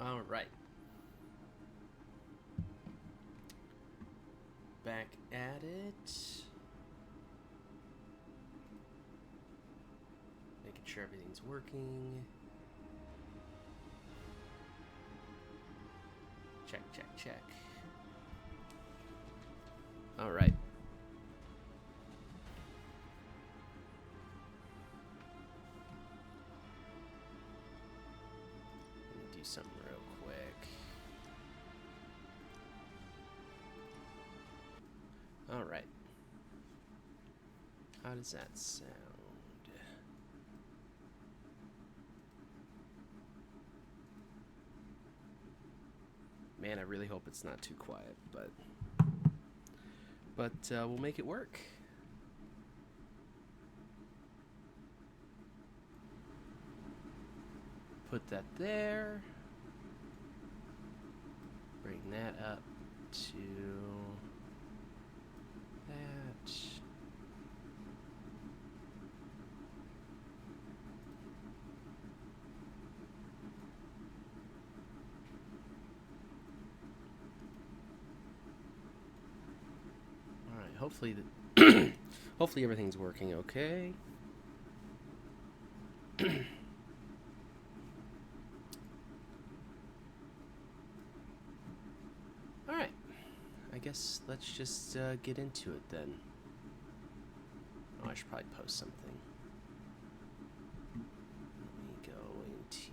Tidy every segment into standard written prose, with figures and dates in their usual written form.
All right. Back at it. Making sure everything's working. Check, check, check. All right. Let me do something real quick. All right. How does that sound? Man, I really hope it's not too quiet, but we'll make it work. Put that there. Bring that up to that. All right, hopefully everything's working okay. All right, I guess let's just get into it then. Oh, I should probably post something. Let me go into...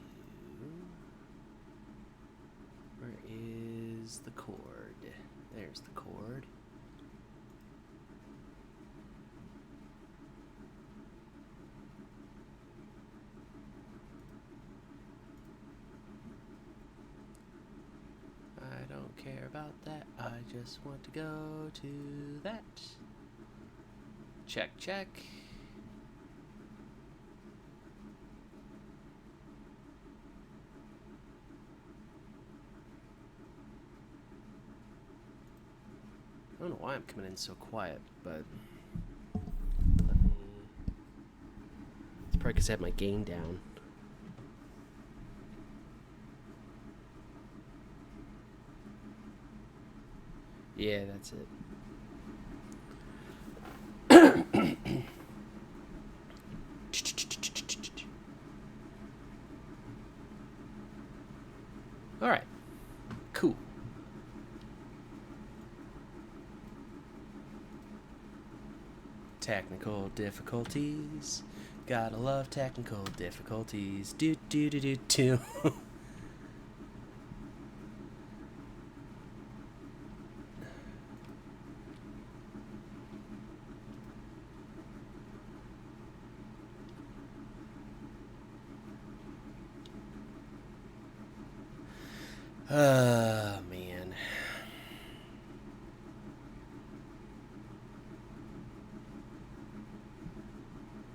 Where is the cord? There's the cord. I don't care about that. I just want to go to that. Check, check. I don't know why I'm coming in so quiet, but it's probably because I have my gain down. Yeah, that's it. All right. Cool. Technical difficulties. Gotta love technical difficulties. Do do do do do. Man.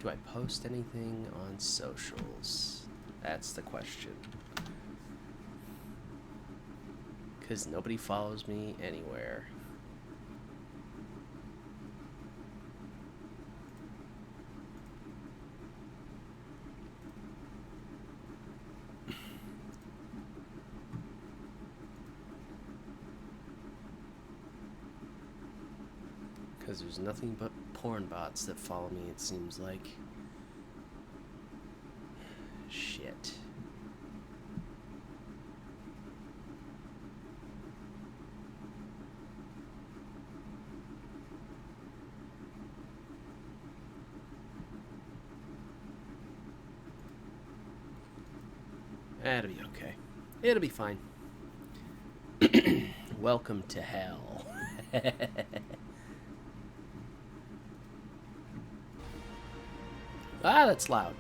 Do I post anything on socials? That's the question. Because nobody follows me anywhere. Because there's nothing but porn bots that follow me, it seems like. Shit. It'll be okay. It'll be fine. Welcome to hell. Ah, that's loud.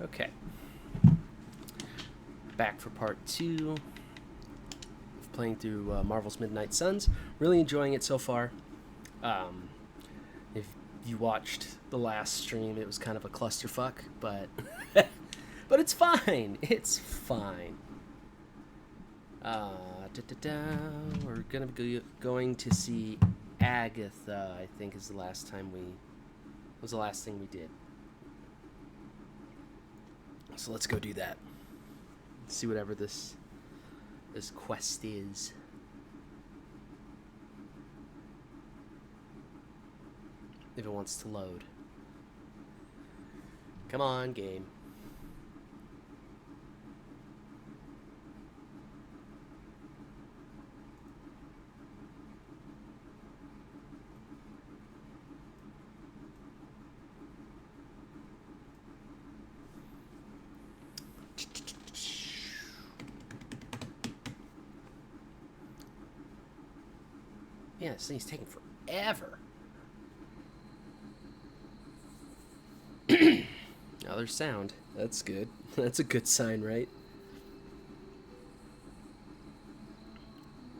Okay. Back for part 2 of playing through Marvel's Midnight Suns. Really enjoying it so far. If you watched the last stream, it was kind of a clusterfuck, but but it's fine. It's fine. We're gonna be going to see Agatha, I think, is the last time was the last thing we did. So let's go do that. See whatever this quest is. If it wants to load. Come on, game. Yeah, this thing's taking forever. Now there's sound. That's good. That's a good sign, right?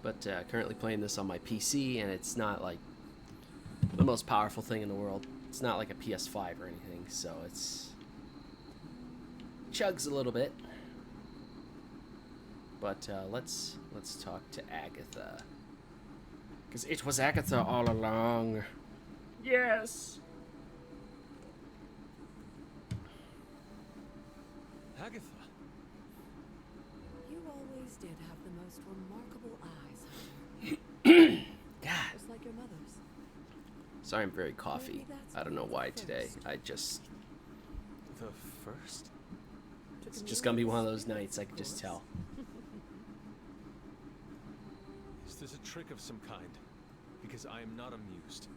But currently playing this on my PC, and it's not like the most powerful thing in the world. It's not like a PS5 or anything, so it's chugs a little bit. But let's talk to Agatha, because it was Agatha all along. Yes. Agatha. You always did have the most remarkable eyes, Hunter. God. Just like your mother's. Sorry, I'm very coffee. I don't know why today. I just... The first? It's just gonna be one of those nights, I can just tell. Is this a trick of some kind? Because I am not amused.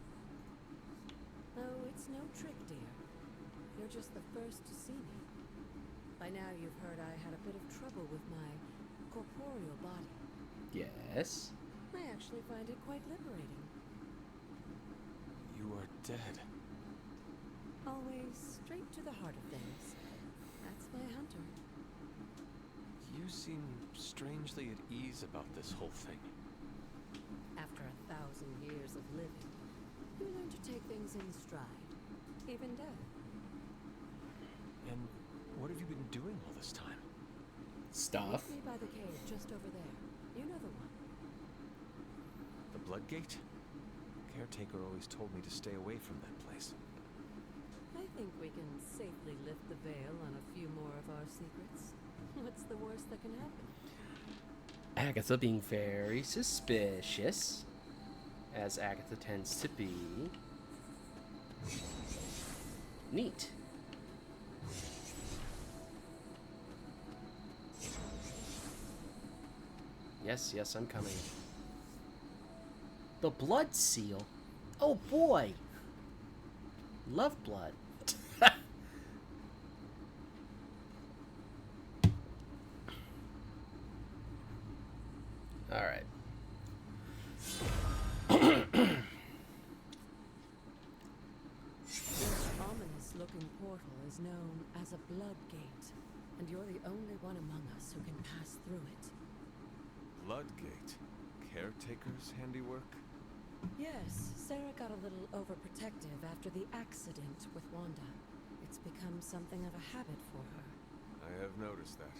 No, it's no trick, dear. You're just the first to see me. By now you've heard I had a bit of trouble with my corporeal body. Yes. I actually find it quite liberating. You are dead. Always straight to the heart of things. That's my Hunter. You seem strangely at ease about this whole thing. After 1,000 years of living, you learn to take things in stride. Even death. And what have you been doing all this time? Stuff. Meet me by the cave just over there. You know the one. The Bloodgate? Caretaker always told me to stay away from that place. I think we can safely lift the veil on a few more of our secrets. What's the worst that can happen? Agatha being very suspicious, as Agatha tends to be. Neat. Yes, I'm coming. The blood seal? Oh boy! Love blood. Alright. This ominous-looking portal is known as a blood gate, and you're the only one among us who can pass through it. Bloodgate? Caretaker's handiwork? Yes, Sarah got a little overprotective after the accident with Wanda. It's become something of a habit for her. I have noticed that.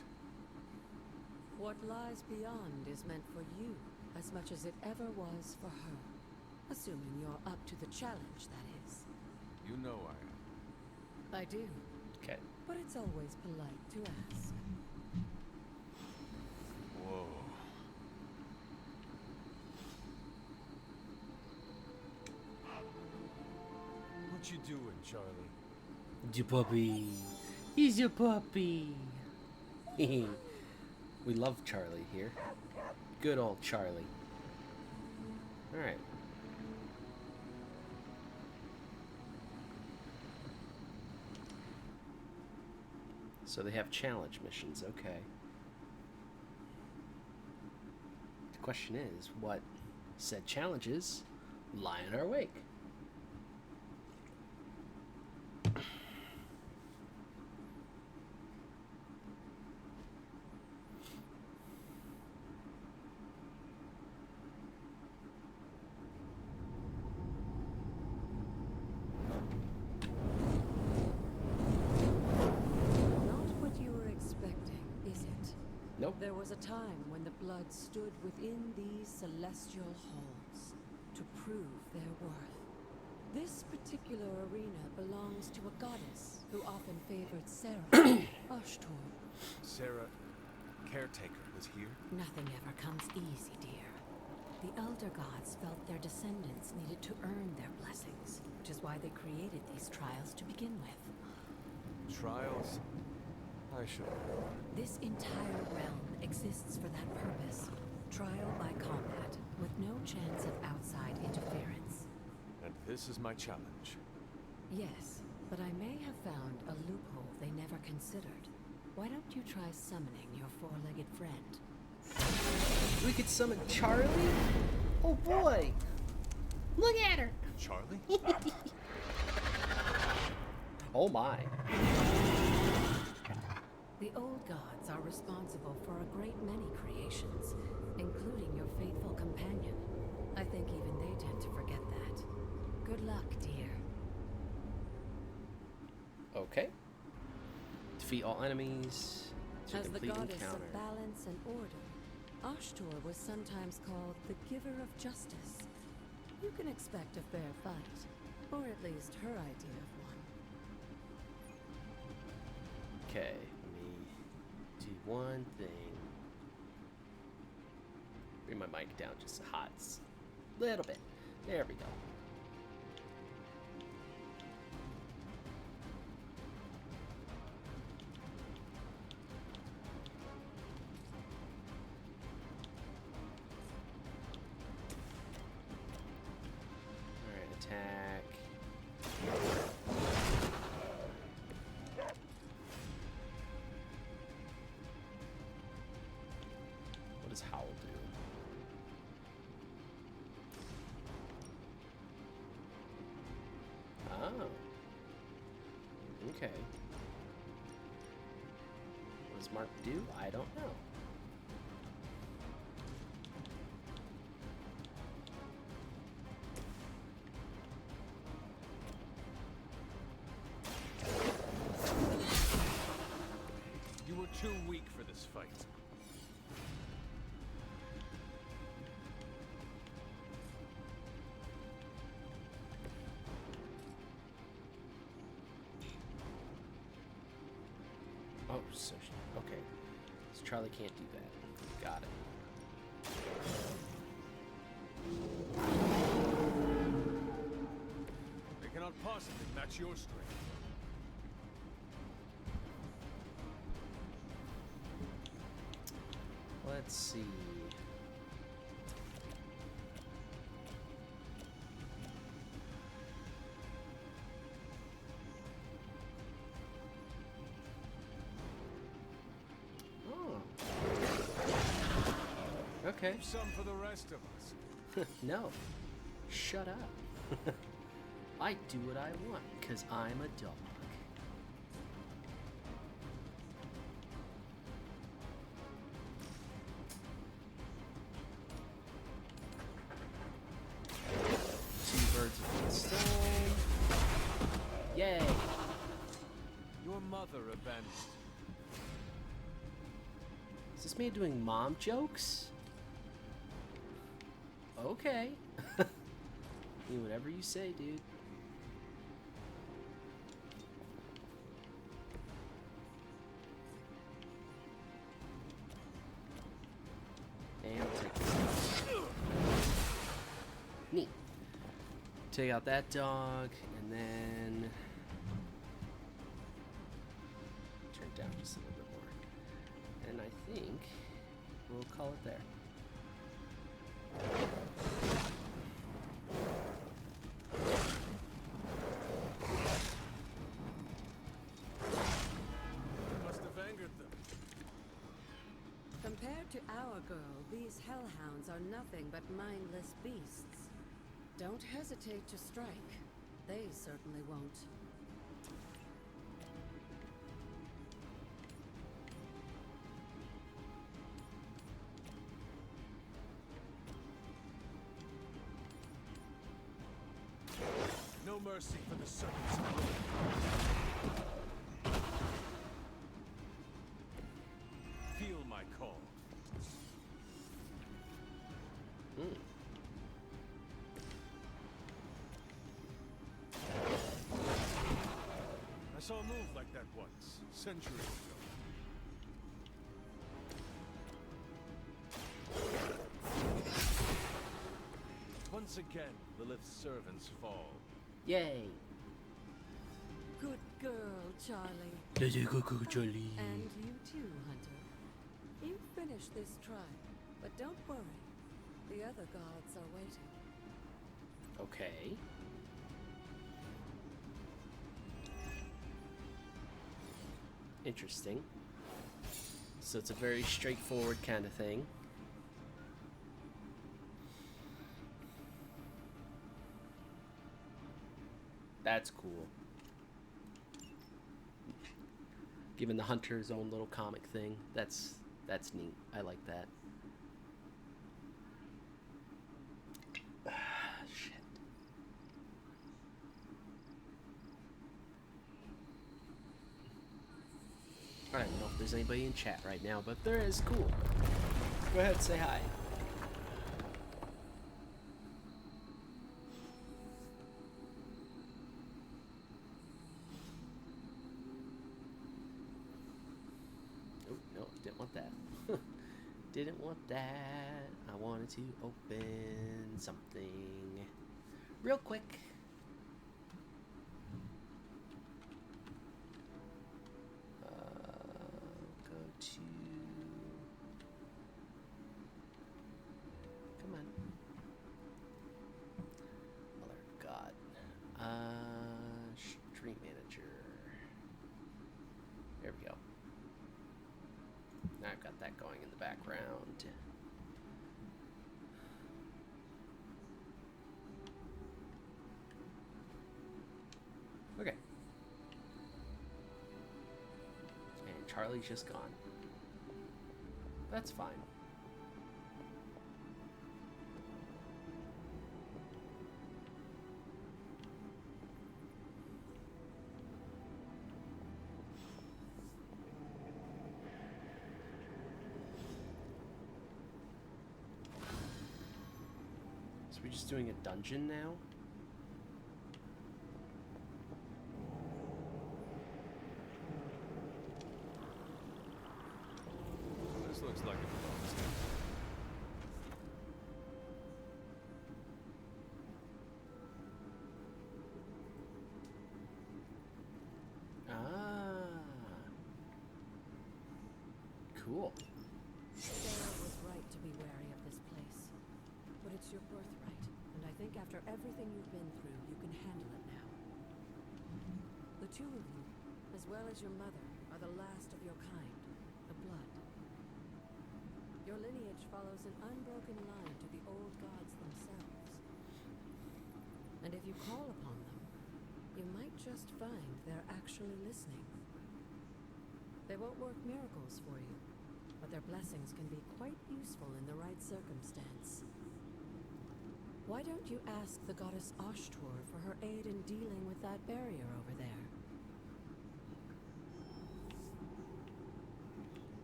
What lies beyond is meant for you as much as it ever was for her. Assuming you're up to the challenge, that is. You know I am. I do, Okay. but it's always polite to ask. Whoa. What you doing, Charlie? Your puppy. He's your puppy. We love Charlie here. Good old Charlie. Alright. So they have challenge missions, okay. The question is, what said challenges lie in our wake? Not what you were expecting, is it? Nope. There was a time when the blood stood within these celestial halls to prove their worth. This particular arena belongs to a goddess who often favored Sarah, Ashtor. Sarah, caretaker, was here? Nothing ever comes easy, dear. The Elder Gods felt their descendants needed to earn their blessings, which is why they created these trials to begin with. Trials? I should know. This entire realm exists for that purpose. Trial by combat, with no chance of outside interference. And this is my challenge. Yes, but I may have found a loophole they never considered. Why don't you try summoning your four-legged friend? We could summon Charlie? Oh boy! Look at her! Charlie? Oh my. The old gods are responsible for a great many creations, including your faithful companion. I think even they tend to forget that. Good luck, dear. Okay. Defeat all enemies to As the complete goddess encounter. of balance and order, Ashtor was sometimes called the giver of justice. You can expect a fair fight, or at least her idea of one. Okay, let me do one thing. Bring my mic down just a little bit. There we go. Alright, attack. What does Howl do? Oh. Okay. What does Mark do? I don't know. You were too weak for this fight. Oh, okay. So Charlie can't do that. Got it. They cannot possibly match your strength. Let's see. Oh. Okay. Leave some for the rest of us. No. Shut up. I do what I want, because I'm a dog. Two birds with one stone. Yay! Your mother abandoned. Is this me doing mom jokes? Okay. You whatever you say, dude. And I'll take this out. Neat. Take out that dog, and then turn it down just a little bit more. And I think we'll call it there. Must have angered them. Compared to our girl, these hellhounds are nothing but mindless beasts. Don't hesitate to strike. They certainly won't. No mercy for the servants of Rome. Feel my call. saw a move like that once, centuries ago. Once again, Lilith's servants fall. Yay. Good girl, Charlie. Charlie. And you too, Hunter. You finished this tribe, but don't worry. The other gods are waiting. Okay. Interesting. So it's a very straightforward kind of thing. That's cool. Giving the hunter his own little comic thing. That's neat. I like that. Shit. I don't know if there's anybody in chat right now, but there is. Cool. Go ahead, say hi. Oh, no, didn't want that. Didn't want that. I wanted to open something real quick. Go to... Come on. Mother of God. Stream Manager. There we go. Now I've got that going in the background. Okay. And Charlie's just gone. That's fine. So we're just doing a dungeon now? This looks like it belongs here. Ah. Cool. Sarah was right to be wary of this place. But it's your birthright, and I think after everything you've been through, you can handle it now. The two of you, as well as your mother, are the last of your kind, the Blood. Your lineage follows an unbroken line to the old gods themselves. And if you call upon them, you might just find they're actually listening. They won't work miracles for you, but their blessings can be quite useful in the right circumstance. Why don't you ask the goddess Ashtur for her aid in dealing with that barrier over there?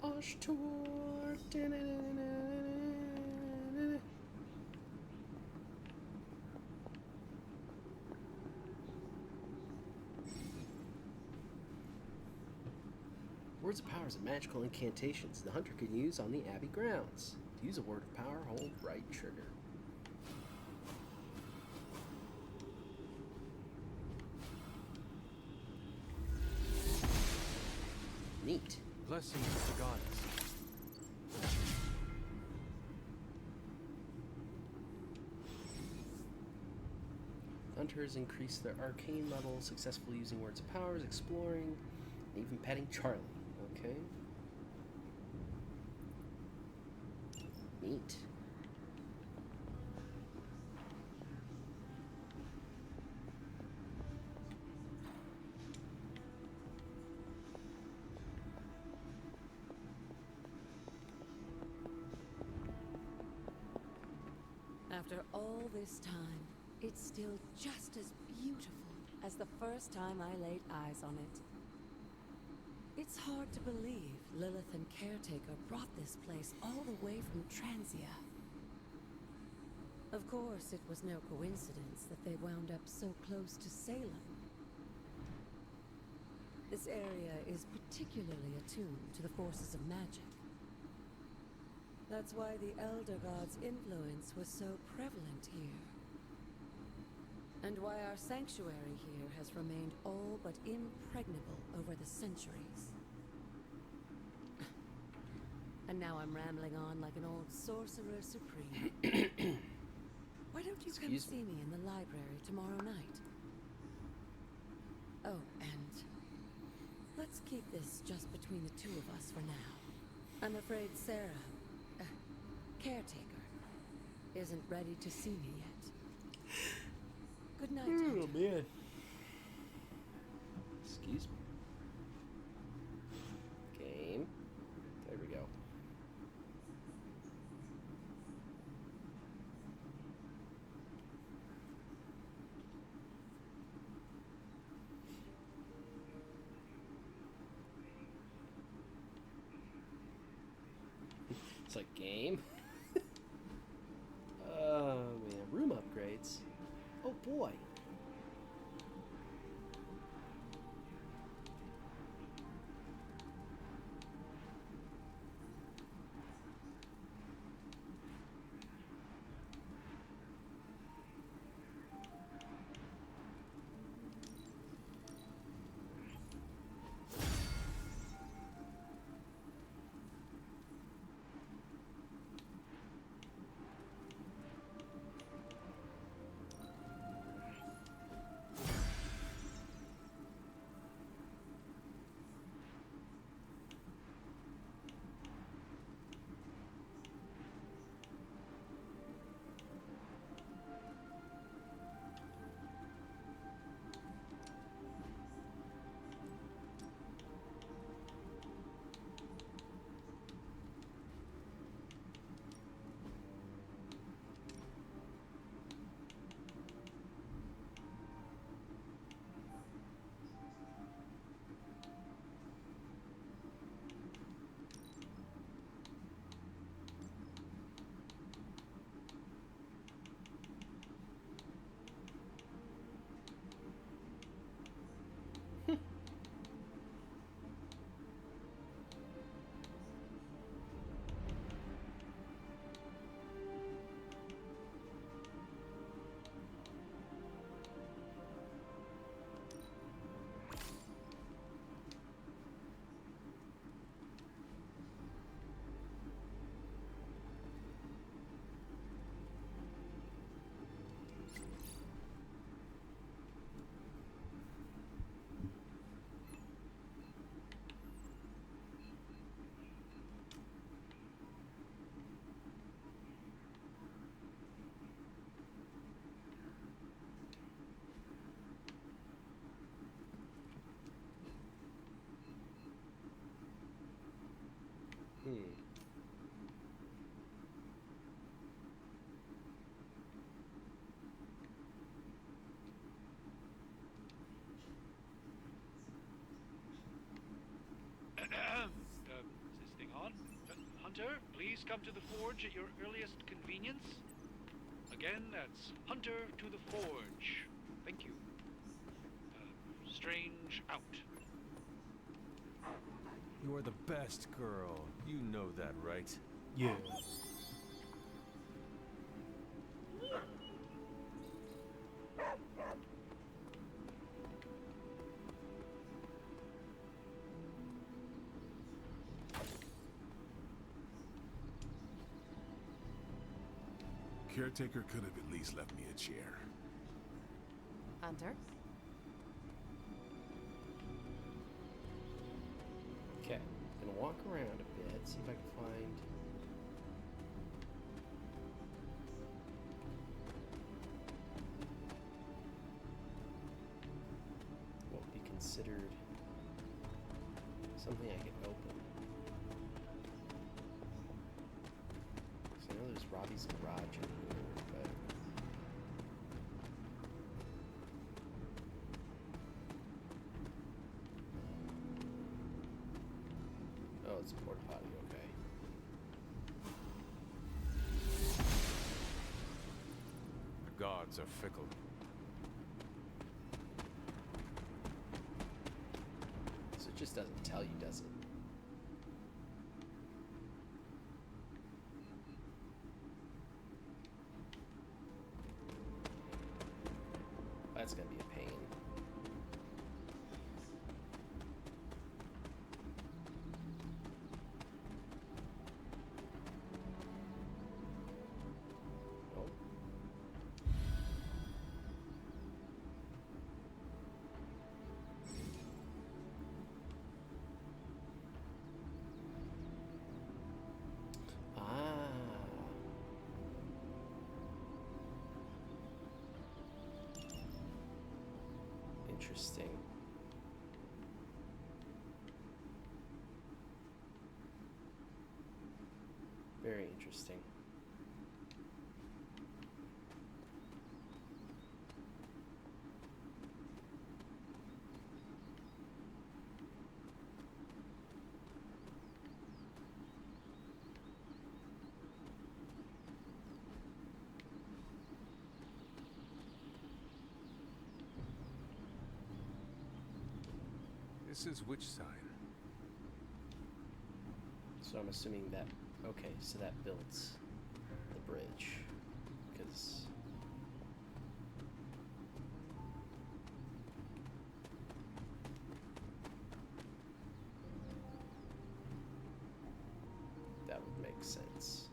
Ashtur. Words of power are magical incantations the hunter can use on the Abbey grounds. To use a word of power, hold right trigger. Neat. Blessings of the goddess. Hunters increase their arcane level successfully using words of powers, exploring, and even petting Charlie. Okay. Neat. After all this time, it's still just as beautiful as the first time I laid eyes on it. It's hard to believe Lilith and Caretaker brought this place all the way from Transia. Of course, it was no coincidence that they wound up so close to Salem. This area is particularly attuned to the forces of magic. That's why the Elder God's influence was so prevalent here. And why our sanctuary here has remained all but impregnable over the centuries. And now I'm rambling on like an old sorcerer supreme. Why don't you come see me in the library tomorrow night? Oh, and let's keep this just between the two of us for now. I'm afraid Sarah, caretaker, isn't ready to see me yet. Good night, Hunter. Oh, man. Excuse me. Game. There we go. It's like game. Oh man, room upgrades. Oh boy. Is this thing on? Hunter, please come to the forge at your earliest convenience. Again, that's Hunter to the forge. Thank you. Strange out. You are the best girl. You know that, right? Yeah. Caretaker could have at least left me a chair. Hunter? Okay, gonna walk around a bit, see if I can find. What would be considered something I could open. So I know there's Robbie's garage in here, but. Oh, it's a porta potty, okay. The gods are fickle. Just doesn't tell you, does it? That's gonna be a pain. Oh. Ah. Interesting. Very interesting. This is which sign? So I'm assuming that, okay, so that builds the bridge, because that would make sense.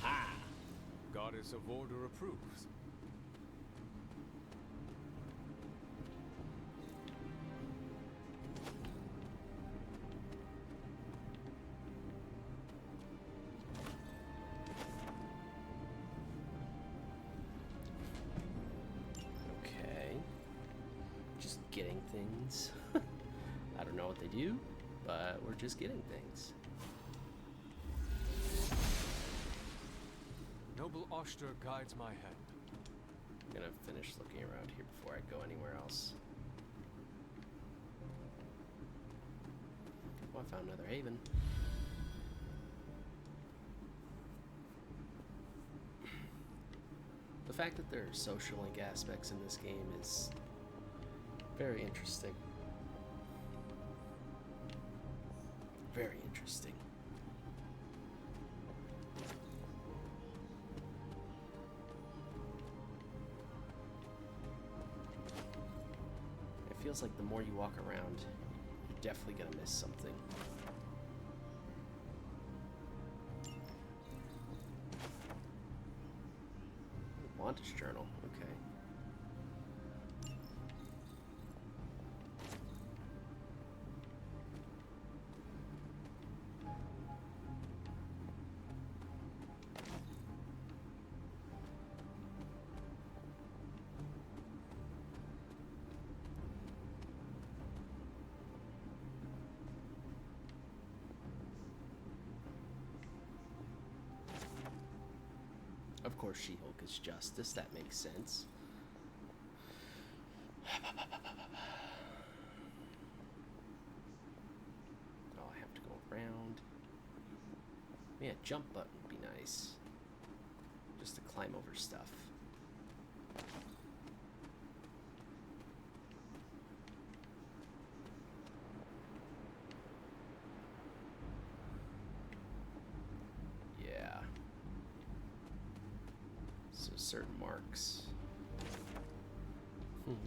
Ha! Goddess of Order approves. Okay. Just getting things. I don't know what they do, but we're just getting things. Noble Oster guides my hand. I'm gonna finish looking around here before I go anywhere else. Oh, I found another haven. The fact that there are social link aspects in this game is very interesting. Very interesting. It feels like the more you walk around, you're definitely gonna miss something. Montage journal, okay. Of course, She-Hulk is justice. That makes sense. Oh, I have to go around. Yeah, jump button would be nice. Just to climb over stuff. Yeah. So certain marks.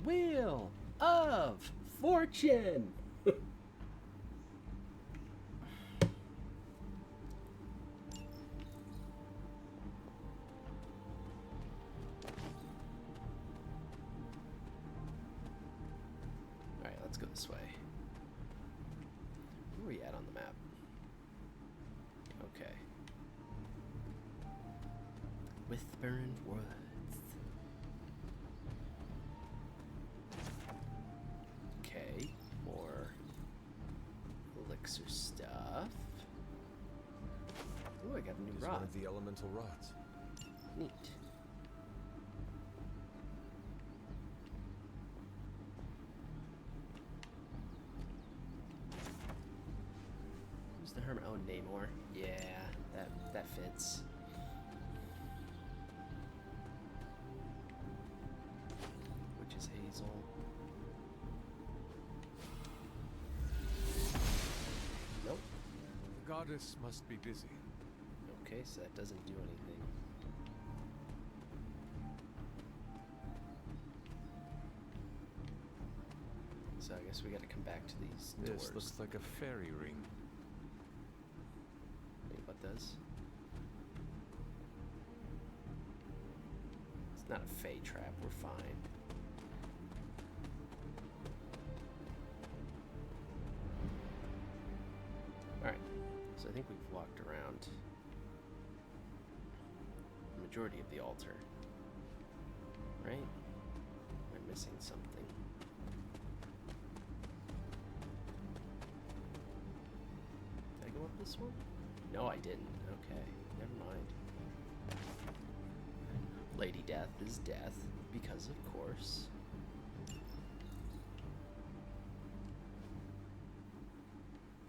Wheel of Fortune! Alright, let's go this way. Where are we at on the map? Okay. Whispering Woods. Okay, more elixir stuff. Ooh, I got a new It is rod. one of the elemental rods. Neat. Who's the hermit? Oh, Namor. Yeah, that fits. goddess must be busy. Okay, so that doesn't do anything. So I guess we gotta come back to these doors. This looks like a fairy ring. Wait, what does? It's not a fey trap, we're fine. Alright, so I think we've walked around the majority of the altar. Right? Am I missing something? Did I go up this one? No, I didn't. Okay, never mind. Lady Death is death, because of course.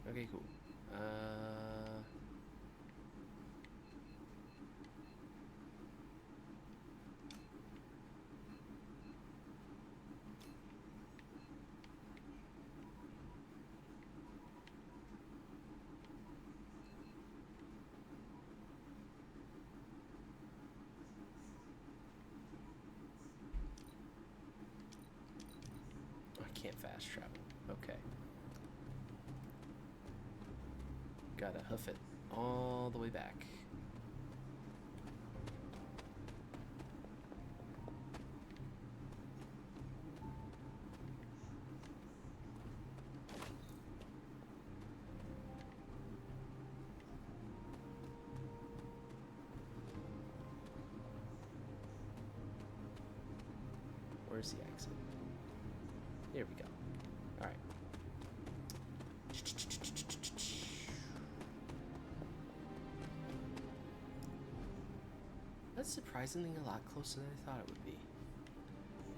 Okay, cool. I can't fast travel. Okay. Gotta hoof it all the way back. Where's the exit? There we go. All right. That's surprisingly a lot closer than I thought it would be.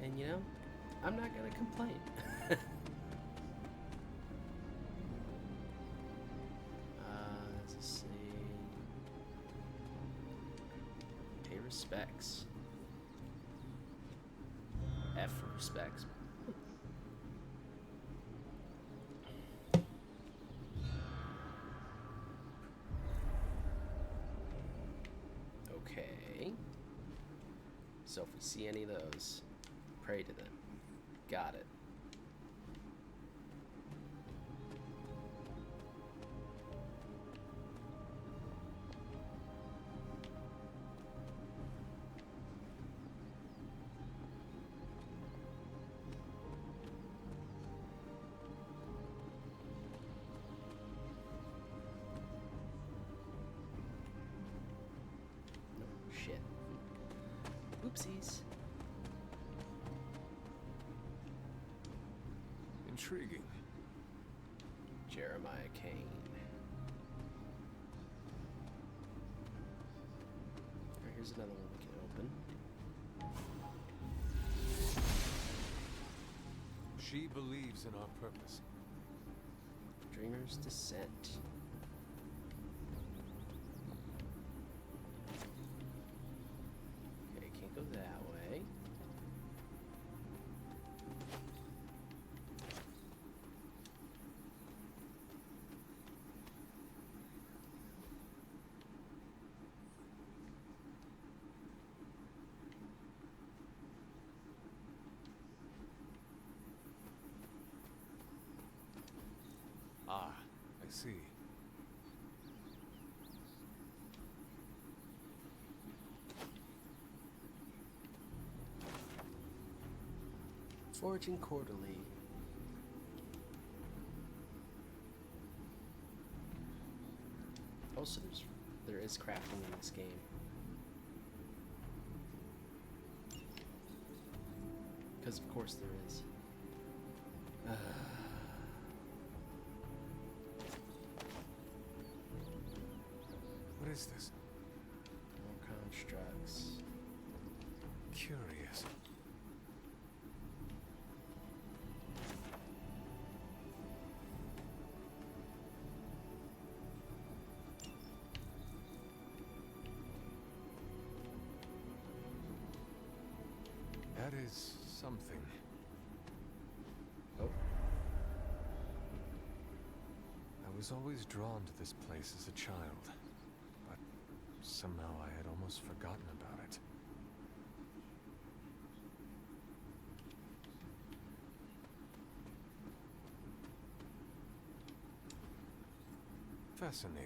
And you know, I'm not gonna complain. Let's see. Pay respects. F for respects. Okay. So if we see any of those, pray to them. Got it. Shit. Oopsies. Intriguing. Jeremiah Kane. Alright, here's another one we can open. She believes in our purpose. Dreamer's Descent. Okay, can't go that way. Ah, I see. Foraging Quarterly. Also, there is crafting in this game. Because of course there is. What is this? More constructs. Curious. That is something. Oh, I was was always drawn to this place as a child, but somehow I had almost forgotten about it. Fascinating.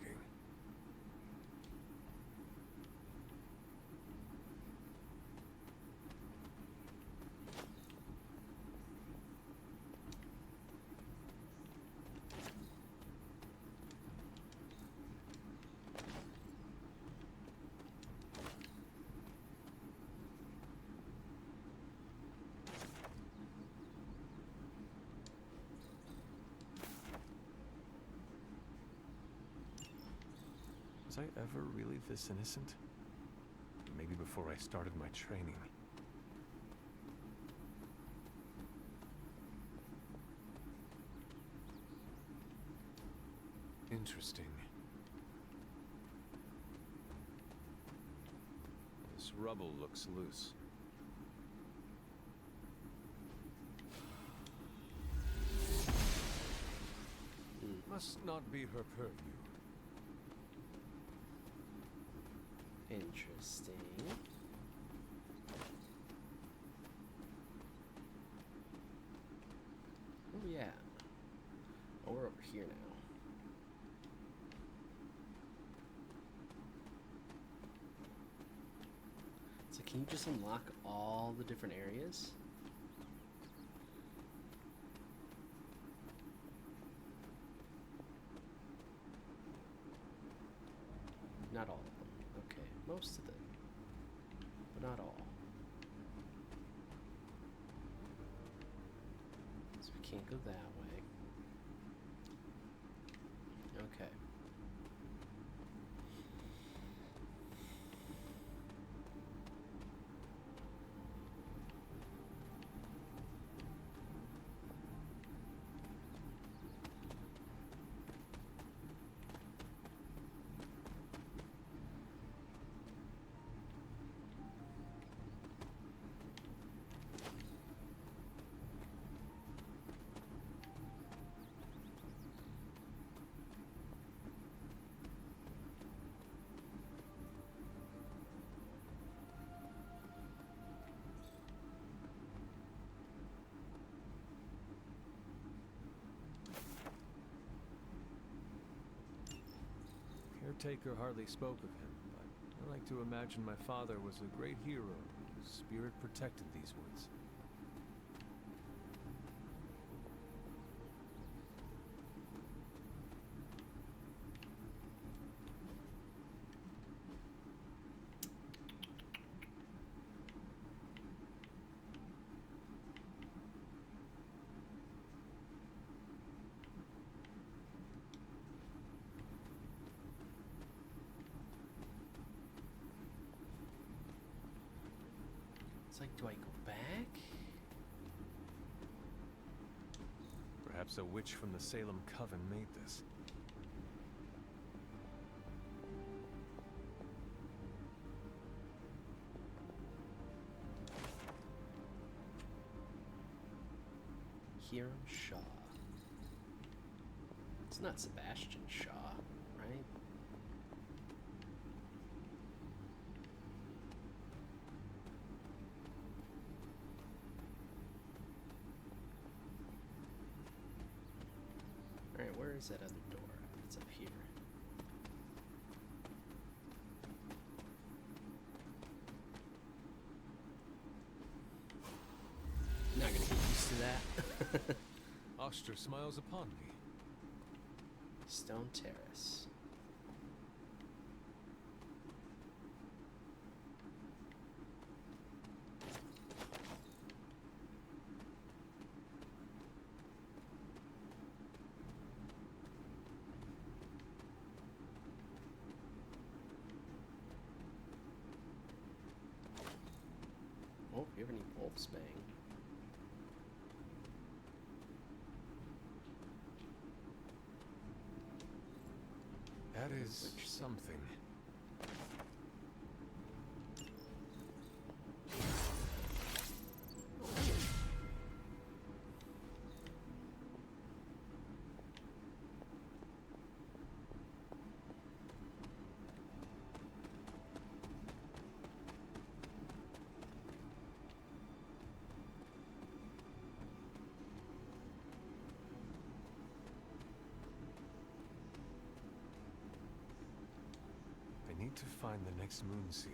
Was I ever really this innocent? Maybe before I started my training. Interesting. This rubble looks loose. Must not be her purview. Interesting. Oh yeah. Oh, we're over here now. So can you just unlock all the different areas? Not all of them. Okay, most of them, but not all. So we can't go that way. Okay. Caretaker hardly spoke of him, but I like to imagine my father was a great hero whose spirit protected these woods. It's like, do I go back? Perhaps a witch from the Salem Coven made this. Hiram Shaw. It's not Sebastian Shaw, right? Alright, where is that other door? It's up here. Not gonna get used to that. Oster smiles upon me. Stone Terrace. Oh, you have any wolves bang? That is something. find the next moon seal.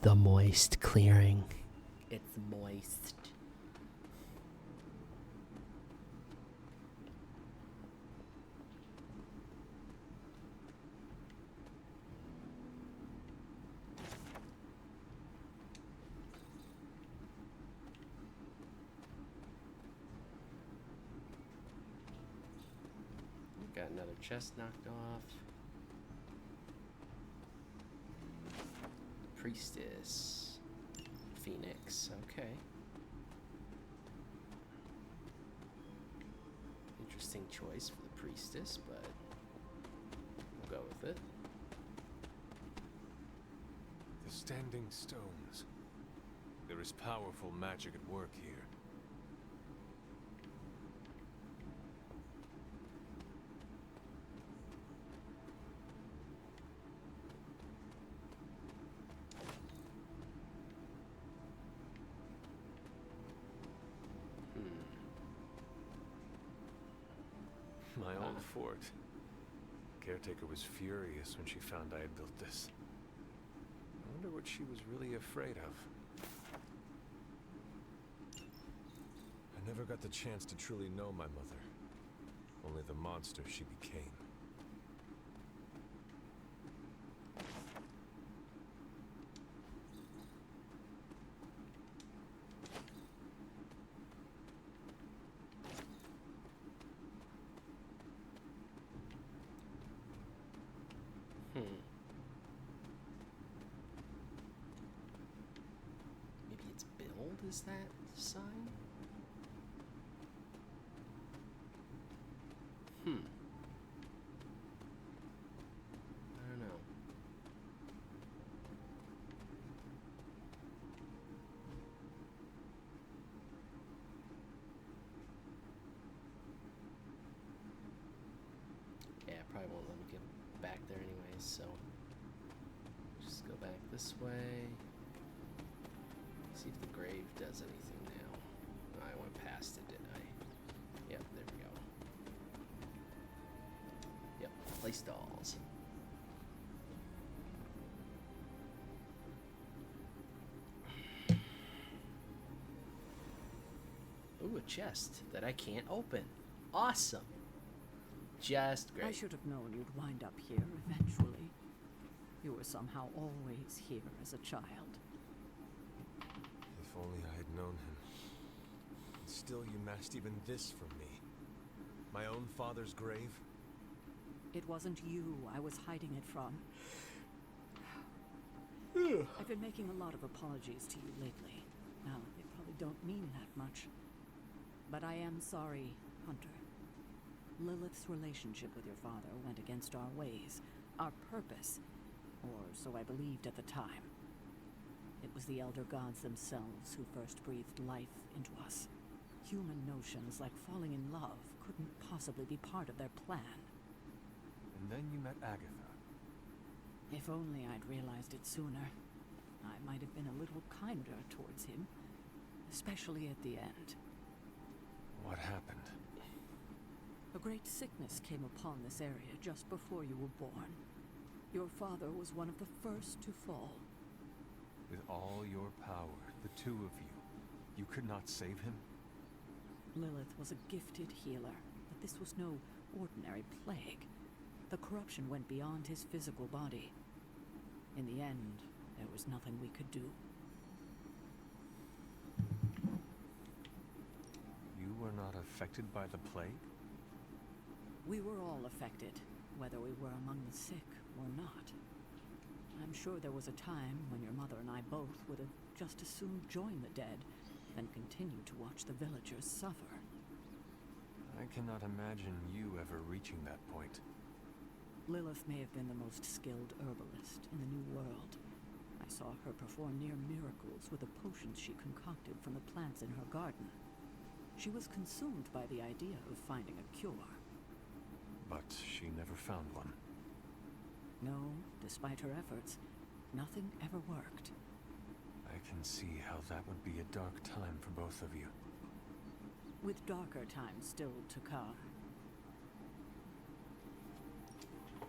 The moist clearing. It's moist. Got another chest knocked off. Priestess. Phoenix. Okay. Interesting choice for the priestess, but we'll go with it. The Standing Stones. There is powerful magic at work here. My old fort. Caretaker was furious when she found I had built this. I wonder what she was really afraid of. I never got the chance to truly know my mother. Only the monster she became. Maybe it's build, is that sign? I don't know. Yeah, probably won't let me get back there anyways, so just go back this way. See if the grave does anything now. I went past it, didn't I? Yep, there we go. Yep, place dolls. Ooh, a chest that I can't open. Awesome. Just great. I should have known you'd wind up here eventually. You were somehow always here as a child. If only I had known him. And still you masked even this from me. My own father's grave? It wasn't you I was hiding it from. I've been making a lot of apologies to you lately. Now, they probably don't mean that much. But I am sorry, Hunter. Lilith's relationship with your father went against our ways, our purpose, or so I believed at the time. It was the Elder Gods themselves who first breathed life into us. Human notions like falling in love couldn't possibly be part of their plan. And then you met Agatha. If only I'd realized it sooner, I might have been a little kinder towards him, especially at the end. What happened? A great sickness came upon this area just before you were born. Your father was one of the first to fall. With all your power, the two of you could not save him? Lilith was a gifted healer, but this was no ordinary plague. The corruption went beyond his physical body. In the end, there was nothing we could do. You were not affected by the plague? We were all affected, whether we were among the sick or not. I'm sure there was a time when your mother and I both would have just as soon joined the dead than continue to watch the villagers suffer. I cannot imagine you ever reaching that point. Lilith may have been the most skilled herbalist in the New World. I saw her perform near miracles with the potions she concocted from the plants in her garden. She was consumed by the idea of finding a cure. But she never found one. No, despite her efforts, nothing ever worked. I can see how that would be a dark time for both of you. with darker times still to come.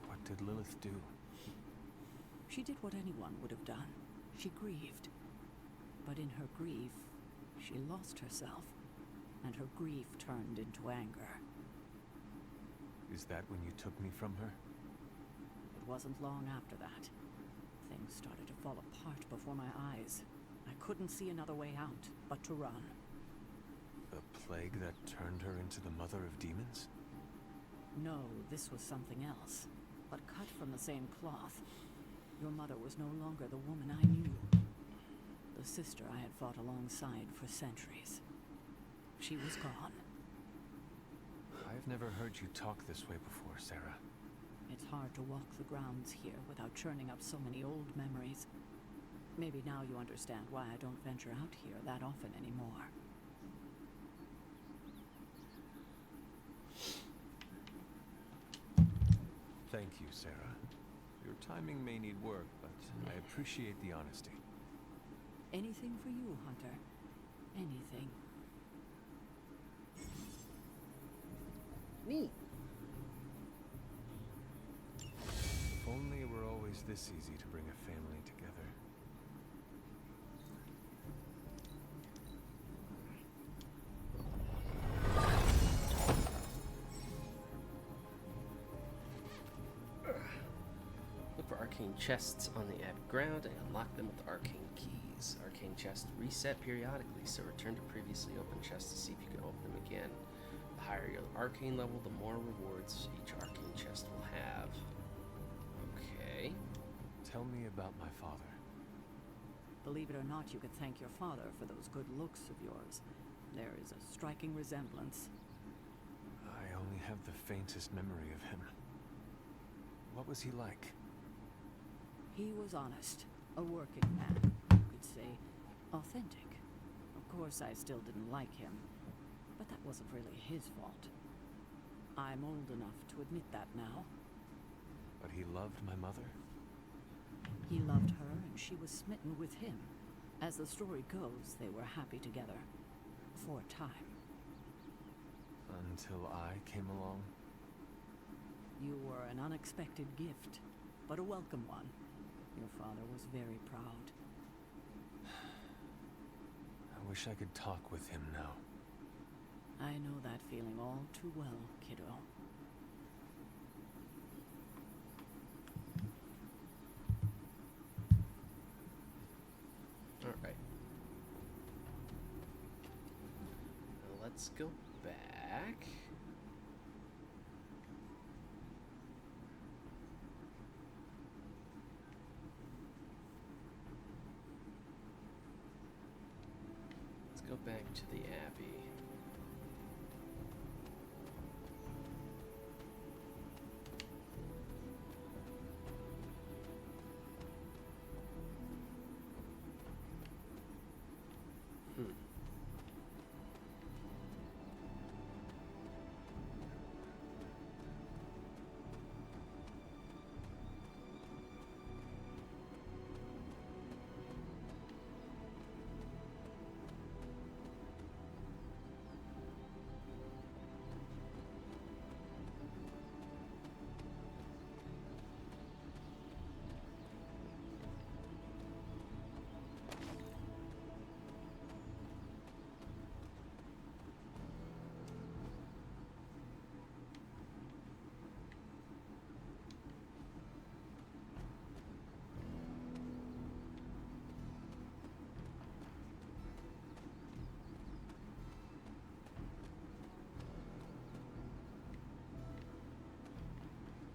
What did Lilith do? She did what anyone would have done. She grieved. But in her grief, she lost herself, and her grief turned into anger. Is that when you took me from her? It wasn't long after that. Things started to fall apart before my eyes. I couldn't see another way out but to run. The plague that turned her into the mother of demons? No, this was something else, but cut from the same cloth. Your mother was no longer the woman I knew. The sister I had fought alongside for centuries. She was gone. I've never heard you talk this way before, Sarah. It's hard to walk the grounds here without churning up so many old memories. Maybe now you understand why I don't venture out here that often anymore. Thank you, Sarah. Your timing may need work, but I appreciate the honesty. Anything for you, Hunter. Anything. Neat. If only it were always this easy to bring a family together. Look for arcane chests on the Abbey ground and unlock them with arcane keys. Arcane chests reset periodically, so return to previously opened chests to see if you can open them again. The higher your arcane level, the more rewards each arcane chest will have. Okay. Tell me about my father. Believe it or not, you could thank your father for those good looks of yours. There is a striking resemblance. I only have the faintest memory of him. What was he like? He was honest, a working man, you could say, authentic. Of course, I still didn't like him, but that wasn't really his fault. I'm old enough to admit that now. But he loved my mother? He loved her, and she was smitten with him. As the story goes, they were happy together. For a time. Until I came along? You were an unexpected gift, but a welcome one. Your father was very proud. I wish I could talk with him now. I know that feeling all too well, kiddo. Alright. Now let's go back. Let's go back to the Abbey.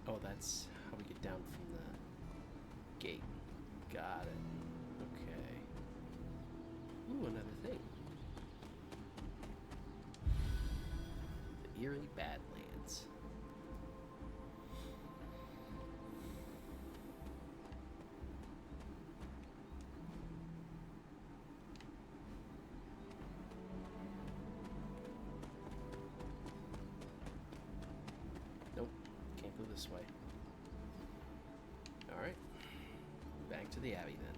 Oh, that's how we get down from the gate. Got it. Okay. Ooh, another thing. The Eerie Badlands. Nope, can't go this way. Alright, back to the Abbey then.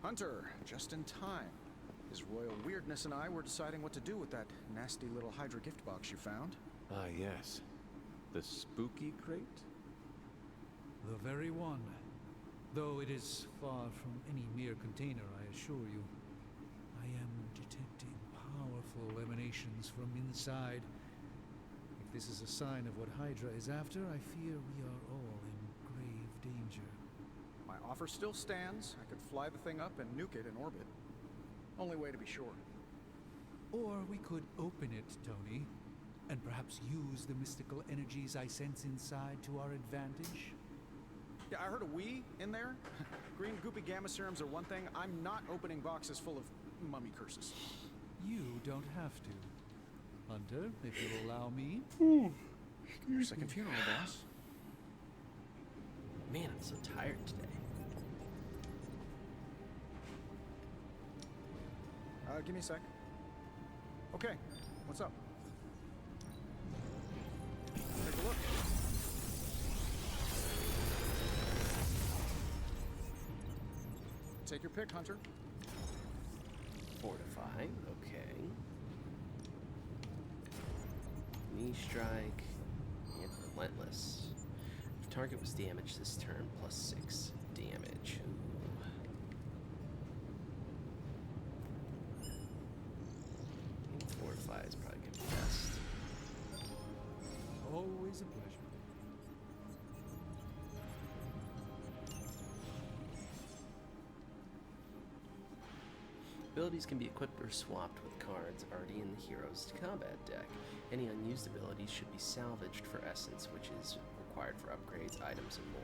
Hunter, just in time. His royal weirdness and I were deciding what to do with that nasty little Hydra gift box you found. Ah, yes. The spooky crate? The very one. Though it is far from any mere container, I assure you. I am detecting powerful emanations from inside. If this is a sign of what Hydra is after, I fear we are all in grave danger. My offer still stands. I could fly the thing up and nuke it in orbit. Only way to be sure. Or we could open it, Tony, and perhaps use the mystical energies I sense inside to our advantage. Yeah, I heard a we in there. Green goopy gamma serums are one thing. I'm not opening boxes full of mummy curses. You don't have to. Hunter, if you'll allow me. Your second funeral, boss. Man, I'm so tired today. Give me a sec. Okay, what's up? Take a look. Take your pick, Hunter. Fortify, okay. Knee strike, and relentless. If target was damaged this turn, +6 damage. Ooh. I think Fortify is probably gonna be best. Always a pleasure. Abilities can be equipped or swapped with cards already in the Heroes to Combat deck. Any unused abilities should be salvaged for essence, which is required for upgrades, items, and more.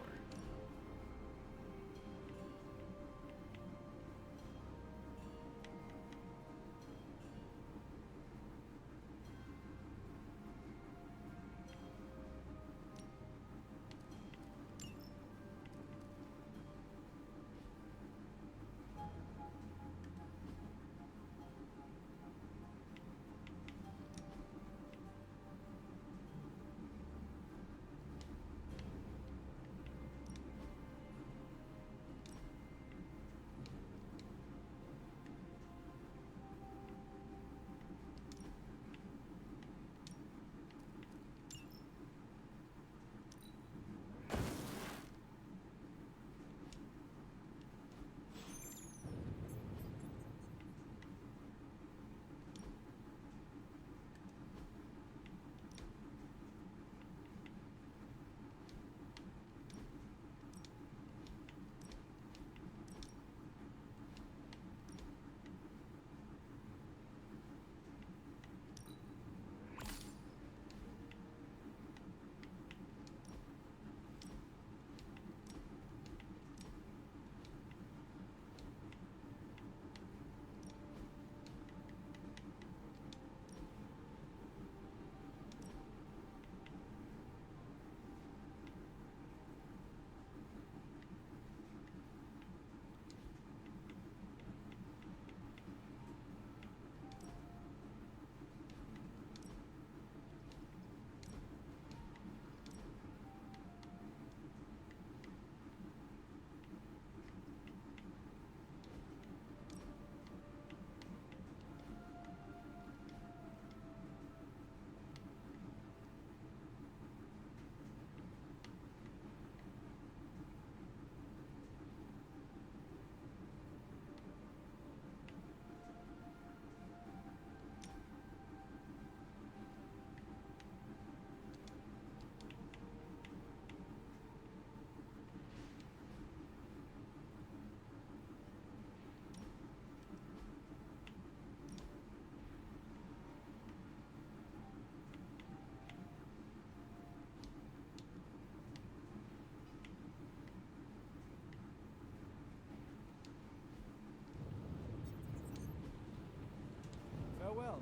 Farewell.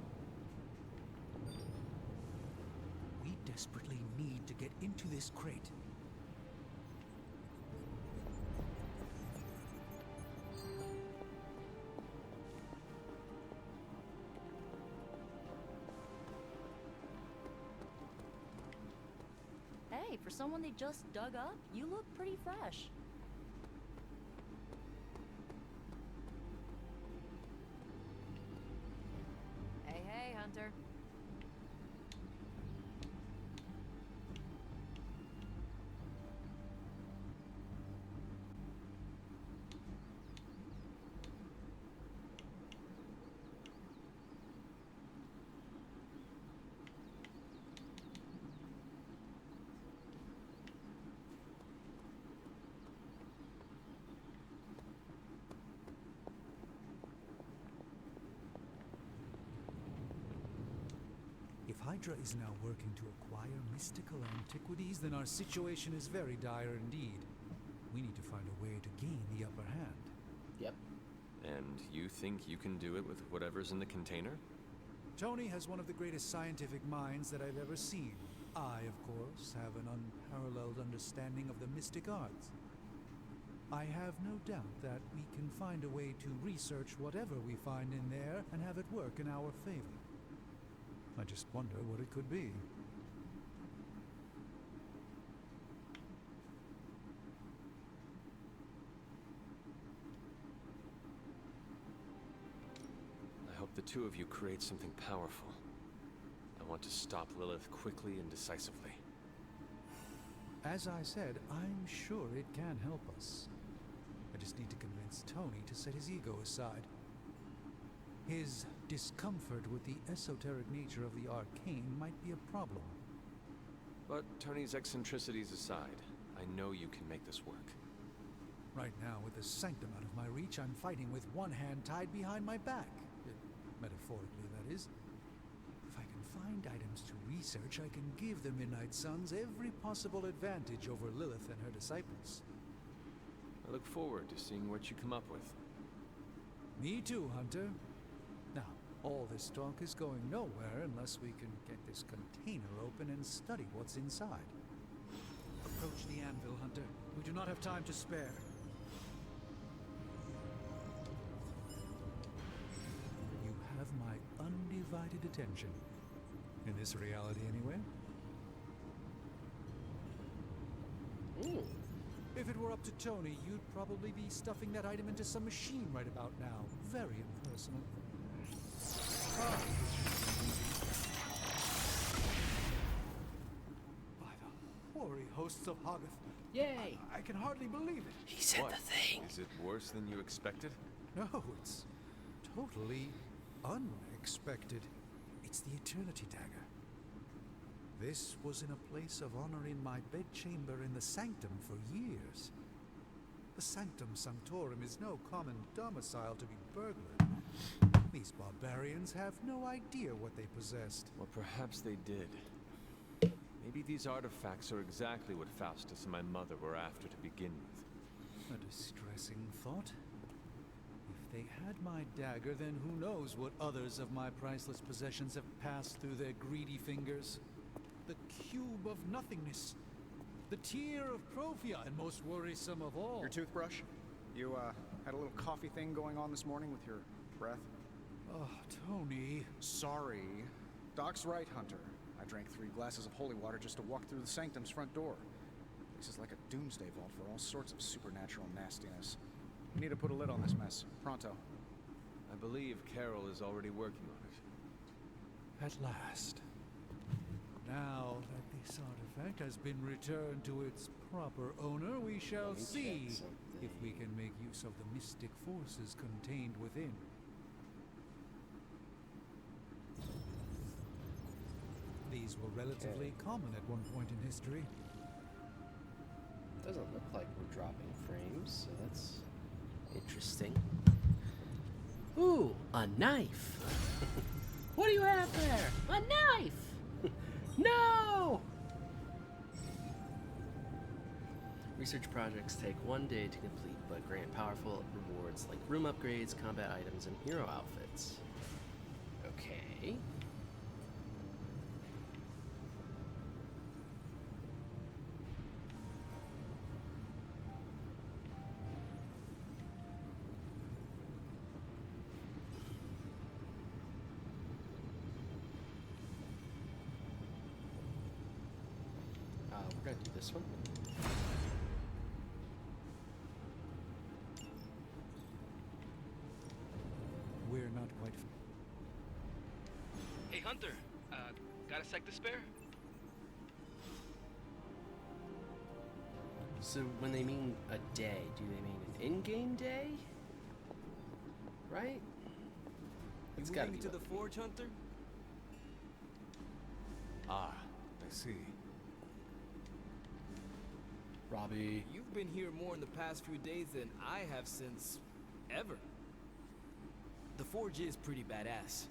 We desperately need to get into this crate. Hey, for someone they just dug up, you look pretty fresh. Hunter. If Hydra is now working to acquire mystical antiquities, then our situation is very dire indeed. We need to find a way to gain the upper hand. Yep. And you think you can do it with whatever's in the container? Tony has one of the greatest scientific minds that I've ever seen. I, of course, have an unparalleled understanding of the mystic arts. I have no doubt that we can find a way to research whatever we find in there and have it work in our favor. I just wonder what it could be. I hope the two of you create something powerful. I want to stop Lilith quickly and decisively. As I said, I'm sure it can help us. I just need to convince Tony to set his ego aside. His discomfort with the esoteric nature of the arcane might be a problem. But Tony's eccentricities aside, I know you can make this work. Right now, with the sanctum out of my reach, I'm fighting with one hand tied behind my back. Metaphorically, that is. If I can find items to research, I can give the Midnight Suns every possible advantage over Lilith and her disciples. I look forward to seeing what you come up with. Me too, Hunter. Now, all this talk is going nowhere unless we can get this container open and study what's inside. Approach the anvil, Hunter. We do not have time to spare. You have my undivided attention. In this reality, anyway. Ooh. If it were up to Tony, you'd probably be stuffing that item into some machine right about now. Very impersonal. By the hoary hosts of Hoggoth. Yay! I can hardly believe it. He said What? the thing. Is it worse than you expected? No, it's totally unexpected. It's the Eternity Dagger. This was in a place of honor in my bedchamber in the Sanctum for years. The Sanctum Sanctorum is no common domicile to be burglared. These barbarians have no idea what they possessed. Well, perhaps they did. Maybe these artifacts are exactly what Faustus and my mother were after to begin with. A distressing thought. If they had my dagger, then who knows what others of my priceless possessions have passed through their greedy fingers. The cube of nothingness. The tear of Profia, and most worrisome of all. Your toothbrush? You, had a little coffee thing going on this morning with your breath? Oh, Tony. Sorry. Doc's right, Hunter. I drank 3 glasses of holy water just to walk through the Sanctum's front door. This is like a doomsday vault for all sorts of supernatural nastiness. We need to put a lid on this mess. Pronto. I believe Carol is already working on it. At last. Now that this artifact has been returned to its proper owner, we shall Let me see check something. if we can make use of the mystic forces contained within. These were relatively common at one point in history. Doesn't look like we're dropping frames, so that's interesting. Ooh, a knife! What do you have there? A knife! No! Research projects take 1 day to complete, but grant powerful rewards like room upgrades, combat items, and hero outfits. Okay. We're gonna do this one. We're not quite. Hey, Hunter. Got a sec to spare? So when they mean a day, do they mean an in-game day? Right? You It's gotta moving be to the what- forge, Hunter? Ah, I see. Robbie. You've been here more in the past few days than I have since ever. The forge is pretty badass,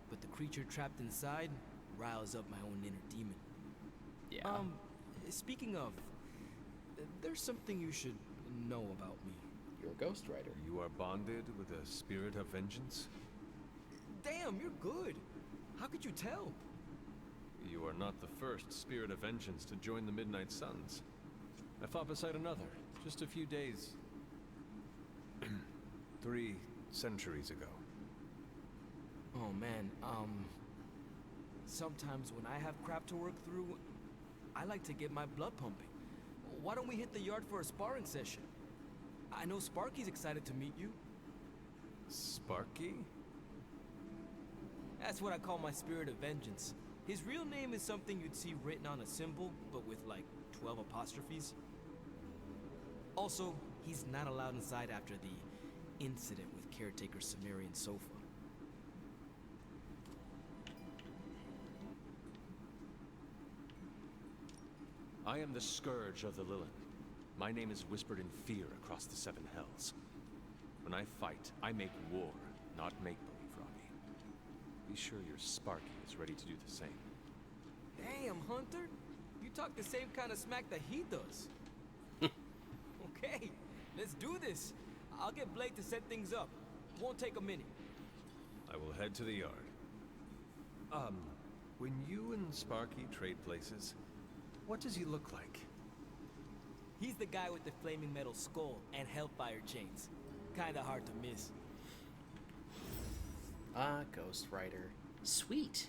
but the creature trapped inside riles up my own inner demon. Yeah. Speaking of, there's something you should know about me. You're a Ghost Rider. You are bonded with a spirit of vengeance? Damn, you're good. How could you tell? You are not the first spirit of vengeance to join the Midnight Suns. I fought beside another, just a few days... 3 centuries ago. Oh man, sometimes when I have crap to work through, I like to get my blood pumping. Why don't we hit the yard for a sparring session? I know Sparky's excited to meet you. Sparky? That's what I call my spirit of vengeance. His real name is something you'd see written on a symbol, but with like 12 apostrophes. Also, he's not allowed inside after the incident with caretaker Sumerian Sofa. I am the Scourge of the Lilith. My name is whispered in fear across the 7 hells. When I fight, I make war, not make-believe, Robbie. Be sure your Sparky is ready to do the same. Damn, Hunter! You talk the same kind of smack that he does. Okay, let's do this. I'll get Blake to set things up. Won't take a minute. I will head to the yard. When you and Sparky trade places, what does he look like? He's the guy with the flaming metal skull and hellfire chains. Kinda hard to miss. Ah, Ghost Rider. Sweet.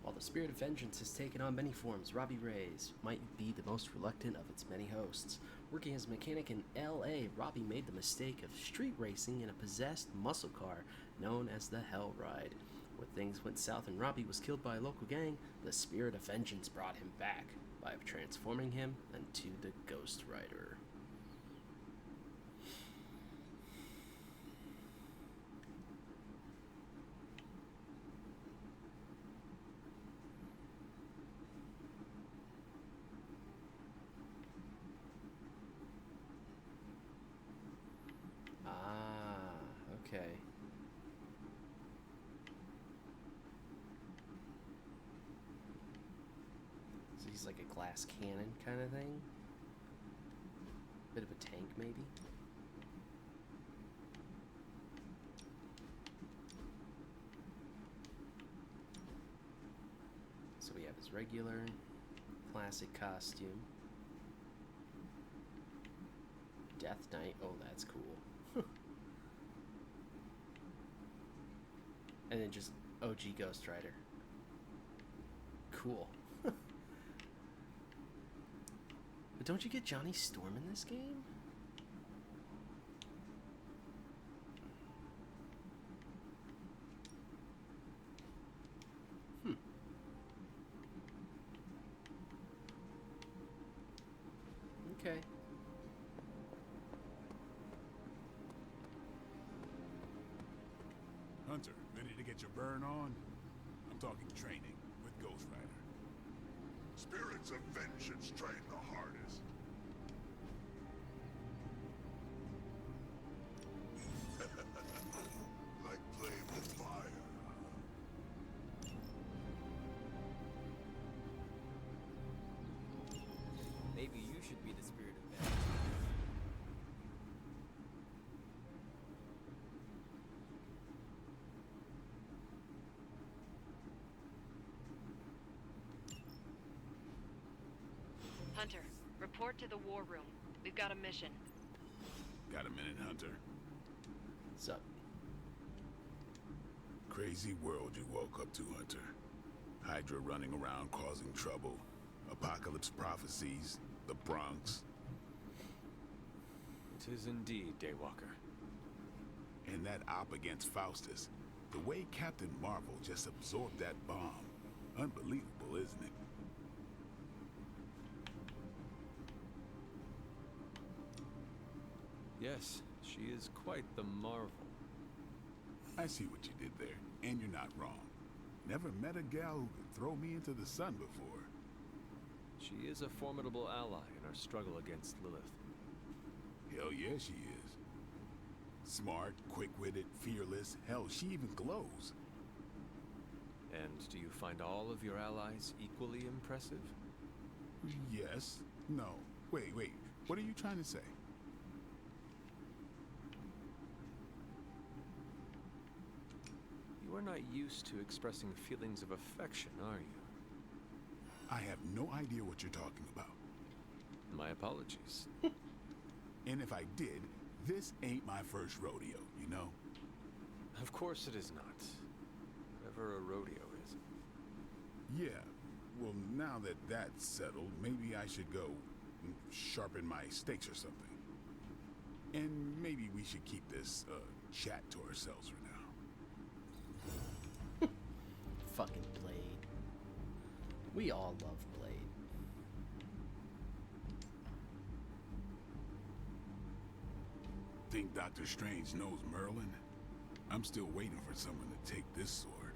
While the spirit of vengeance has taken on many forms, Robbie Reyes might be the most reluctant of its many hosts. Working as a mechanic in LA, Robbie made the mistake of street racing in a possessed muscle car known as the Hell Ride. When things went south and Robbie was killed by a local gang, the spirit of vengeance brought him back by transforming him into the Ghost Rider. Ah, okay. So he's like a glass cannon kind of thing? Bit of a tank, maybe? So we have his regular, classic costume. Death Knight, oh that's cool. And then just OG Ghost Rider. Cool. But don't you get Johnny Storm in this game? Okay. Hunter, ready to get your burn on? I'm talking training with Ghost Rider. Spirits of vengeance train the hardest. Like playing with fire. Maybe you should be the spirit of vengeance. Hunter, report to the war room. We've got a mission. Got a minute, Hunter? What's up? Crazy world you woke up to, Hunter. Hydra running around causing trouble. Apocalypse prophecies. The Bronx. It is indeed, Daywalker. And that op against Faustus. The way Captain Marvel just absorbed that bomb. Unbelievable, isn't it? Yes, she is quite the marvel. I see what you did there, and you're not wrong. Never met a gal who could throw me into the sun before. She is a formidable ally in our struggle against Lilith. Hell yeah, she is. Smart, quick-witted, fearless. Hell, she even glows. And do you find all of your allies equally impressive? Yes. No. Wait. What are you trying to say? You are not used to expressing feelings of affection, are you? I have no idea what you're talking about. My apologies. And if I did, this ain't my first rodeo, you know? Of course it is not. Whatever a rodeo is. Yeah. Well, now that that's settled, maybe I should go sharpen my stakes or something. And maybe we should keep this chat to ourselves for now. Fucking Blade. We all love Blade. Think Doctor Strange knows Merlin? I'm still waiting for someone to take this sword.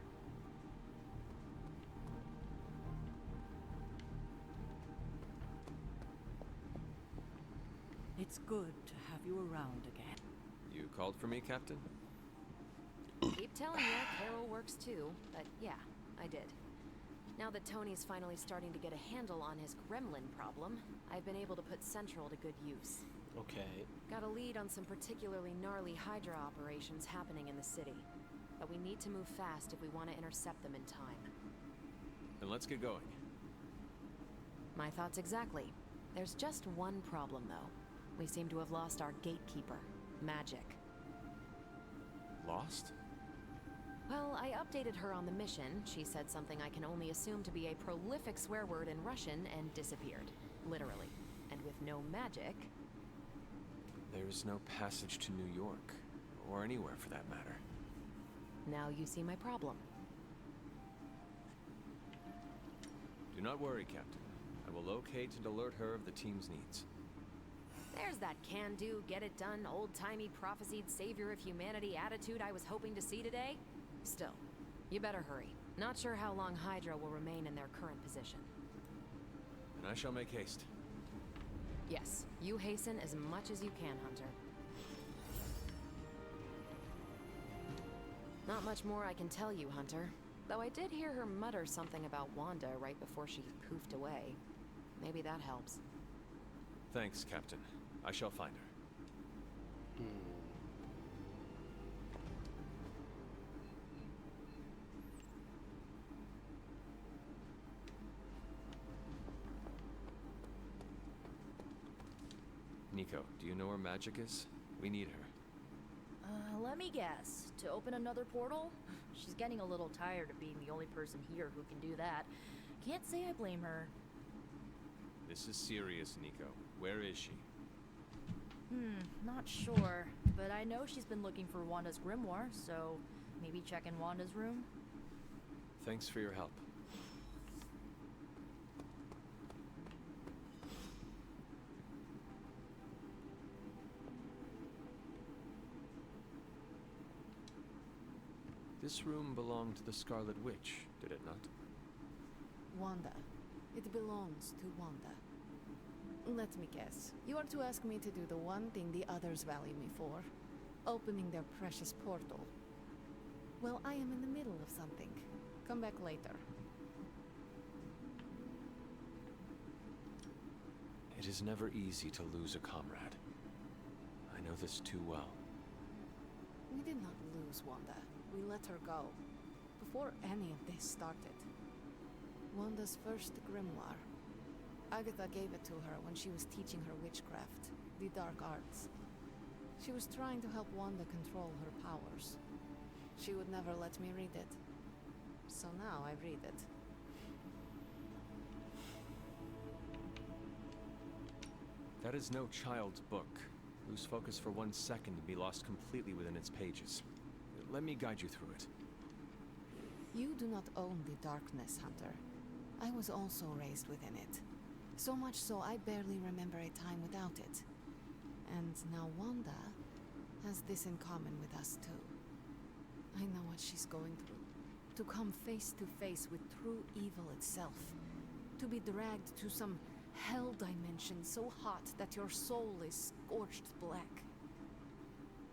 It's good to have you around again. You called for me, Captain? Keep telling you, Carol works too, but yeah, I did. Now that Tony's finally starting to get a handle on his gremlin problem, I've been able to put Central to good use. Okay. Got a lead on some particularly gnarly Hydra operations happening in the city. But we need to move fast if we want to intercept them in time. Then let's get going. My thoughts exactly. There's just one problem, though. We seem to have lost our gatekeeper, Magic. Lost? Well, I updated her on the mission. She said something I can only assume to be a prolific swear word in Russian and disappeared. Literally. And with no magic... There's no passage to New York. Or anywhere for that matter. Now you see my problem. Do not worry, Captain. I will locate and alert her of the team's needs. There's that can-do, get-it-done, old-timey prophesied savior of humanity attitude I was hoping to see today. Still, you better hurry. Not sure how long Hydra will remain in their current position. And I shall make haste. Yes, you hasten as much as you can, Hunter. Not much more I can tell you, Hunter. Though I did hear her mutter something about Wanda right before she poofed away. Maybe that helps. Thanks, Captain. I shall find her. Nico, do you know where Magic is? We need her. Let me guess. To open another portal? She's getting a little tired of being the only person here who can do that. Can't say I blame her. This is serious, Nico. Where is she? Not sure. But I know she's been looking for Wanda's grimoire, so maybe check in Wanda's room? Thanks for your help. This room belonged to the Scarlet Witch, did it not? Wanda. It belongs to Wanda. Let me guess. You are to ask me to do the one thing the others value me for. Opening their precious portal. Well, I am in the middle of something. Come back later. It is never easy to lose a comrade. I know this too well. We did not lose Wanda. We let her go. Before any of this started. Wanda's first grimoire. Agatha gave it to her when she was teaching her witchcraft, the dark arts. She was trying to help Wanda control her powers. She would never let me read it. So now I read it. That is no child's book. Lose focus for 1 second and be lost completely within its pages. Let me guide you through it. You do not own the darkness, Hunter. I was also raised within it. So much so I barely remember a time without it. And now Wanda has this in common with us too. I know what she's going through. To come face to face with true evil itself. To be dragged to some hell dimension so hot that your soul is scorched black.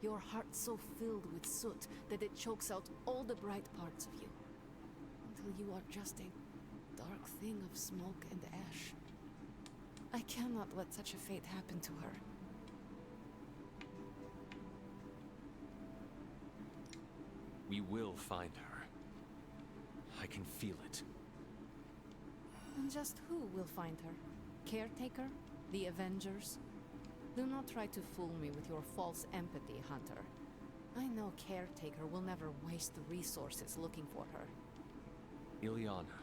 Your heart so filled with soot that it chokes out all the bright parts of you. Until you are just a dark thing of smoke and ash. I cannot let such a fate happen to her. We will find her. I can feel it. And just who will find her? Caretaker? The Avengers? Do not try to fool me with your false empathy, Hunter. I know Caretaker will never waste resources looking for her. Ilyana,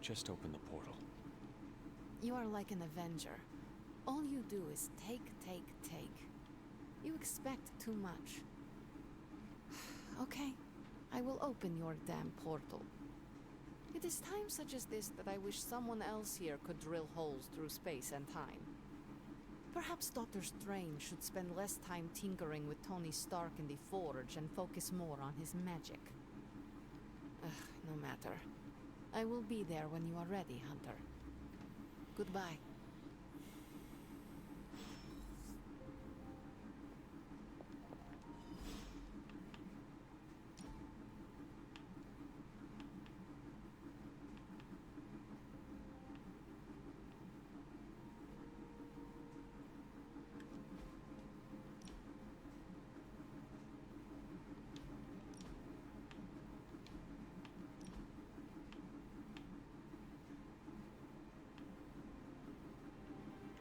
just open the portal. You are like an Avenger. All you do is take, take, take. You expect too much. Okay, I will open your damn portal. It is times such as this that I wish someone else here could drill holes through space and time. Perhaps Doctor Strange should spend less time tinkering with Tony Stark in the Forge and focus more on his magic. No matter. I will be there when you are ready, Hunter. Goodbye.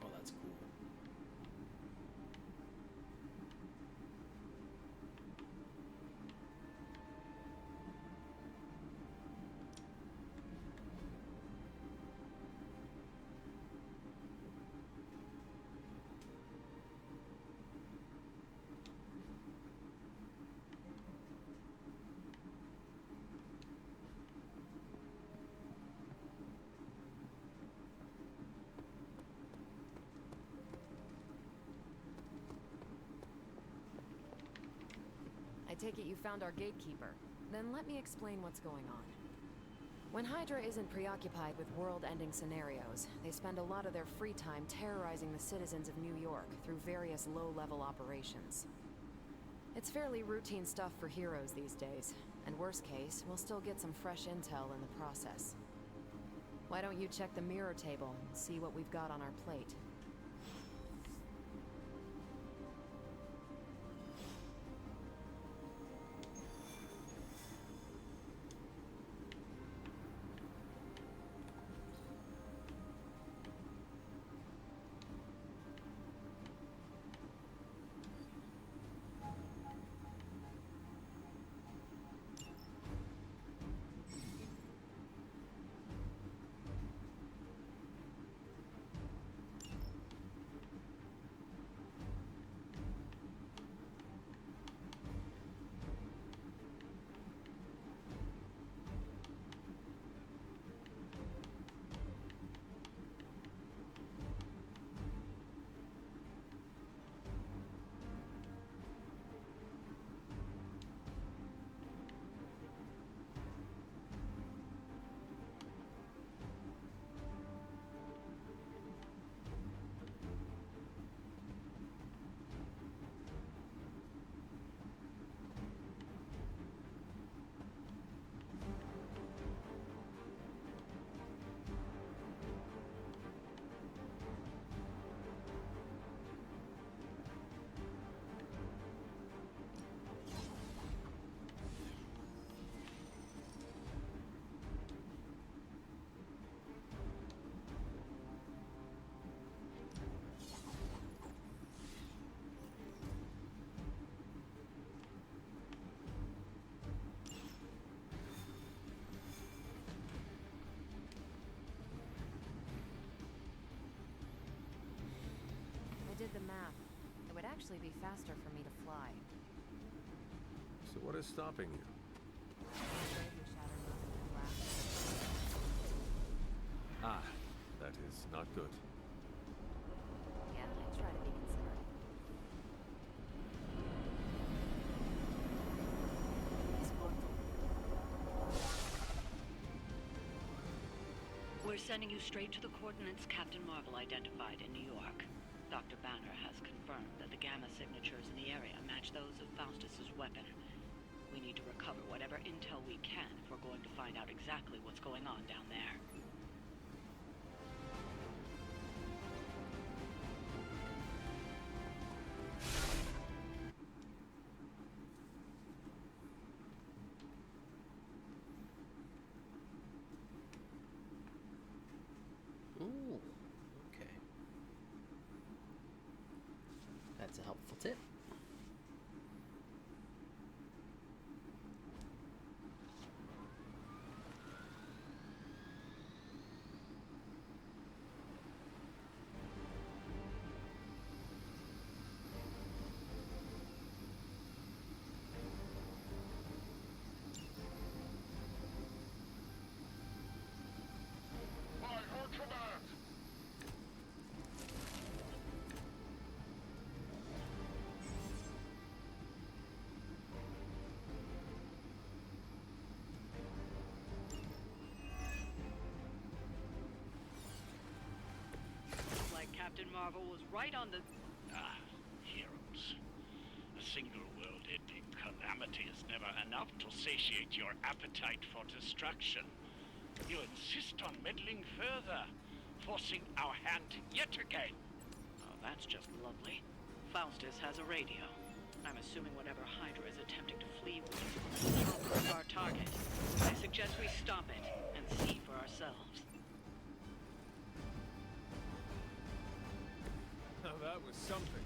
Oh, that's cool. I take it you found our gatekeeper. Then let me explain what's going on. When Hydra isn't preoccupied with world-ending scenarios, they spend a lot of their free time terrorizing the citizens of New York through various low-level operations. It's fairly routine stuff for heroes these days, and worst case, we'll still get some fresh intel in the process. Why don't you check the mirror table and see what we've got on our plate? did the math. It would actually be faster for me to fly. So what is stopping you? Gravely shattered most of the glass. Ah, that is not good. Yeah, I try to be considerate. This portal. We're sending you straight to the coordinates Captain Marvel identified in New York. Dr. Banner has confirmed that the gamma signatures in the area match those of Faustus's weapon. We need to recover whatever intel we can if we're going to find out exactly what's going on down there. Ooh, okay. That's a helpful tip. Captain Marvel was right on the... Heroes. A single world-ending calamity is never enough to satiate your appetite for destruction. You insist on meddling further, forcing our hand yet again. Oh, that's just lovely. Faustus has a radio. I'm assuming whatever Hydra is attempting to flee with is our target. I suggest we stop it and see for ourselves. Now that was something.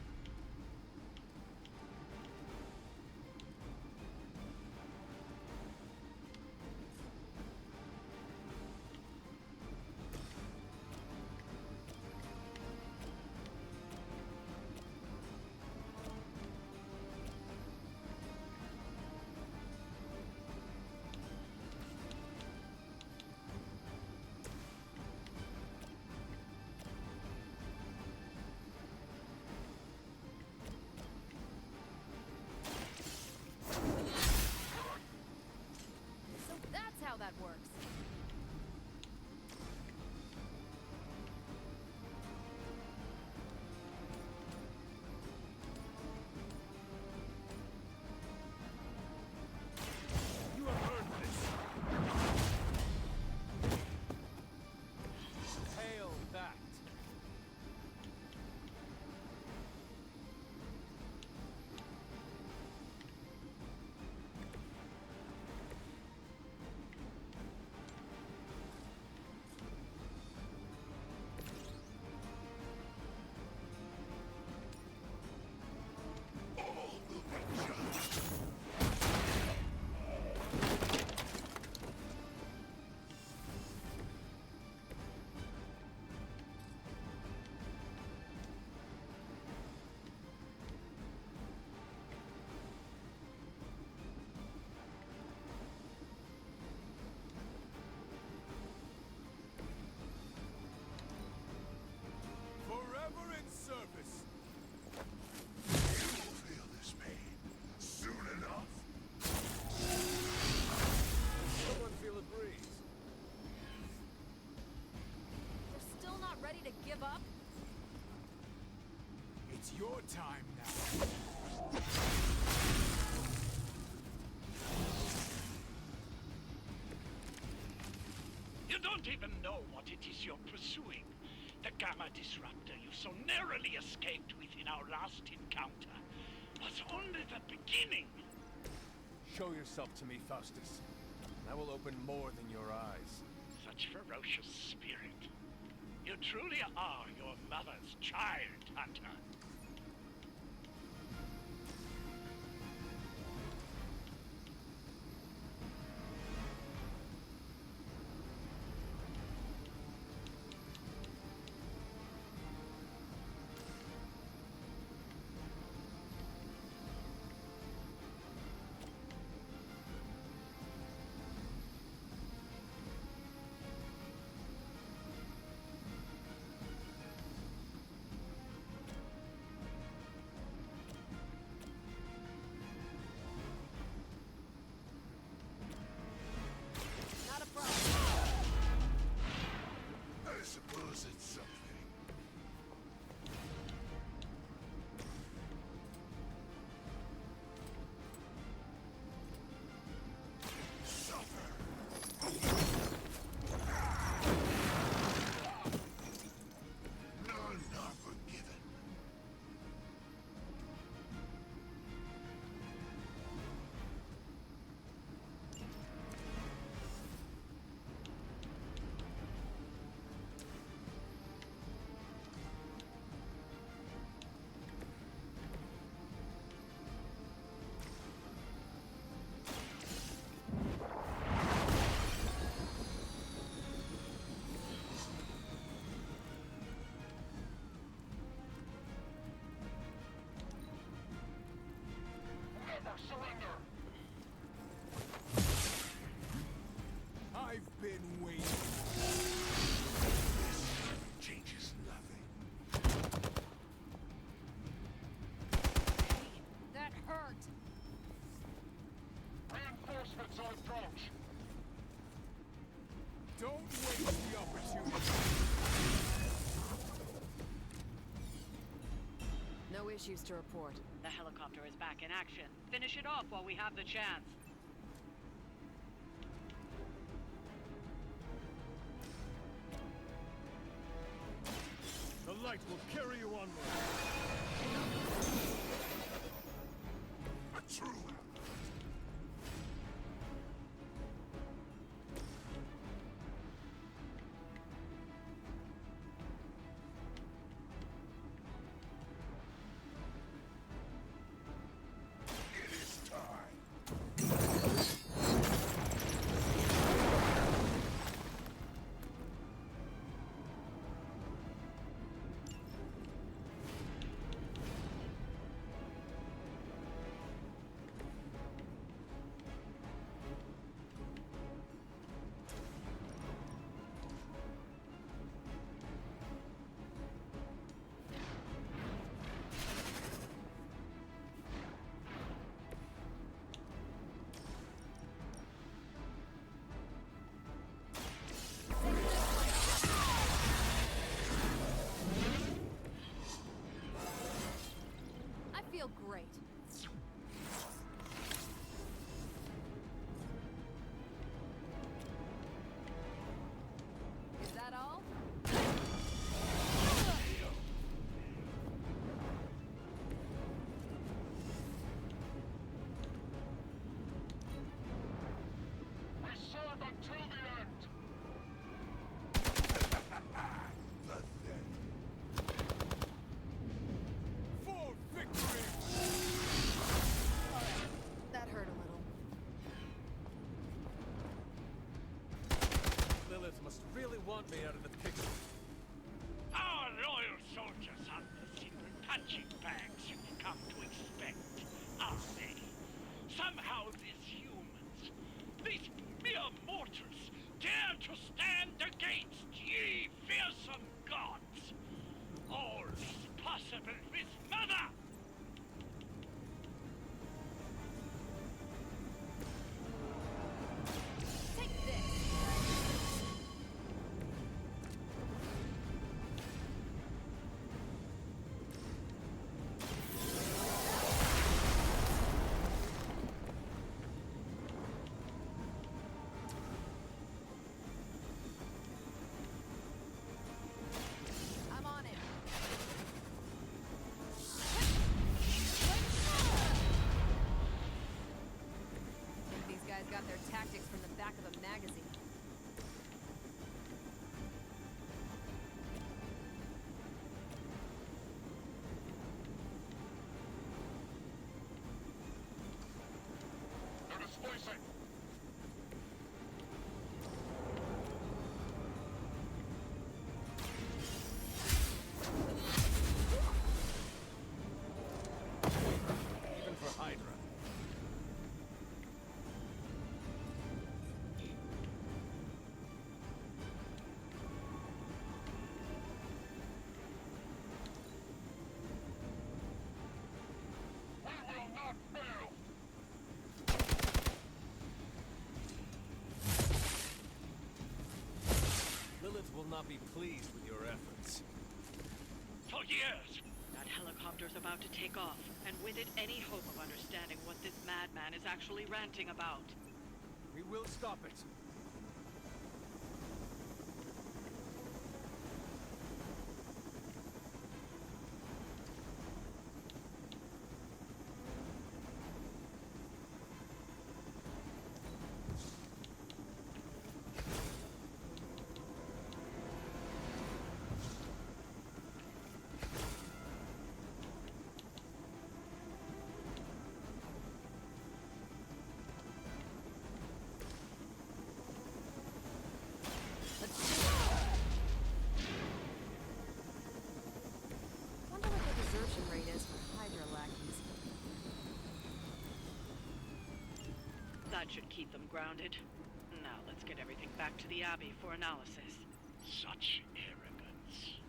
That works. You have earned this. Hail that. Forever in service. You'll feel this pain soon enough. Someone feel a breeze. You're still not ready to give up? It's your time now. You don't even know what it is you're pursuing. The Gamma Disruptor you so narrowly escaped with in our last encounter was only the beginning. Show yourself to me, Faustus. I will open more than your eyes. Such ferocious spirit. You truly are your mother's child, Hunter. it something? None are forgiven. Never surrender! I've been waiting. This changes nothing. That hurt! Reinforcements on approach. Don't waste the opportunity. No issues to report. The helicopter is back in action. Finish it off while we have the chance. The light will carry you onward. A true It is time. I feel great. Is that all? We serve until the end. For victory! That hurt a little. Lilith must really want me out of the picture. Our loyal soldiers aren't the secret punching bags you've come to expect, are they? Somehow these humans, these mere mortals, dare to stand against ye fearsome gods. All is possible with Mother! Take this. I'm on it. Think these guys got their tactics from the back of a magazine. They're displacing! Even for Hydra. We will not fail! Lilith will not be pleased with your efforts. years. That helicopter's about to take off, and with it, any hope of understanding what this madman is actually ranting about. We will stop it. Wonder what the desertion rate is for Hydra lackeys. That should keep them grounded. Now let's get everything back to the Abbey for analysis. Such arrogance.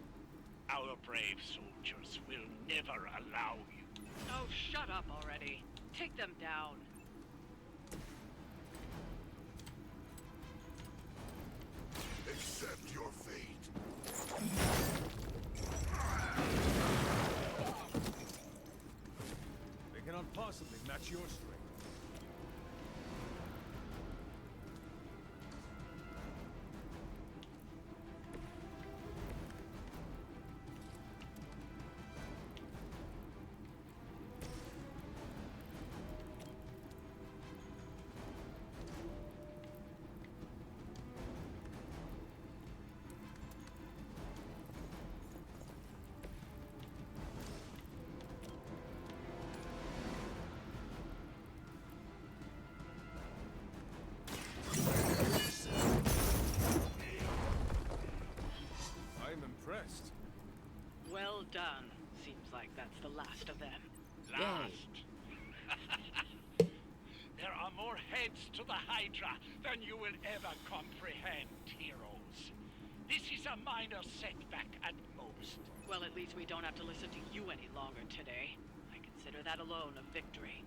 Our brave soldiers will never allow you. Oh, shut up already. Take them down. Accept your fate. They cannot possibly match your strength. I'm impressed. Well done. Seems like that's the last of them. Last. There are more heads to the Hydra than you will ever comprehend, heroes. This is a minor setback at most. Well, at least we don't have to listen to you any longer today. I consider that alone a victory.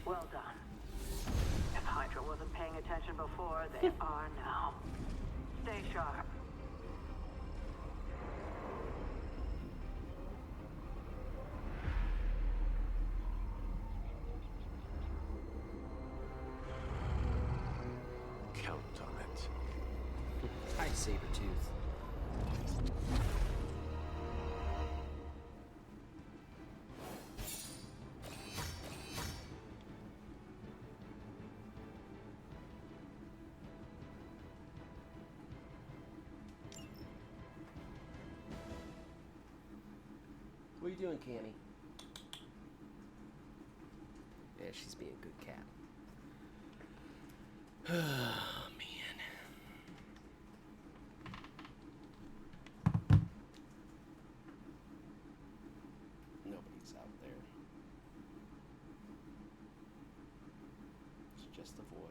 Well done. If Hydra wasn't paying attention before, they are now. Stay sharp. Count on it. Hi, Sabretooth. What are you doing, Cammy? Yeah, she's being a good cat. Oh, man. Nobody's out there. It's just a void.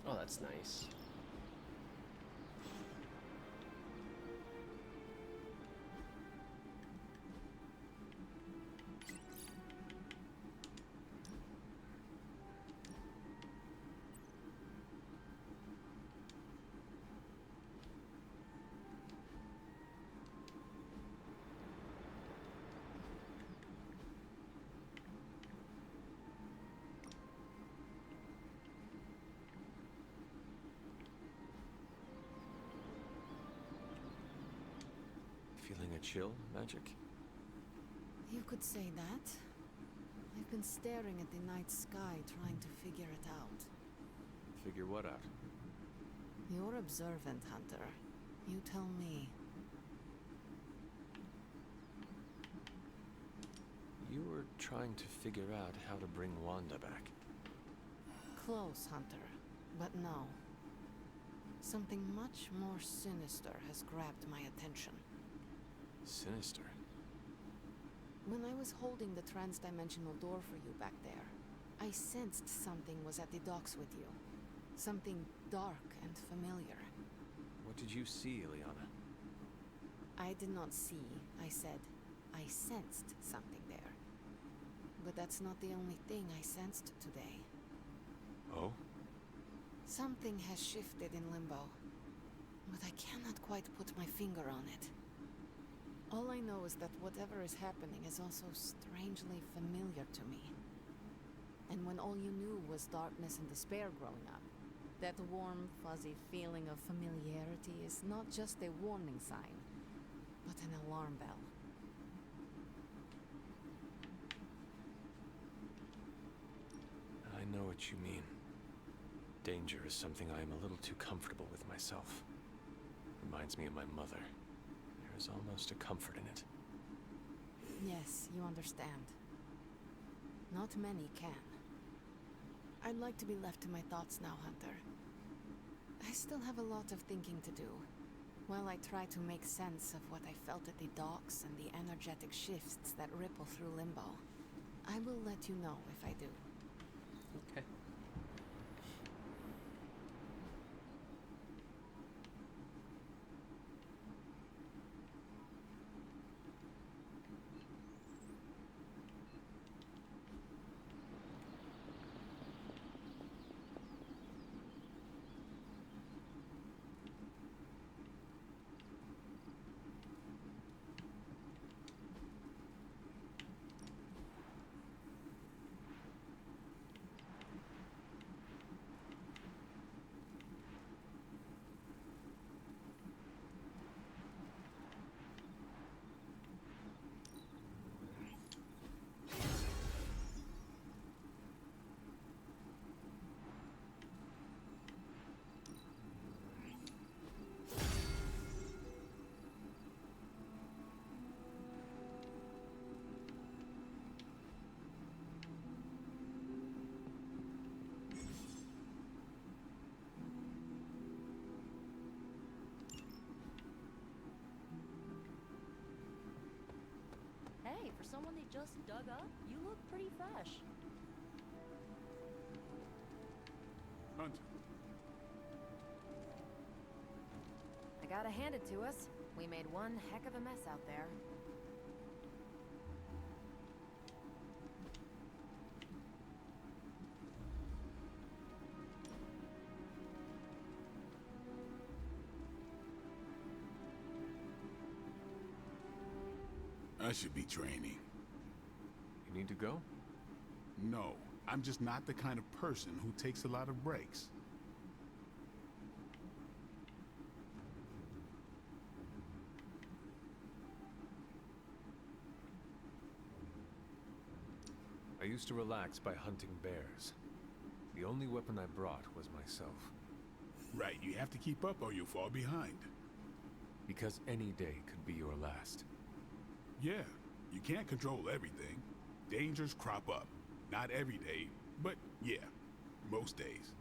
Oh, that's nice. Feeling a chill, Magic? You could say that. I've been staring at the night sky trying to figure it out. Figure what out? You're observant, Hunter. You tell me. You were trying to figure out how to bring Wanda back. Close, Hunter. But no. Something much more sinister has grabbed my attention. Sinister? When I was holding the trans-dimensional door for you back there, I sensed something was at the docks with you. Something dark and familiar. What did you see, Ileana? I did not see, I said. I sensed something there. But that's not the only thing I sensed today. Oh? Something has shifted in Limbo, but I cannot quite put my finger on it. All I know is that whatever is happening is also strangely familiar to me. And when all you knew was darkness and despair growing up, that warm, fuzzy feeling of familiarity is not just a warning sign, but an alarm bell. I know what you mean. Danger is something I am a little too comfortable with myself. Reminds me of my mother. There is almost a comfort in it. Yes, you understand. Not many can. I'd like to be left to my thoughts now, Hunter. I still have a lot of thinking to do, while I try to make sense of what I felt at the docks and the energetic shifts that ripple through Limbo. I will let you know if I do. Okay. Hey, for someone they just dug up, you look pretty fresh. Hunter. I gotta hand it to us. We made one heck of a mess out there. I should be training. You need to go? No, I'm just not the kind of person who takes a lot of breaks. I used to relax by hunting bears. The only weapon I brought was myself. Right, you have to keep up or you'll fall behind. Because any day could be your last. Yeah, you can't control everything. Dangers crop up. Not every day, but yeah, most days.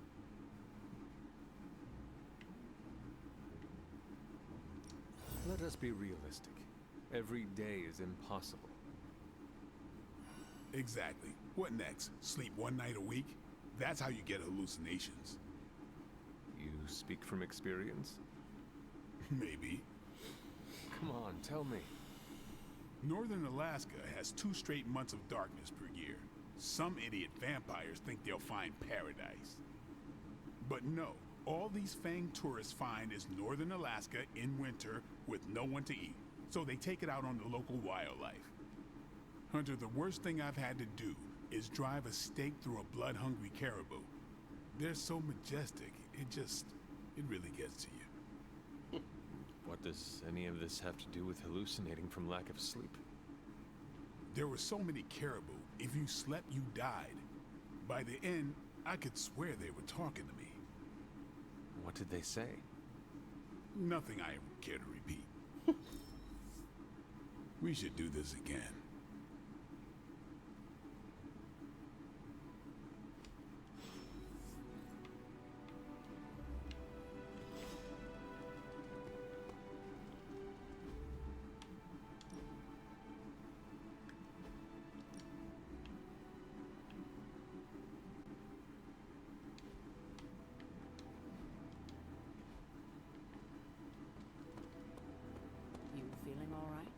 Let us be realistic. Every day is impossible. Exactly. What next? Sleep one night a week? That's how you get hallucinations. You speak from experience? Maybe. Come on, tell me. Northern Alaska has 2 straight months of darkness per year. Some idiot vampires think they'll find paradise. But no, all these fanged tourists find is Northern Alaska in winter with no one to eat, so they take it out on the local wildlife. Hunter, the worst thing I've had to do is drive a stake through a blood-hungry caribou. They're so majestic, it really gets to you. What does any of this have to do with hallucinating from lack of sleep? There were so many caribou, if you slept, you died. By the end, I could swear they were talking to me. What did they say? Nothing I care to repeat. We should do this again. You feeling all right?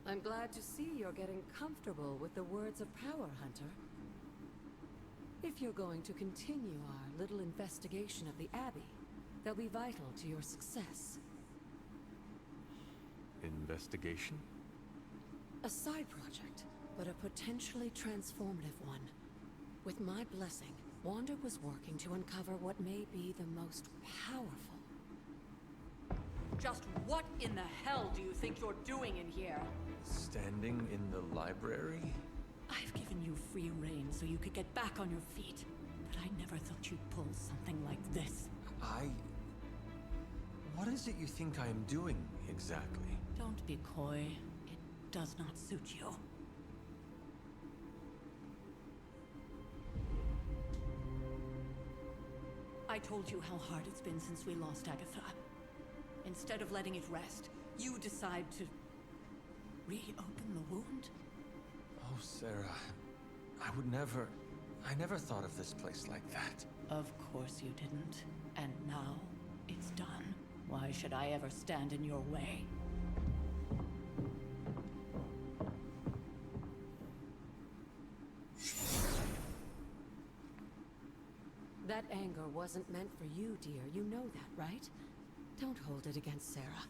I'm glad to see you're getting comfortable with the words of power, Hunter. If you're going to continue our little investigation of the Abbey, they'll be vital to your success. Investigation? A side project, but a potentially transformative one. With my blessing, Wanda was working to uncover what may be the most powerful. Just what in the hell do you think you're doing in here? Standing in the library? I've given you free rein so you could get back on your feet. But I never thought you'd pull something like this. What is it you think I am doing, exactly? Don't be coy. It does not suit you. I told you how hard it's been since we lost Agatha. Instead of letting it rest, you decide to reopen the wound? Oh, Sarah. I never thought of this place like that. Of course you didn't. And now, it's done. Why should I ever stand in your way? That anger wasn't meant for you, dear. You know that, right? Don't hold it against Sarah.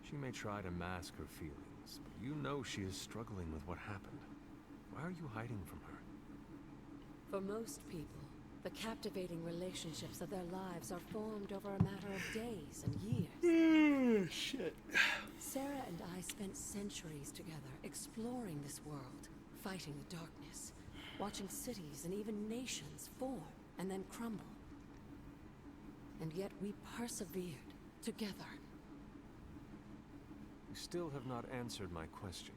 She may try to mask her feelings, but you know she is struggling with what happened. Why are you hiding from her? For most people, the captivating relationships of their lives are formed over a matter of days and years. Shit. Sarah and I spent centuries together exploring this world, fighting the darkness, watching cities and even nations form and then crumble. And yet we persevered together. You still have not answered my question.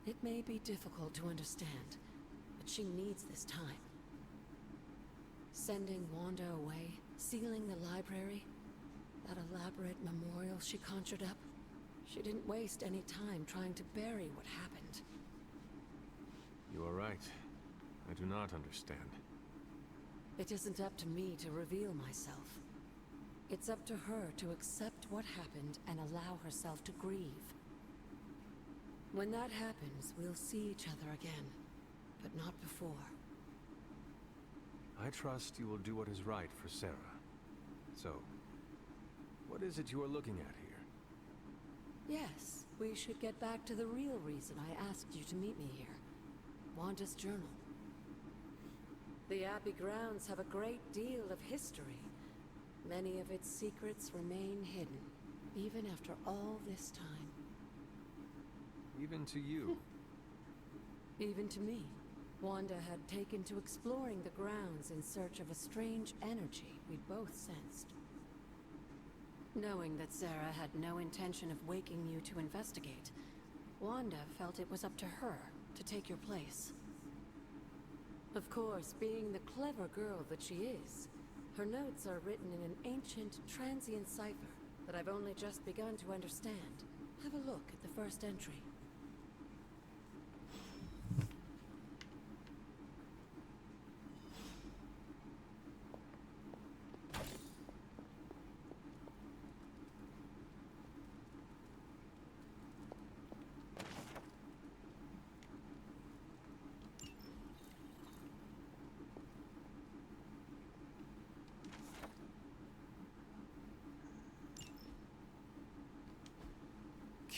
It may be difficult to understand, but she needs this time. Sending Wanda away, sealing the library, that elaborate memorial she conjured up, she didn't waste any time trying to bury what happened. You are right. I do not understand. It isn't up to me to reveal myself. It's up to her to accept what happened and allow herself to grieve. When that happens, we'll see each other again, but not before. I trust you will do what is right for Sarah. So, what is it you are looking at here? Yes, we should get back to the real reason I asked you to meet me here. Wanda's journal. The Abbey grounds have a great deal of history. Many of its secrets remain hidden, even after all this time. Even to you. Even to me. Wanda had taken to exploring the grounds in search of a strange energy we'd both sensed. Knowing that Sarah had no intention of waking you to investigate, Wanda felt it was up to her to take your place. Of course, being the clever girl that she is, her notes are written in an ancient, transient cipher that I've only just begun to understand. Have a look at the first entry.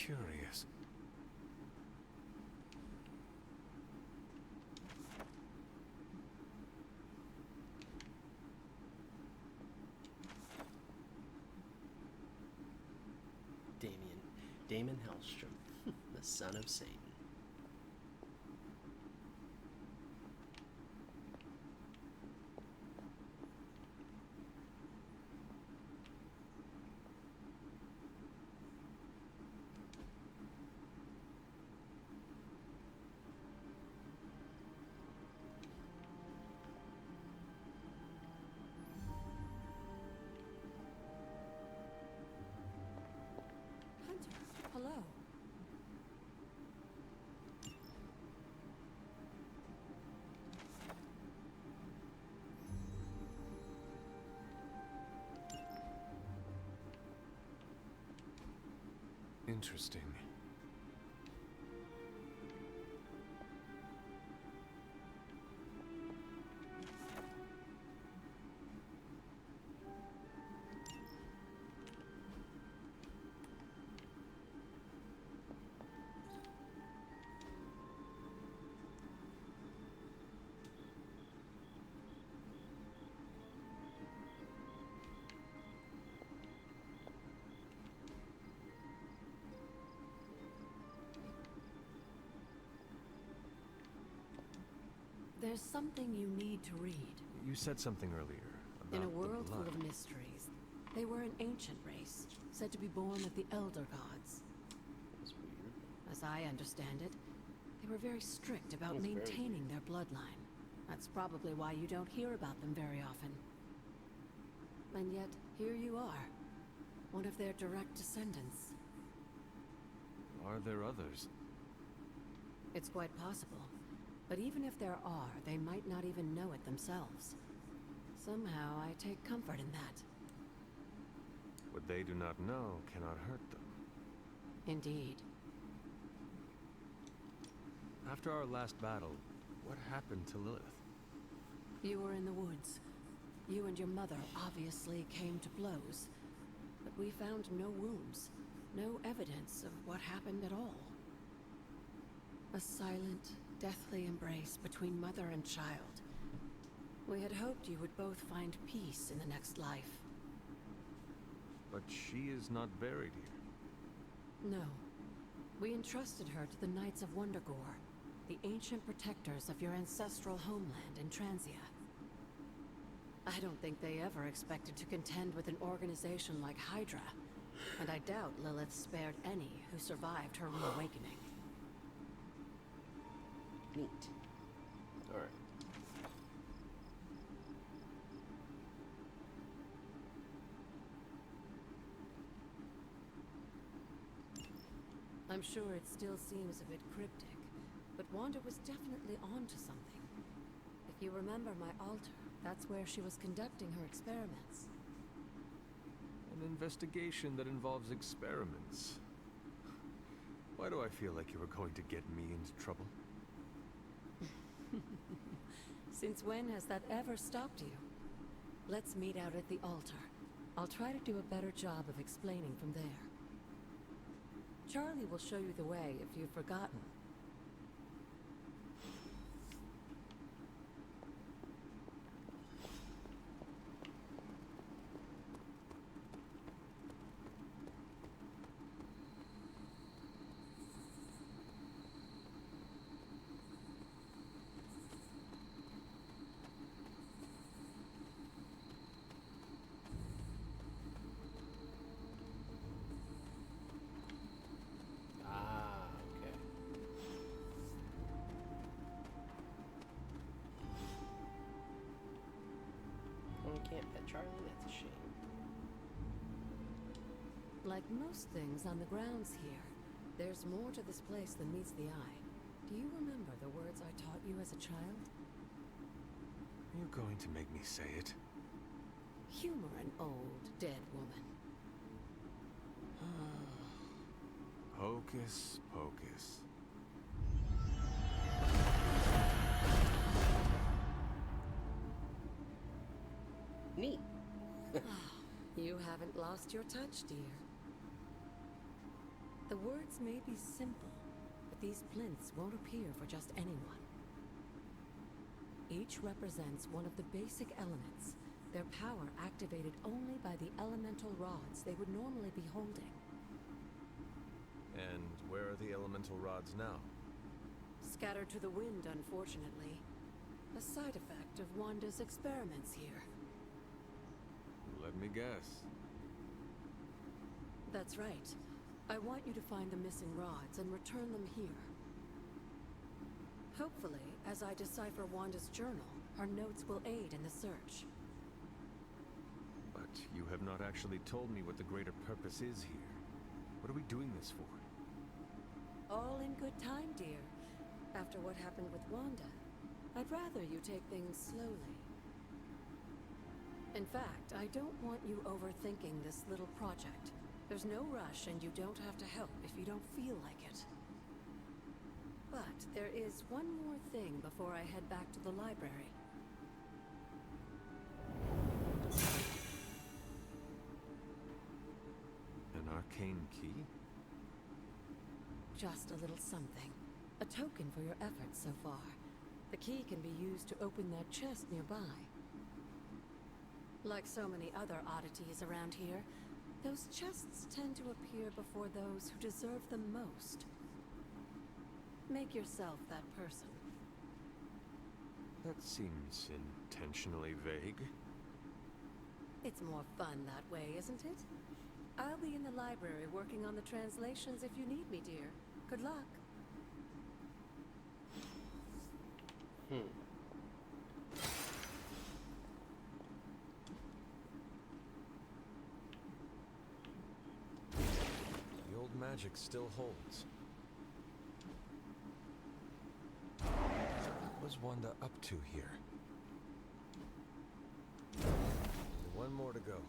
curious. Damon Hellstrom, the son of Satan. Hello. Interesting. There's something you need to read. You said something earlier about In a the world full blood. of mysteries, they were an ancient race, said to be born of the Elder Gods. That's weird. As I understand it, they were very strict about That's very maintaining their bloodline. That's probably why you don't hear about them very often. And yet, here you are, one of their direct descendants. Are there others? It's quite possible. But even if there are, they might not even know it themselves. Somehow, I take comfort in that. What they do not know cannot hurt them. Indeed. After our last battle, what happened to Lilith? You were in the woods. You and your mother obviously came to blows. But we found no wounds, no evidence of what happened at all. A silent, deathly embrace between mother and child. We had hoped you would both find peace in the next life. But she is not buried here. No. We entrusted her to the Knights of Wondergore, the ancient protectors of your ancestral homeland in Transia. I don't think they ever expected to contend with an organization like Hydra, and I doubt Lilith spared any who survived her reawakening. Neat. Alright. I'm sure it still seems a bit cryptic, but Wanda was definitely onto something. If you remember my altar, that's where she was conducting her experiments. An investigation that involves experiments. Why do I feel like you were going to get me into trouble? Since when has that ever stopped you? Let's meet out at the altar. I'll try to do a better job of explaining from there. Charlie will show you the way if you've forgotten. Okay. Oh, we can't pet Charlie? That's a shame. Like most things on the grounds here, there's more to this place than meets the eye. Do you remember the words I taught you as a child? Are you going to make me say it? Humor an old, dead woman. Hocus pocus. Neat. You haven't lost your touch, dear. The word rods may be simple, but these plinths won't appear for just anyone. Each represents one of the basic elements, their power activated only by the elemental rods they would normally be holding. And where are the elemental rods now? Scattered to the wind, unfortunately. A side effect of Wanda's experiments here. Let me guess. That's right. I want you to find the missing rods and return them here. Hopefully, as I decipher Wanda's journal, her notes will aid in the search. But you have not actually told me what the greater purpose is here. What are we doing this for? All in good time, dear. After what happened with Wanda, I'd rather you take things slowly. In fact, I don't want you overthinking this little project. There's no rush, and you don't have to help if you don't feel like it. But there is one more thing before I head back to the library. An arcane key? Just a little something. A token for your efforts so far. The key can be used to open that chest nearby. Like so many other oddities around here, those chests tend to appear before those who deserve them most. Make yourself that person. That seems intentionally vague. It's more fun that way, isn't it? I'll be in the library working on the translations if you need me, dear. Good luck. The old magic still holds. What was Wanda up to here? Only one more to go.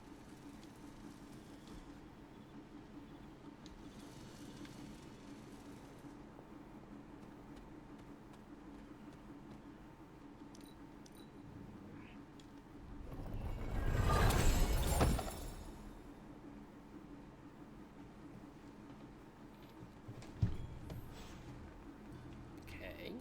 Okay.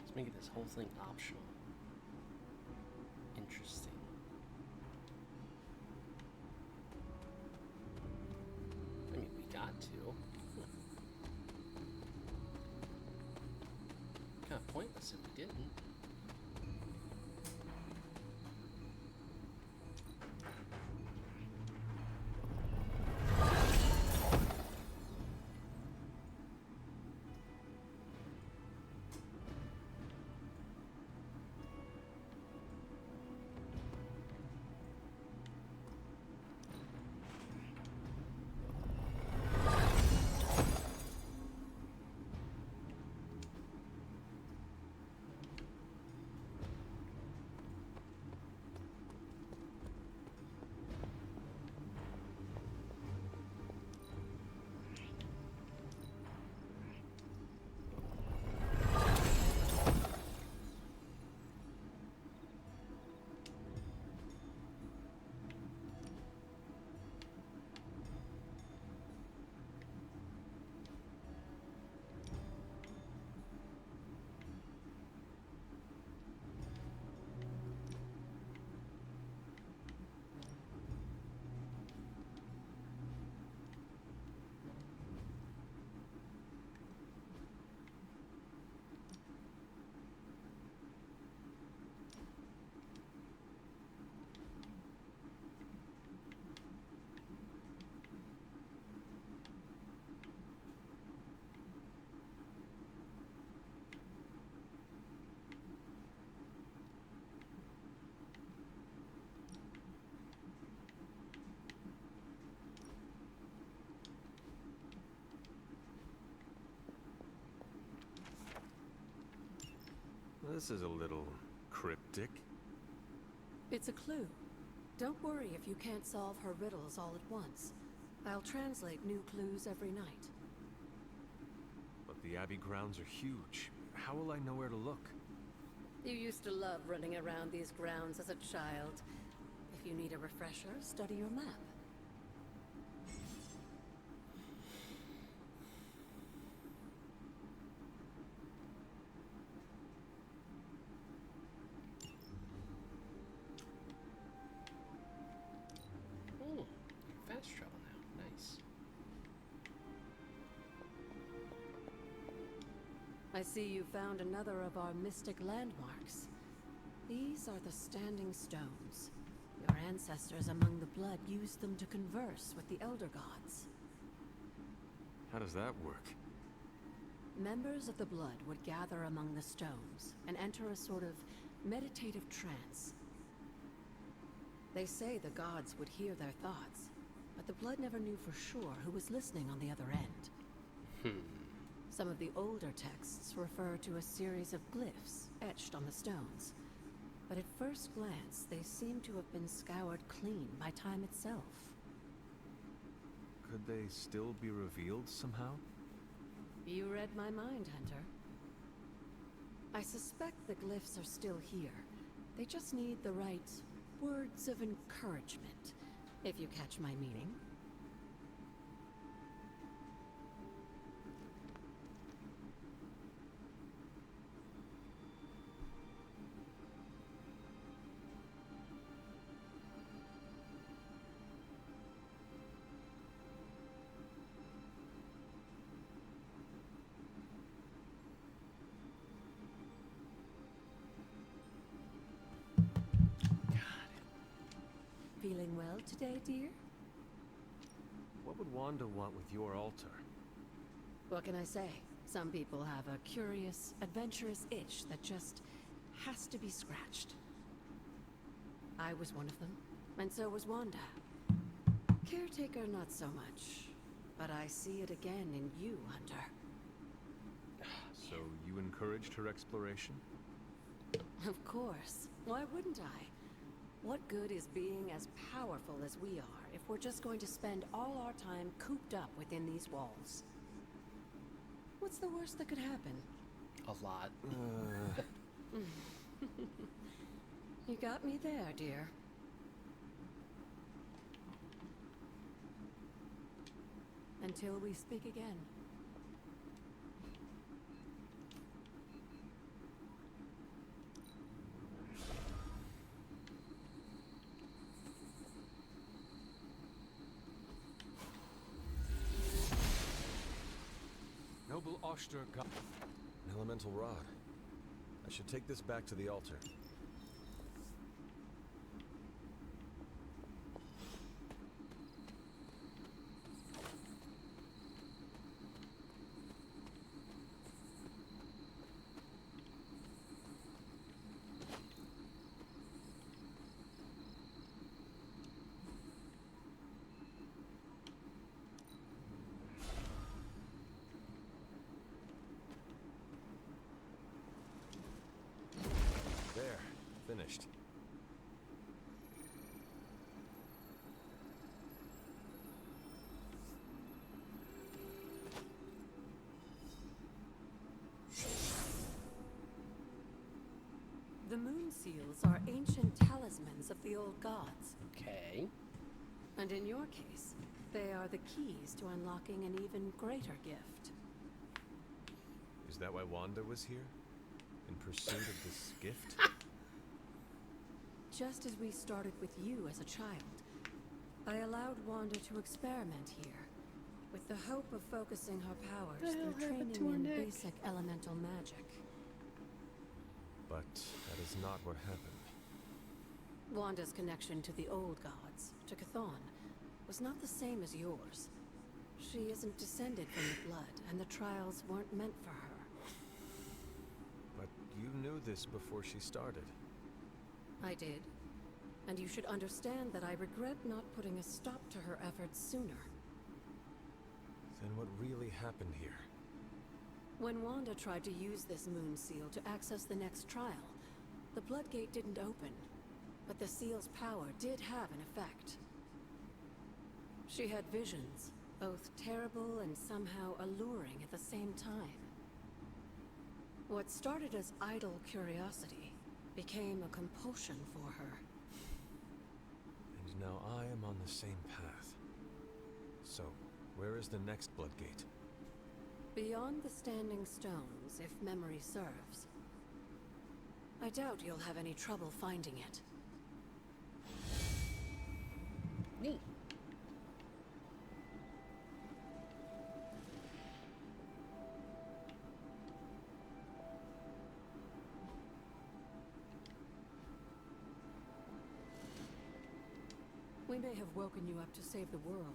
Let's make this whole thing optional. Interesting. I mean, we got to. Kind of pointless if we didn't. This is a little cryptic. It's a clue. Don't worry if you can't solve her riddles all at once. I'll translate new clues every night. But the Abbey grounds are huge. How will I know where to look? You used to love running around these grounds as a child. If you need a refresher, study your map. Oh, fast travel now. Nice. I see you found another of our mystic landmarks. These are the Standing Stones. Your ancestors among the Blood used them to converse with the Elder Gods. How does that work? Members of the Blood would gather among the stones and enter a sort of meditative trance. They say the gods would hear their thoughts, but the Blood never knew for sure who was listening on the other end. Some of the older texts refer to a series of glyphs etched on the stones, but at first glance they seem to have been scoured clean by time itself. Could they still be revealed somehow? You read my mind, Hunter. I suspect the glyphs are still here. They just need the right words of encouragement, if you catch my meaning. Feeling well today, dear? What would Wanda want with your altar? What can I say? Some people have a curious, adventurous itch that just has to be scratched. I was one of them, and so was Wanda. Caretaker, not so much. But I see it again in you, Hunter. So you encouraged her exploration? Of course. Why wouldn't I? What good is being as powerful as we are if we're just going to spend all our time cooped up within these walls? What's the worst that could happen? A lot. You got me there, dear. Until we speak again. Noble Oster got an elemental rod. I should take this back to the altar. Finished. The moon seals are ancient talismans of the old gods. Okay. And in your case, they are the keys to unlocking an even greater gift. Is that why Wanda was here? In pursuit of this gift? Just as we started with you as a child, I allowed Wanda to experiment here, with the hope of focusing her powers through training in basic elemental magic. But that is not what happened. Wanda's connection to the old gods, to Chthon, was not the same as yours. She isn't descended from the blood, and the trials weren't meant for her. But you knew this before she started. I did. And you should understand that I regret not putting a stop to her efforts sooner. Then what really happened here? When Wanda tried to use this moon seal to access the next trial, the Bloodgate didn't open, but the seal's power did have an effect. She had visions, both terrible and somehow alluring at the same time. What started as idle curiosity became a compulsion for her. And now I am on the same path. So, where is the next Bloodgate? Beyond the Standing Stones, if memory serves. I doubt you'll have any trouble finding it. Neat. We may have woken you up to save the world,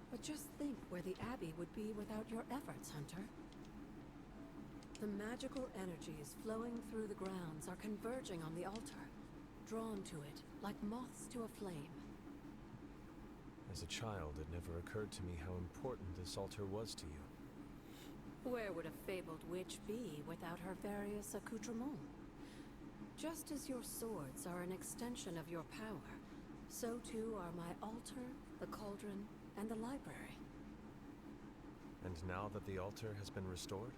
but just think where the Abbey would be without your efforts, Hunter. The magical energies flowing through the grounds are converging on the altar, drawn to it like moths to a flame. As a child, it never occurred to me how important this altar was to you. Where would a fabled witch be without her various accoutrements? Just as your swords are an extension of your power, so too are my altar, the cauldron, and the library. And now that the altar has been restored?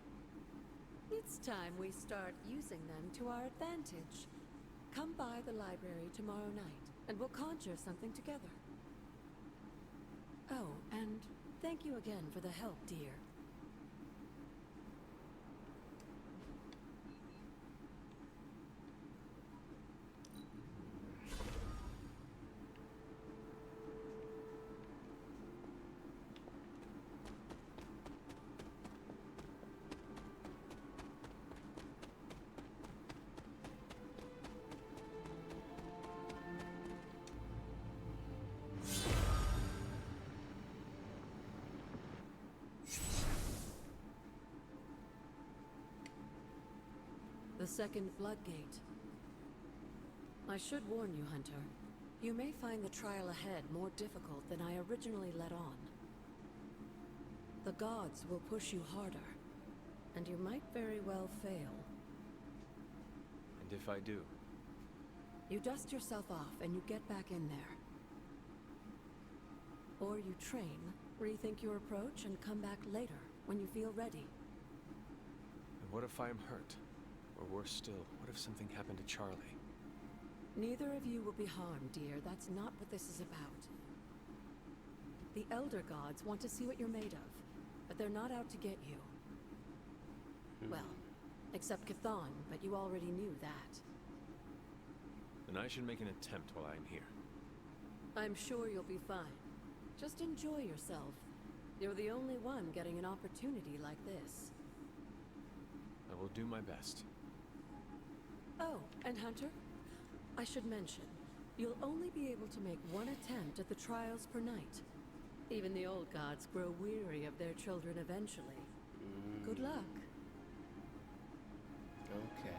It's time we start using them to our advantage. Come by the library tomorrow night, and we'll conjure something together. Oh, and thank you again for the help, dear. The second Bloodgate. I should warn you, Hunter. You may find the trial ahead more difficult than I originally let on. The gods will push you harder, and you might very well fail. And if I do? You dust yourself off and you get back in there. Or you train, rethink your approach, and come back later, when you feel ready. And what if I am hurt? Or worse still, what if something happened to Charlie? Neither of you will be harmed, dear. That's not what this is about. The Elder Gods want to see what you're made of, but they're not out to get you. Well, except Chthon, but you already knew that. Then I should make an attempt while I'm here. I'm sure you'll be fine. Just enjoy yourself. You're the only one getting an opportunity like this. I will do my best. Oh, and Hunter, I should mention, you'll only be able to make one attempt at the trials per night. Even the old gods grow weary of their children eventually. Good luck. Okay.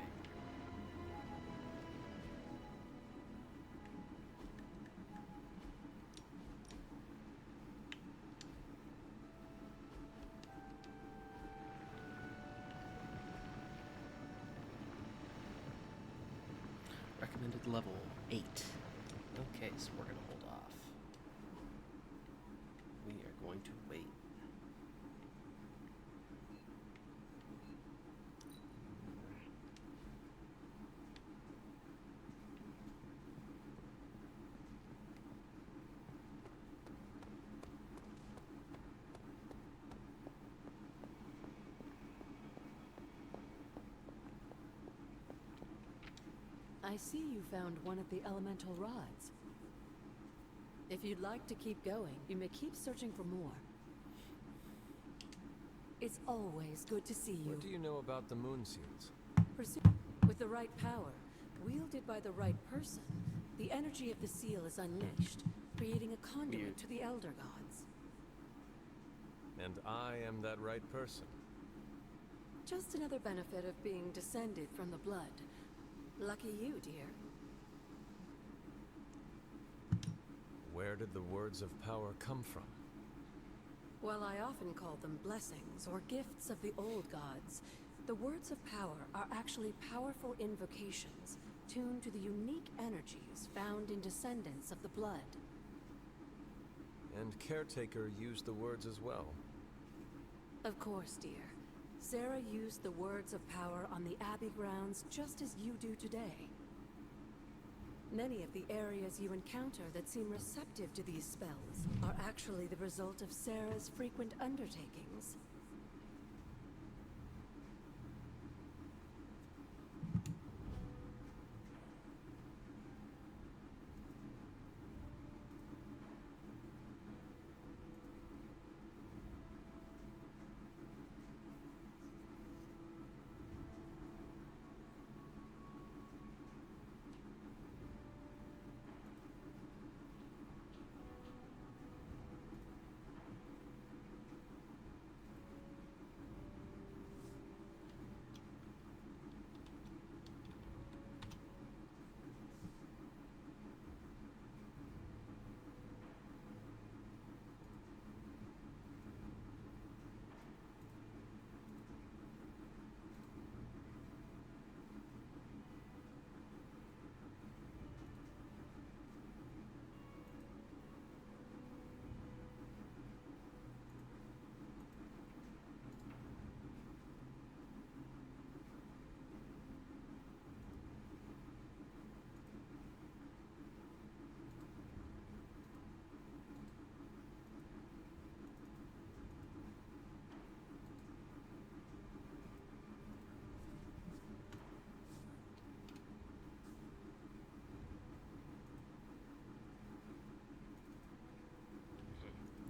Recommended level 8. Okay, so we're gonna hold off. We are going to wait. I see you found one of the elemental rods. If you'd like to keep going, you may keep searching for more. It's always good to see you. What do you know about the moon seals? With the right power, wielded by the right person, the energy of the seal is unleashed, creating a conduit to the Elder Gods. And I am that right person. Just another benefit of being descended from the blood. Lucky you, dear. Where did the words of power come from? While I often call them blessings or gifts of the old gods, the words of power are actually powerful invocations tuned to the unique energies found in descendants of the blood. And Caretaker used the words as well. Of course, dear. Sarah used the words of power on the Abbey grounds just as you do today. Many of the areas you encounter that seem receptive to these spells are actually the result of Sarah's frequent undertakings.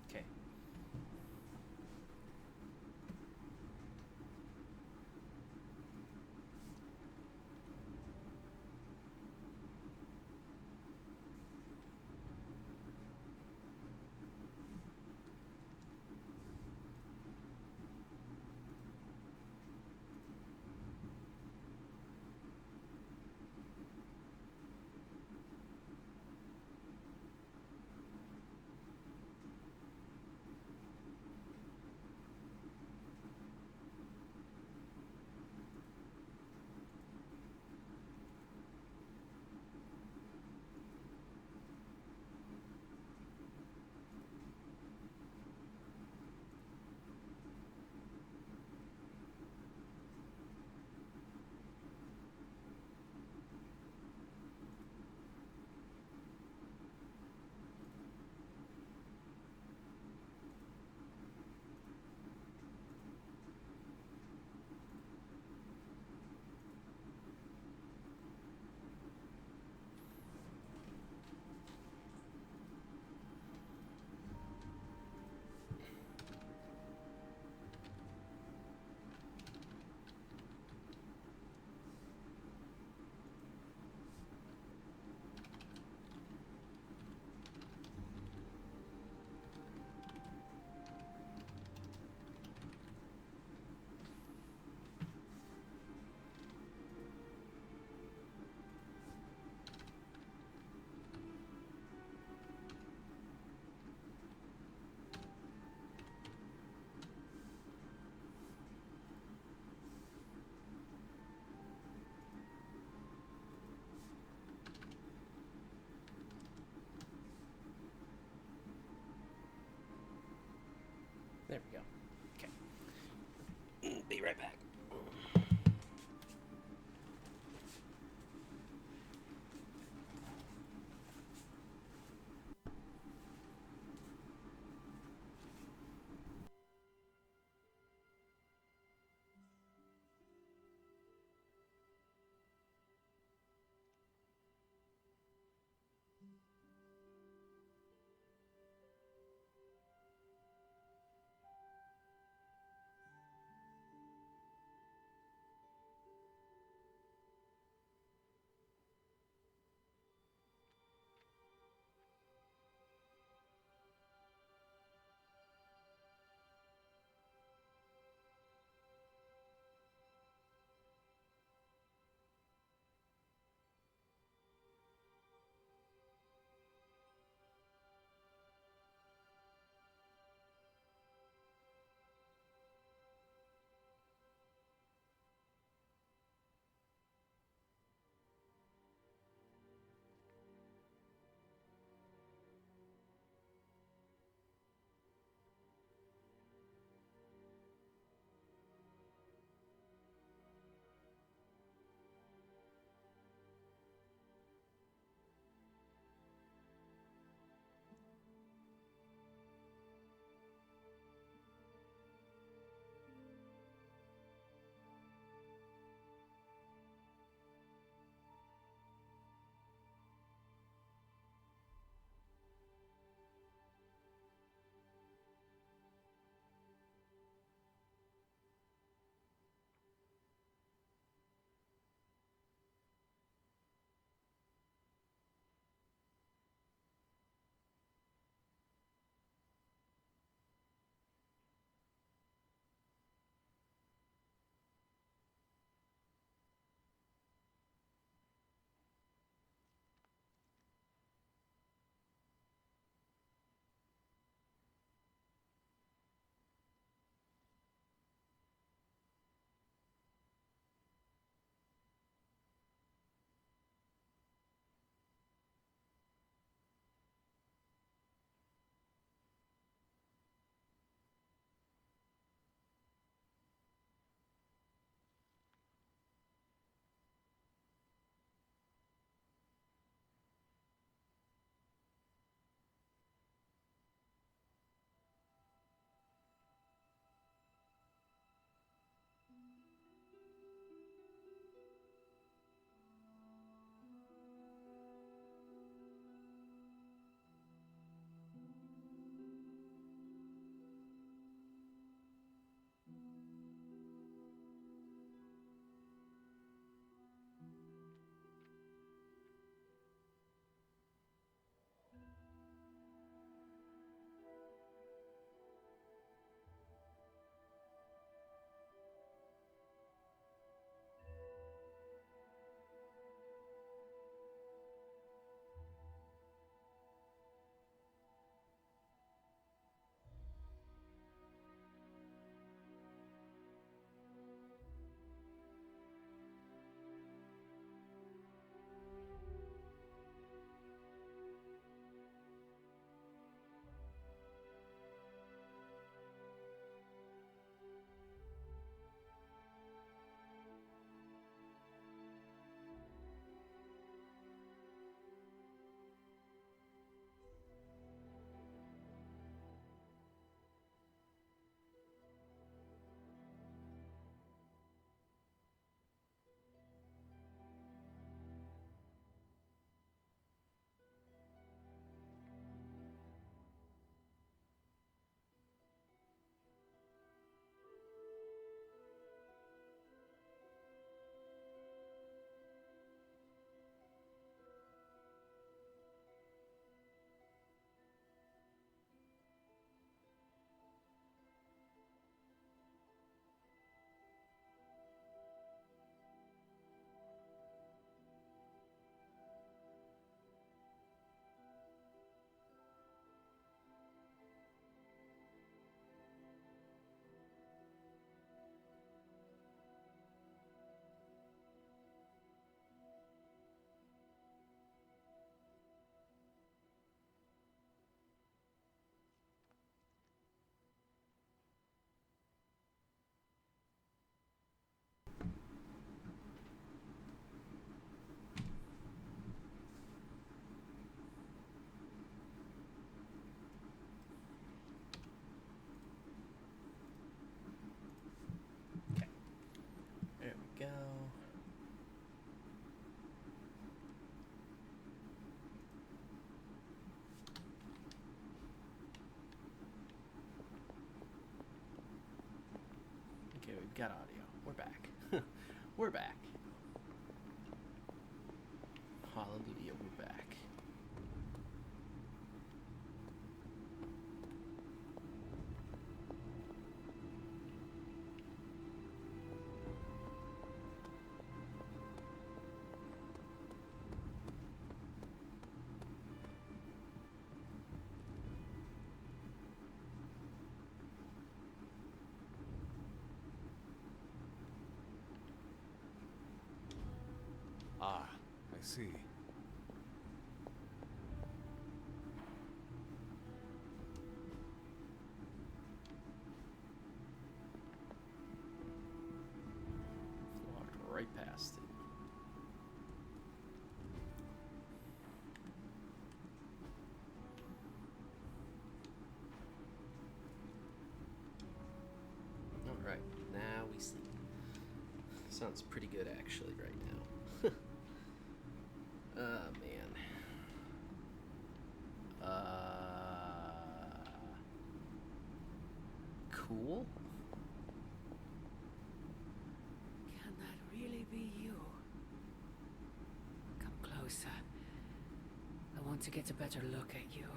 Okay. There we go. Okay. Be right back. we got audio. We're back. We're back. Hallelujah, we're back. Ah, I see. Walked right past it. Alright, now we see. Sounds pretty good actually right now. Oh man. Cool. Can that really be you? Come closer. I want to get a better look at you.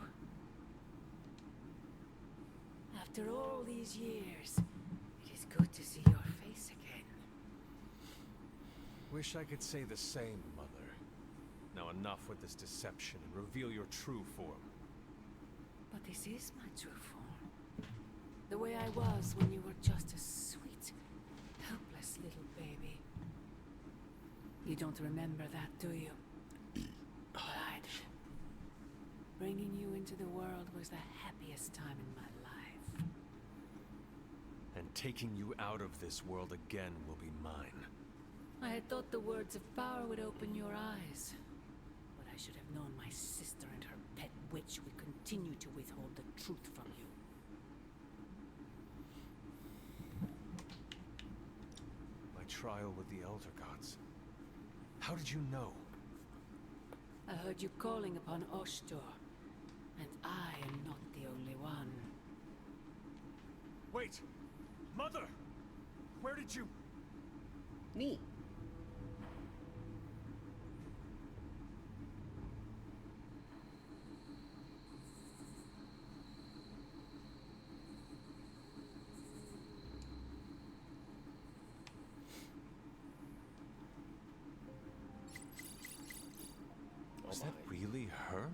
After all these years, it is good to see your face again. Wish I could say the same, Mother. Now enough with this deception and reveal your true form. But this is my true form. The way I was when you were just a sweet, helpless little baby. You don't remember that, do you? But I do. Bringing you into the world was the happiest time in my life. And taking you out of this world again will be mine. I had thought the words of power would open your eyes. But I should have known my sister and her pet witch would continue to withhold the truth from you. My trial with the Elder Gods. How did you know? I heard you calling upon Oshtor, and I am not the only one. Wait! Mother! Where did you... Me. Was that really her?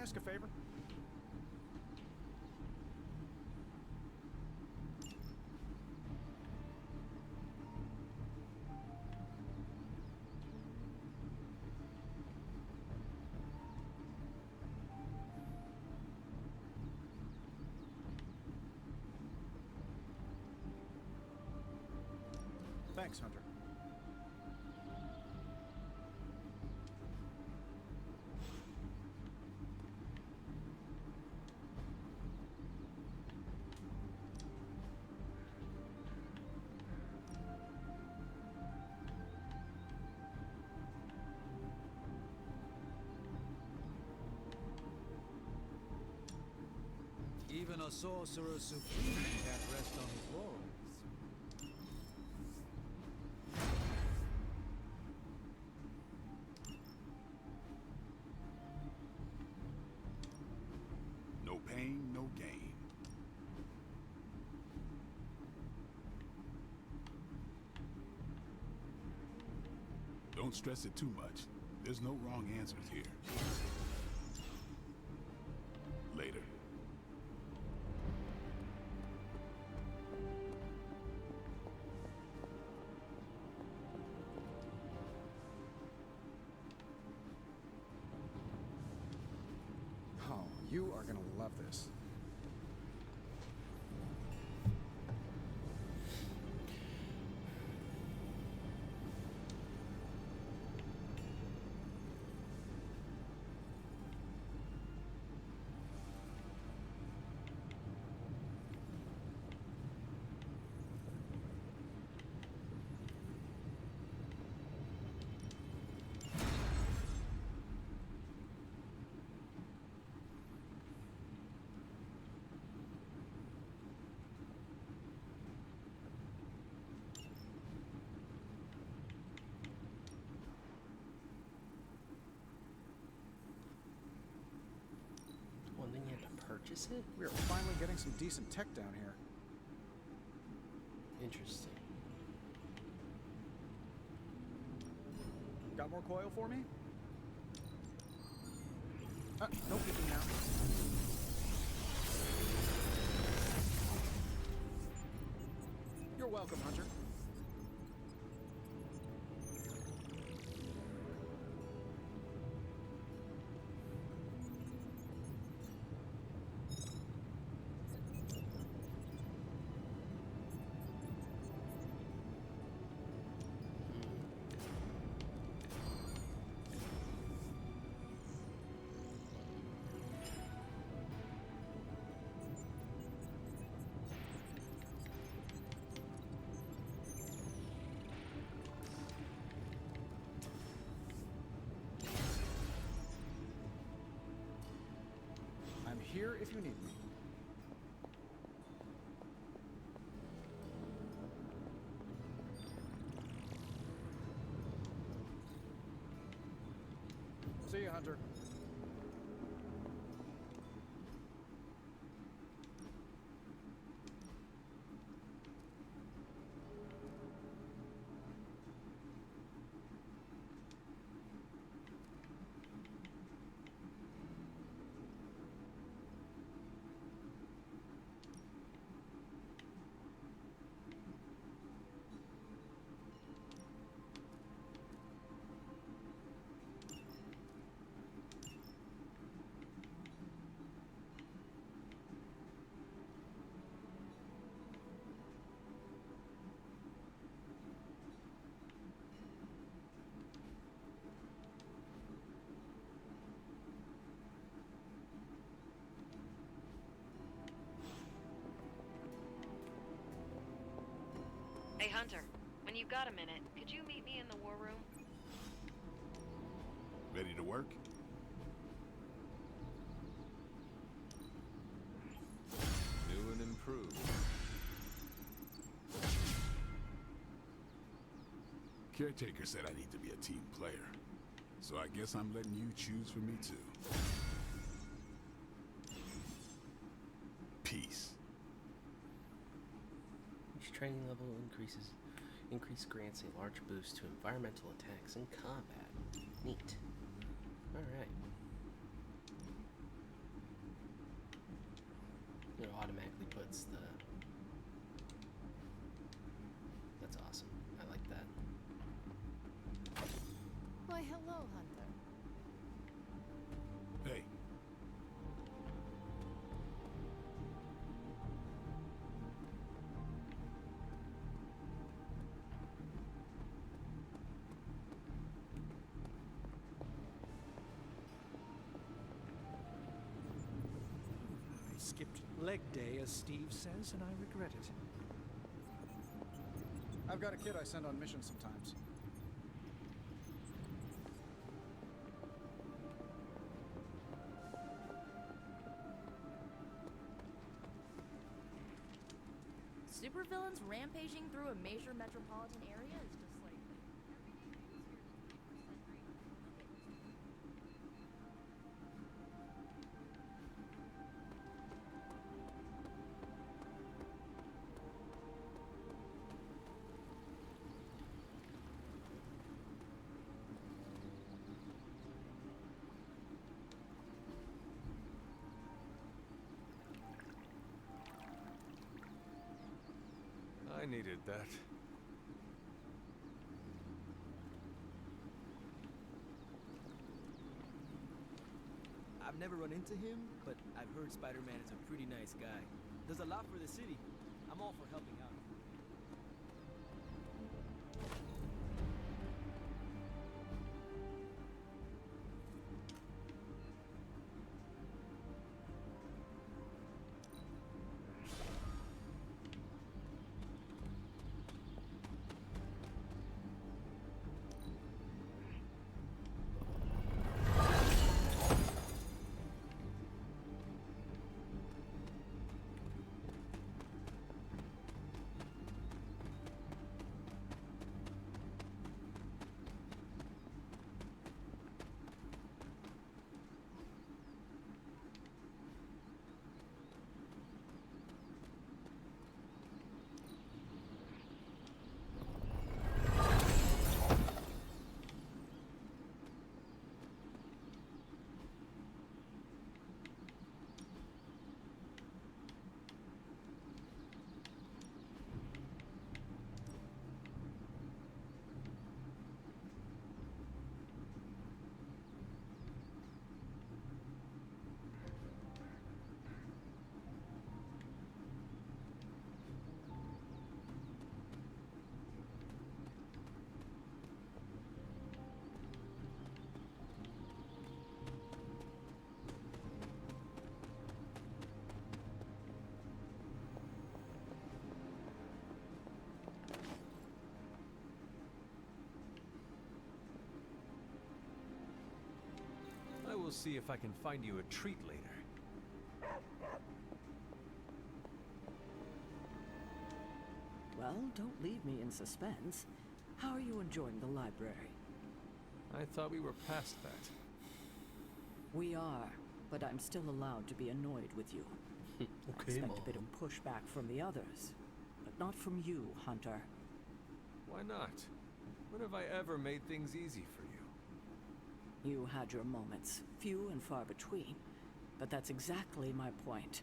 ask a favor? Thanks, Hunter. Even a sorcerer supreme can't rest on his laurels. No pain, no gain. Don't stress it too much. There's no wrong answers here. Later. Oh, you are gonna love this. Well, then you have to purchase it? We are finally getting some decent tech down here. Interesting. Got more coil for me? No peeking now. You're welcome, Hunter. I'm here if you need me. See you, Hunter. Hey, Hunter, when you've got a minute, could you meet me in the war room? Ready to work? New and improved. Caretaker said I need to be a team player. So I guess I'm letting you choose for me too. Peace. Each training level increase grants a large boost to environmental attacks in combat. Neat. Alright. It automatically puts the... That's awesome. I like that. Why, hello, Hunter. Hey. I skipped leg day, as Steve says, and I regret it. I've got a kid I send on missions sometimes. Supervillains rampaging through a major metropolitan area is just like... I needed that. I've never run into him, but I've heard Spider-Man is a pretty nice guy. Does a lot for the city. I'm all for helping out. I will see if I can find you a treat later. Well, don't leave me in suspense. How are you enjoying the library? I thought we were past that. We are, but I'm still allowed to be annoyed with you. I expect a bit of pushback from the others, but not from you, Hunter. Why not? When have I ever made things easy for you? You had your moments, few and far between, but that's exactly my point.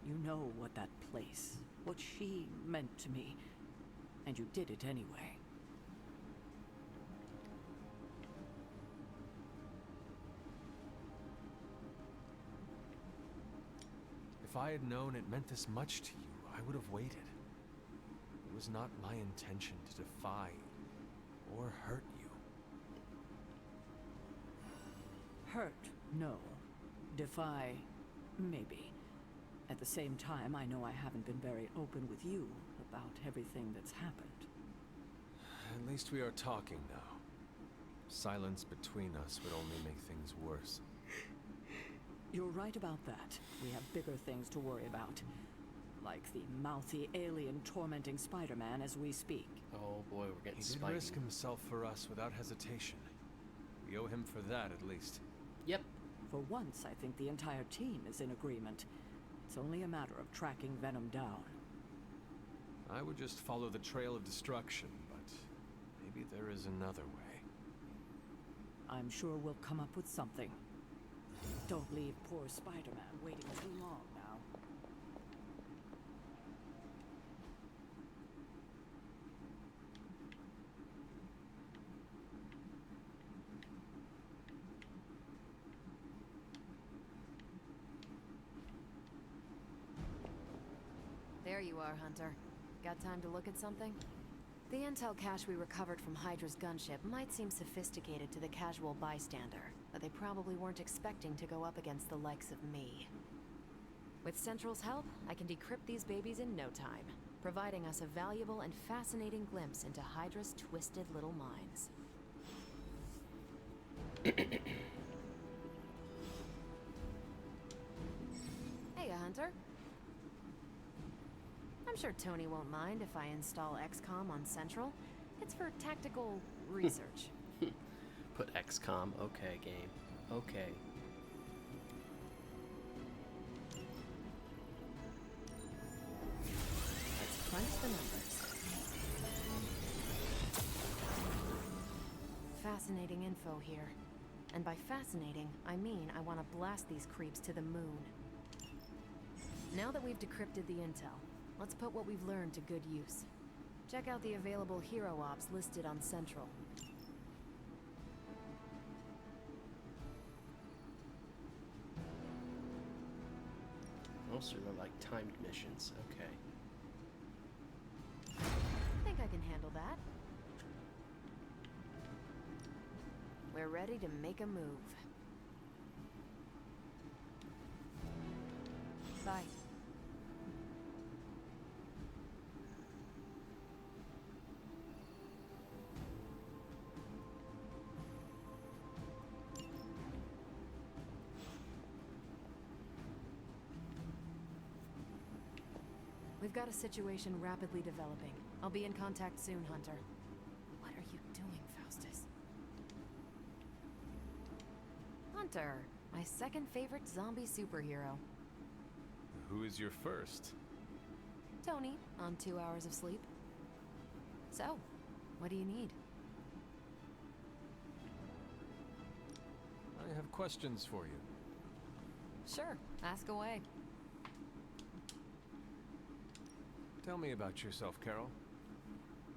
You know what that place, what she meant to me, and you did it anyway. If I had known it meant this much to you, I would have waited. It was not my intention to defy or hurt you. Hurt, no. Defy, maybe. At the same time, I know I haven't been very open with you about everything that's happened. At least we are talking now. Silence between us would only make things worse. You're right about that. We have bigger things to worry about. Like the mouthy alien tormenting Spider-Man as we speak. Oh boy, we're getting He did spiky. risk himself for us without hesitation. We owe him for that, at least. Yep. For once, I think the entire team is in agreement. It's only a matter of tracking Venom down. I would just follow the trail of destruction, but maybe there is another way. I'm sure we'll come up with something. Don't leave poor Spider-Man waiting too long now. There you are, Hunter. Got time to look at something? The intel cache we recovered from Hydra's gunship might seem sophisticated to the casual bystander, but they probably weren't expecting to go up against the likes of me. With Central's help, I can decrypt these babies in no time, providing us a valuable and fascinating glimpse into Hydra's twisted little minds. Hey, Hunter. I'm sure Tony won't mind if I install XCOM on Central. It's for tactical research. Put XCOM. Okay, game. Okay. Let's crunch the numbers. Fascinating info here. And by fascinating, I mean I want to blast these creeps to the moon. Now that we've decrypted the intel, let's put what we've learned to good use. Check out the available hero ops listed on Central. Most of them are like timed missions. Okay. I think I can handle that. We're ready to make a move. Bye. We've got a situation rapidly developing. I'll be in contact soon, Hunter. What are you doing, Faustus? Hunter, my second favorite zombie superhero. Who is your first? Tony, on 2 hours of sleep. So, what do you need? I have questions for you. Sure, ask away. Tell me about yourself, Carol.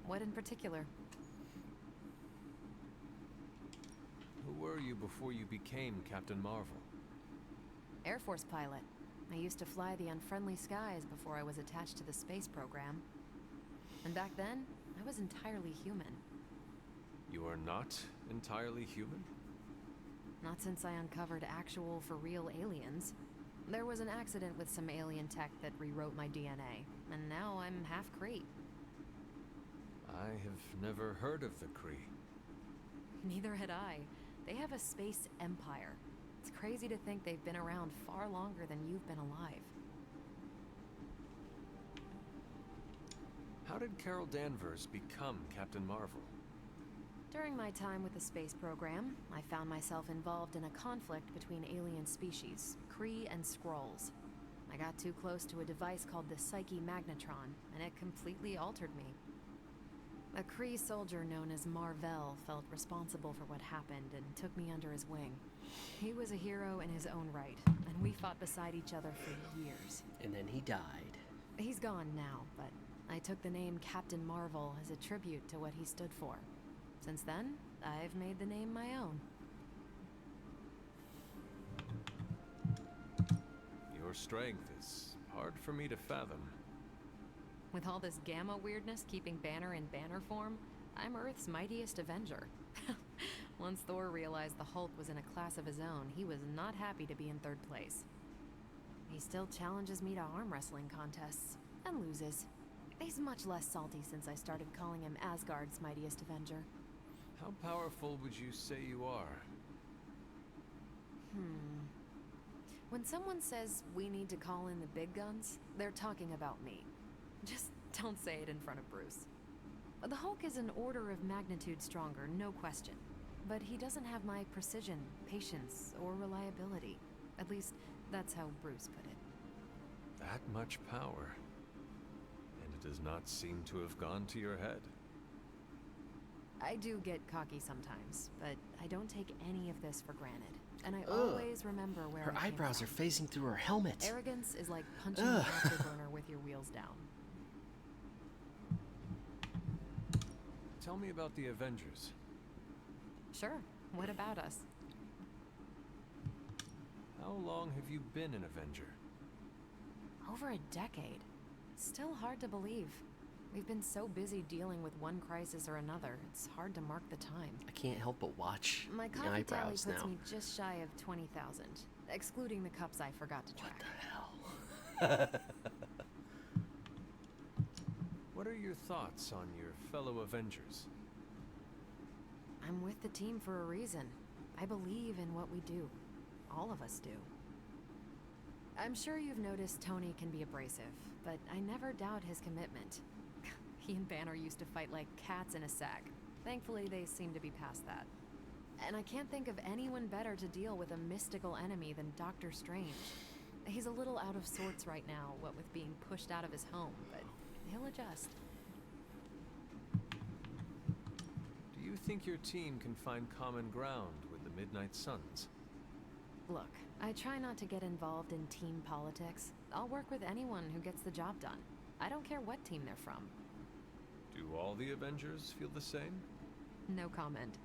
What in particular? Who were you before you became Captain Marvel? Air Force pilot. I used to fly the unfriendly skies before I was attached to the space program. And back then, I was entirely human. You are not entirely human? Not since I uncovered actual, for real aliens. There was an accident with some alien tech that rewrote my DNA, and now I'm half Kree. I have never heard of the Kree. Neither had I. They have a space empire. It's crazy to think they've been around far longer than you've been alive. How did Carol Danvers become Captain Marvel? During my time with the space program, I found myself involved in a conflict between alien species, Kree and Skrulls. I got too close to a device called the Psyche Magnetron, and it completely altered me. A Kree soldier known as Mar-Vell felt responsible for what happened and took me under his wing. He was a hero in his own right, and we fought beside each other for years. And then he died. He's gone now, but I took the name Captain Marvel as a tribute to what he stood for. Since then, I've made the name my own. Your strength is hard for me to fathom. With all this Gamma weirdness keeping Banner in banner form, I'm Earth's mightiest Avenger. Once Thor realized the Hulk was in a class of his own, he was not happy to be in third place. He still challenges me to arm wrestling contests, and loses. He's much less salty since I started calling him Asgard's mightiest Avenger. How powerful would you say you are? When someone says we need to call in the big guns, they're talking about me. Just don't say it in front of Bruce. The Hulk is an order of magnitude stronger, no question. But he doesn't have my precision, patience, or reliability. At least, that's how Bruce put it. That much power. And it does not seem to have gone to your head. I do get cocky sometimes, but I don't take any of this for granted. And I always remember where her I came eyebrows from. are phasing through her helmet. Arrogance is like punching an afterburner with your wheels down. Tell me about the Avengers. Sure. What about us? How long have you been an Avenger? Over a decade. Still hard to believe. We've been so busy dealing with one crisis or another, it's hard to mark the time. I can't help but watch My the coffee tally eyebrows puts now. me just shy of 20,000, excluding the cups I forgot to track. What the hell? What are your thoughts on your fellow Avengers? I'm with the team for a reason. I believe in what we do. All of us do. I'm sure you've noticed Tony can be abrasive, but I never doubt his commitment. He and Banner used to fight like cats in a sack. Thankfully, they seem to be past that. And I can't think of anyone better to deal with a mystical enemy than Doctor Strange. He's a little out of sorts right now, what with being pushed out of his home, but he'll adjust. Do you think your team can find common ground with the Midnight Suns? Look, I try not to get involved in team politics. I'll work with anyone who gets the job done. I don't care what team they're from. Do all the Avengers feel the same? No comment.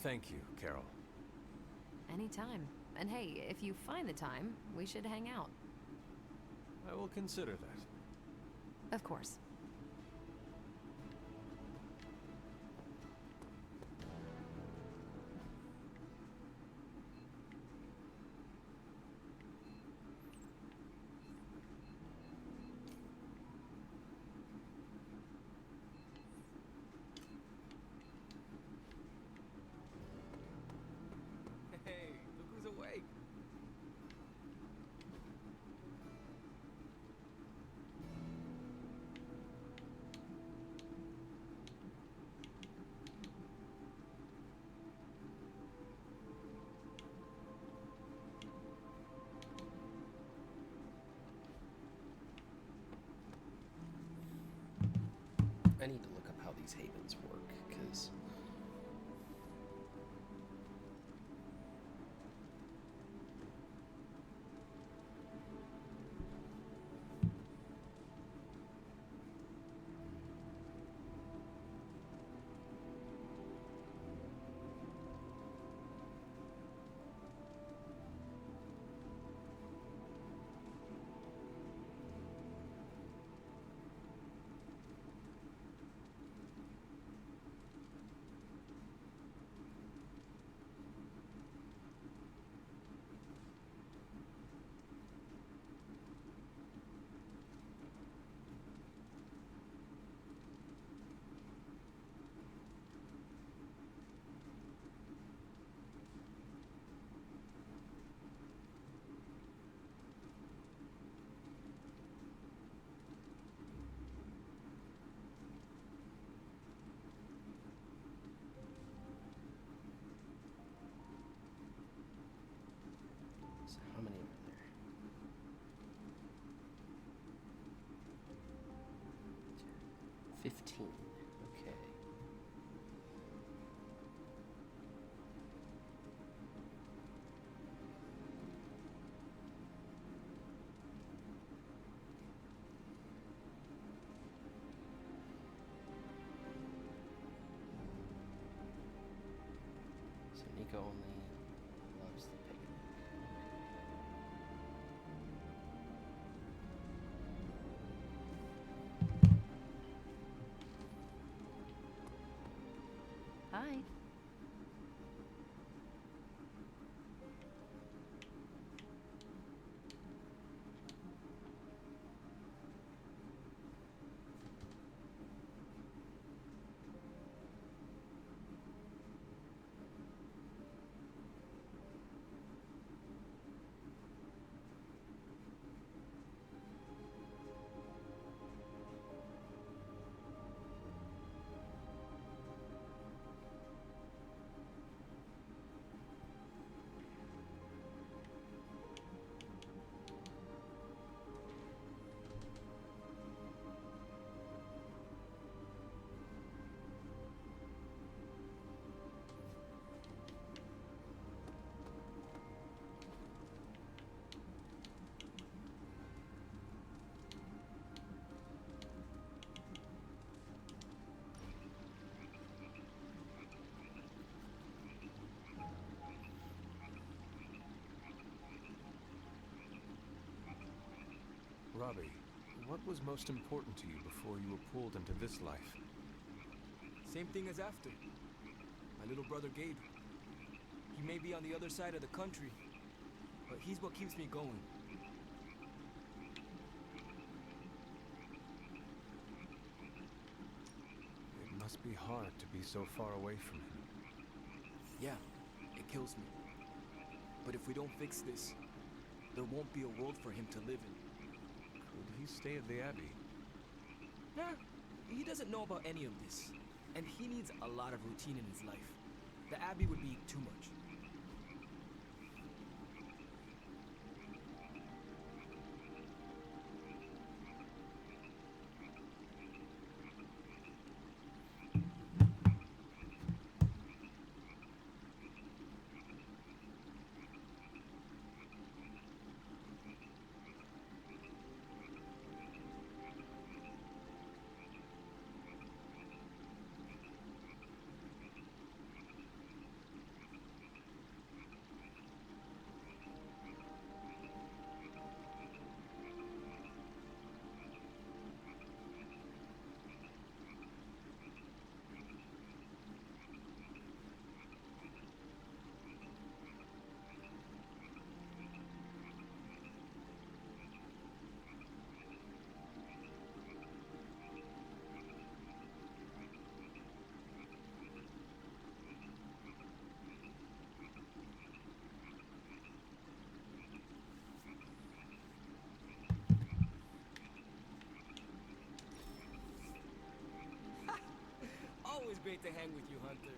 Thank you, Carol. Anytime. And hey, if you find the time, we should hang out. I will consider that. Of course. Hey, look who's awake. I need to look up how these havens work, because so how many are there? 15. Okay. So Nico only loves the picnic. Hi. Robbie, what was most important to you before you were pulled into this life? Same thing as after. My little brother Gabe. He may be on the other side of the country, but he's what keeps me going. It must be hard to be so far away from him. Yeah, it kills me. But if we don't fix this, there won't be a world for him to live in. Could he stay at the Abbey? Nah, he doesn't know about any of this. And he needs a lot of routine in his life. The Abbey would be too much. Always great to hang with you, Hunter.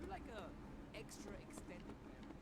You're like a extra extended parent.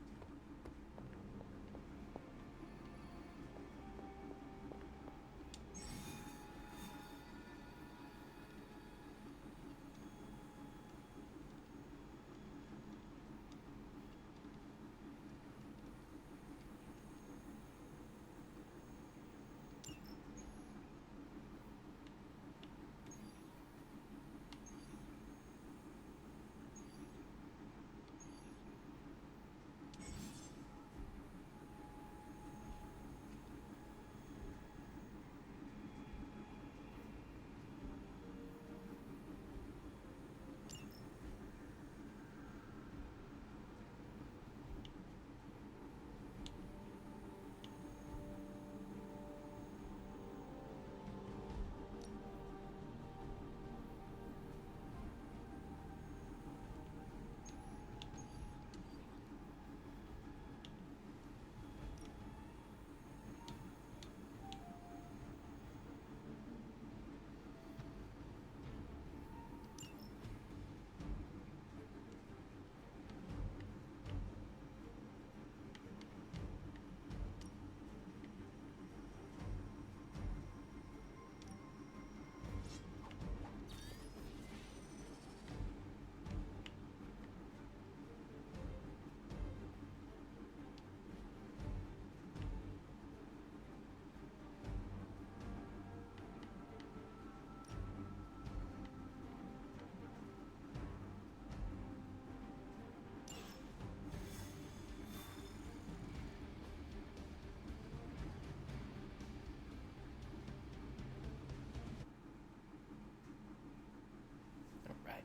Alright.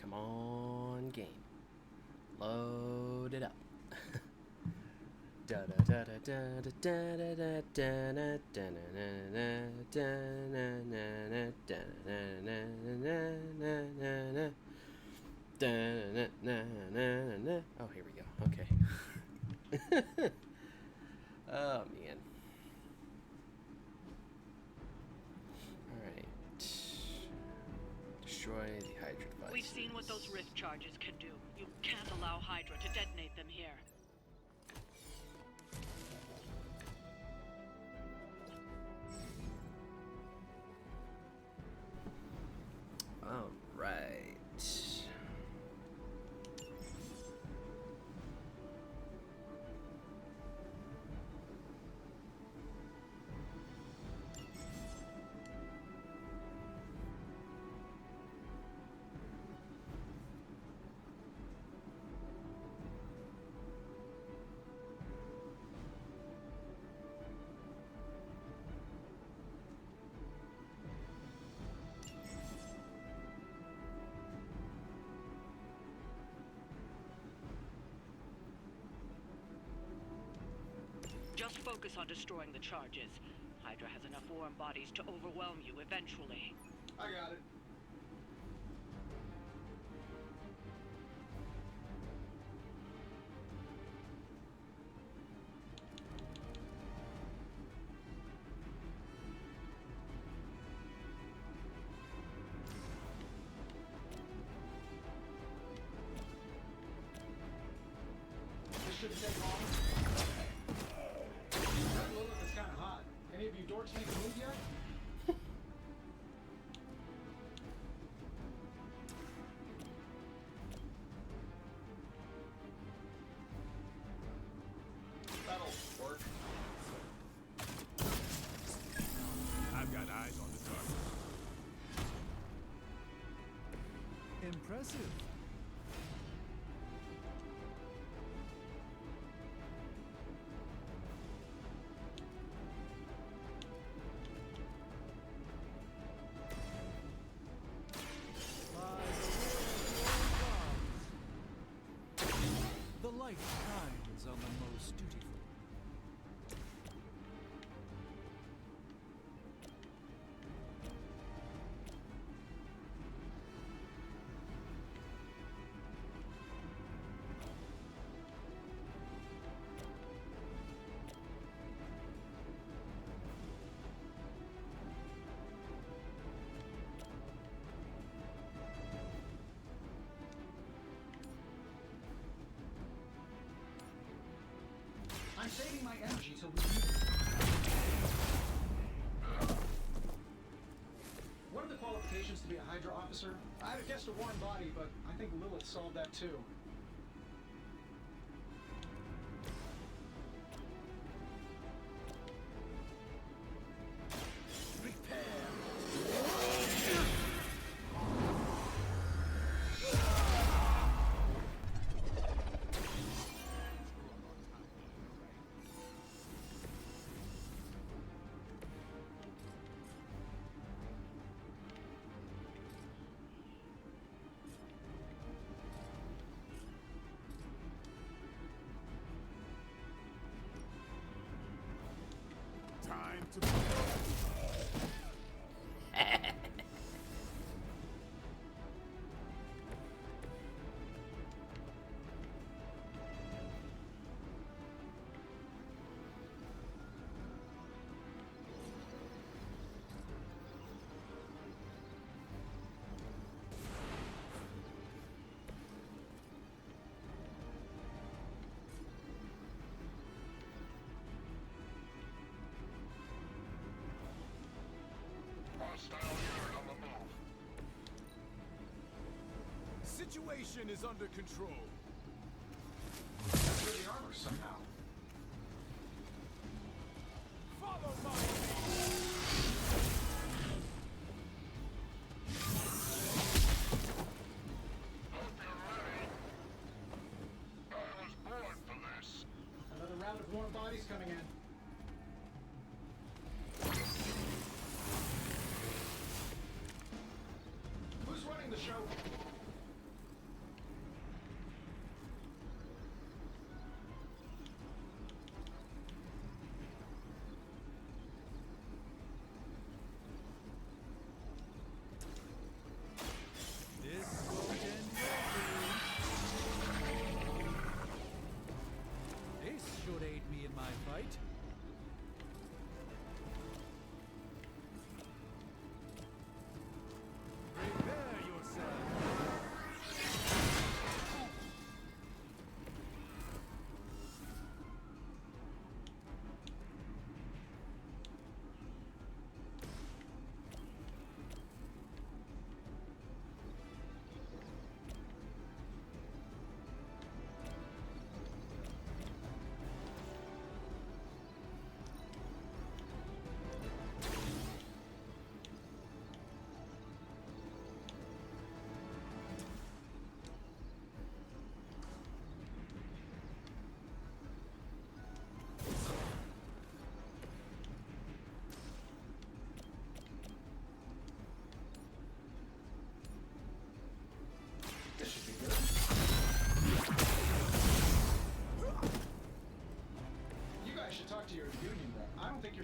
Come on, game. Load it up. Da da da da da da da da da da da da. Oh, here we go. Okay. Oh man. Alright. Destroy the Hydra devices. We've seen what those rift charges can do. You can't allow Hydra to detonate them here. Alright. Focus on destroying the charges. Hydra has enough warm bodies to overwhelm you eventually. I got it. This shouldn't take long. That Lilith is kind of hot. Any of you dorks make a move yet? That'll work. I've got eyes on the target. Impressive. The light shines on the most dutiful. I'm saving my energy till we need it. What are the qualifications to be a Hydra officer? I'd have guessed a warm body, but I think Lilith solved that too. Time to Situation is under control. That's the armor somehow. Follow my lead. I was born for this. Another round of warm bodies coming in. Who's running the show? This won't end well for you. This should aid me in my fight. Prepare yourself.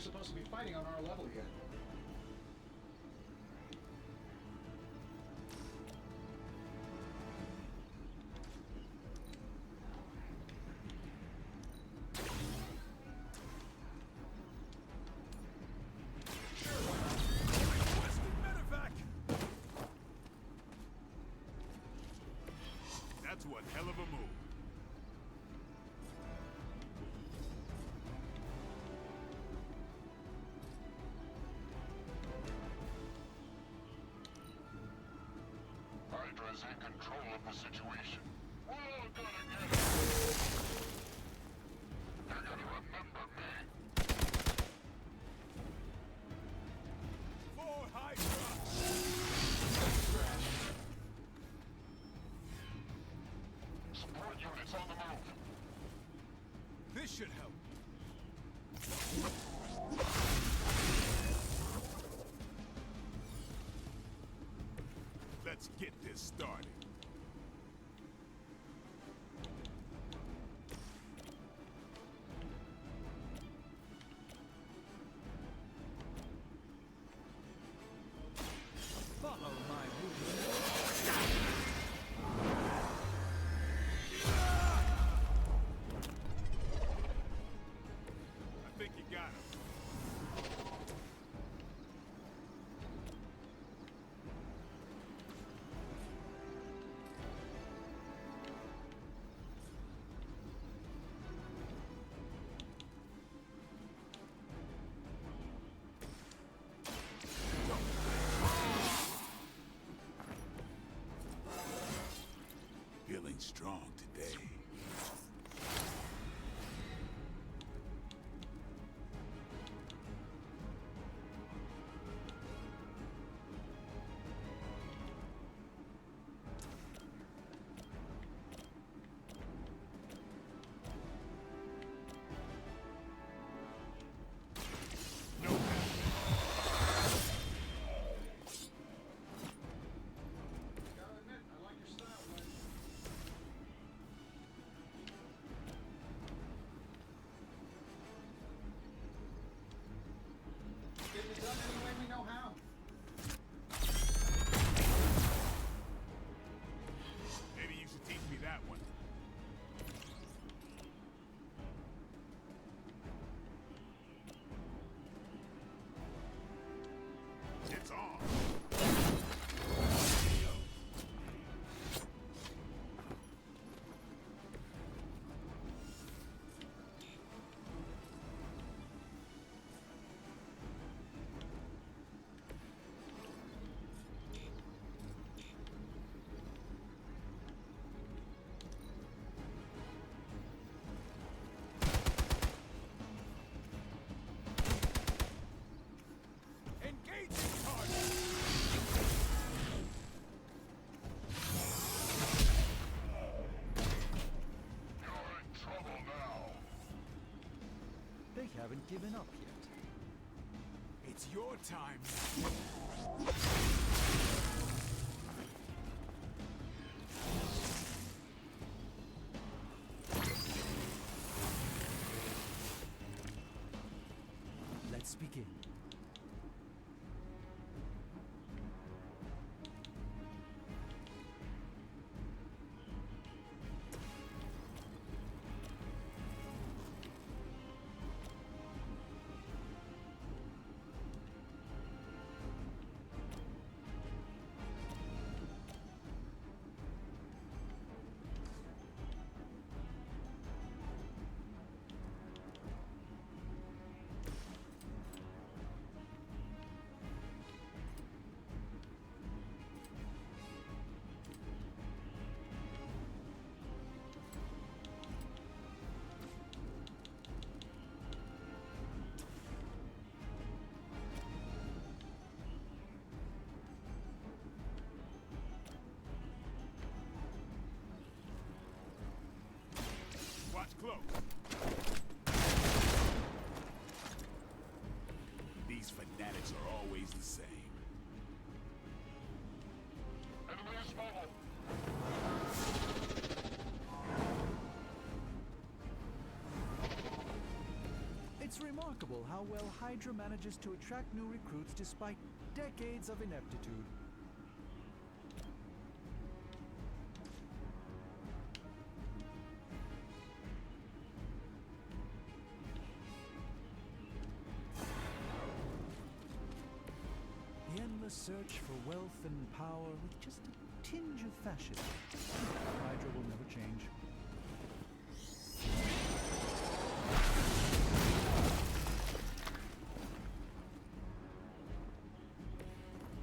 supposed to be fighting on our level yet. That's one hell of a move. Hydra's in control of the situation. We're all gonna get it. You're gonna remember me. For Hydra! Support units on the move. This should help. Let's get this started. Follow my movement. I think you got him. Feeling strong today. Getting it done any way we know how. Maybe you should teach me that one. It's on. Engaging target. You're in trouble now. They haven't given up yet. It's your time. Let's begin. It's remarkable how well Hydra manages to attract new recruits despite decades of ineptitude. The endless search for wealth and power with just a tinge of fascism. Hydra will never change.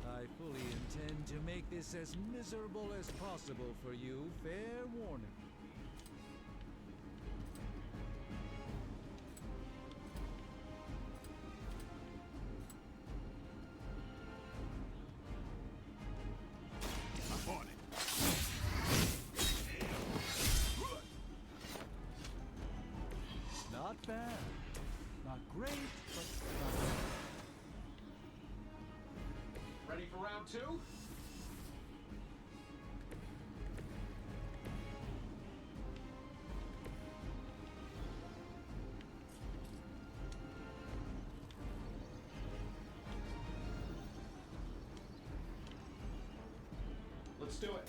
I fully intend to make this as miserable as possible for you. Fair warning. I'm on it. Not bad. Not great, but not bad. Ready for round two? Let's do it.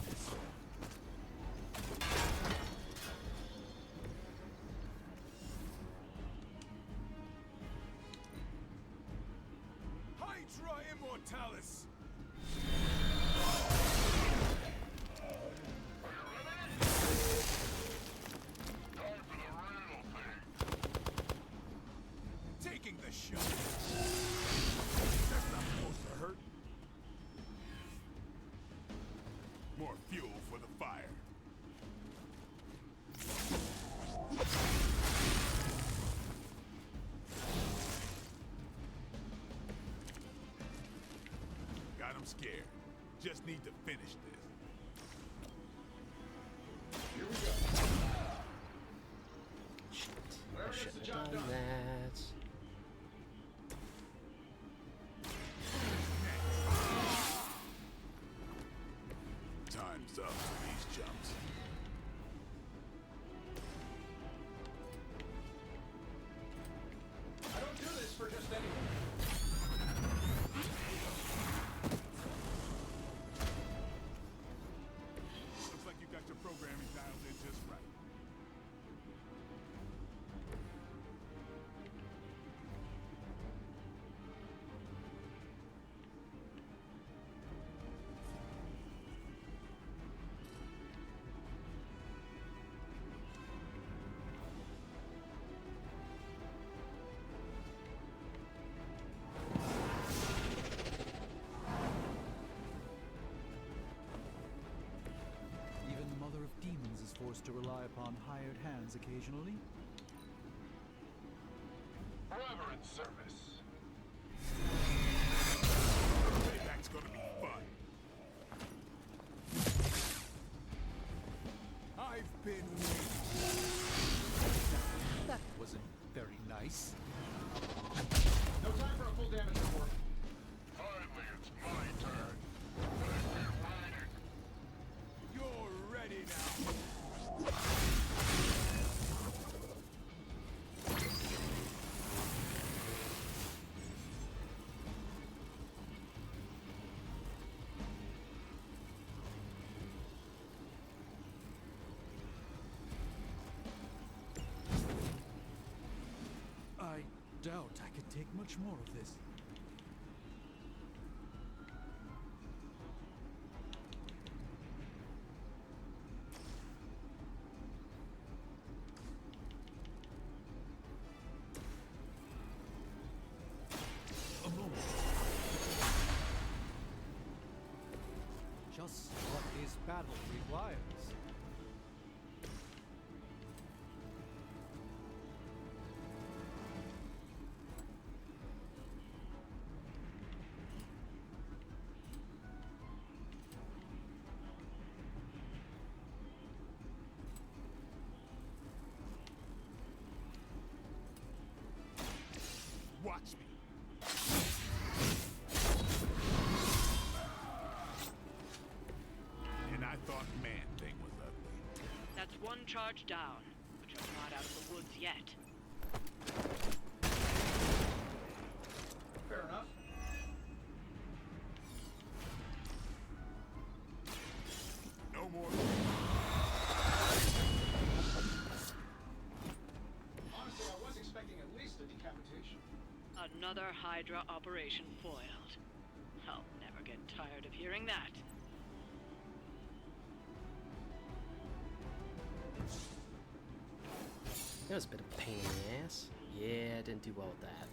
Hydra Immortalis! Taking the shot. That's not supposed to hurt. More fuel for the fire. Got him scared. Just need to finish this. Here we go. Shit. Whoever I gets should the have job done done. that. Time's up for these jumps. I don't do this for just anyone. Looks like you got your programming dialed in just right. Even the Mother of Demons is forced to rely upon hired hands occasionally. Forever in service. Payback's gonna be fun. I've been waiting. That wasn't very nice. No time for a full damage report. Finally, it's my turn. I've been waiting. You're ready now. I doubt I could take much more of this. A moment. Just what this battle requires. Watch me. And I thought Man-Thing was ugly. That's one charge down, but you're not out of the woods yet. Fair enough. No more. Honestly, I was expecting at least a decapitation. Another Hydra operation foiled. I'll never get tired of hearing that. That was a bit of a pain in the ass. Yeah, I didn't do well with that.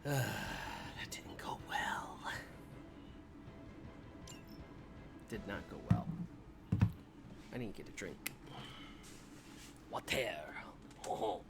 That didn't go well. Did not go well. I need to get a drink. Water. Oh.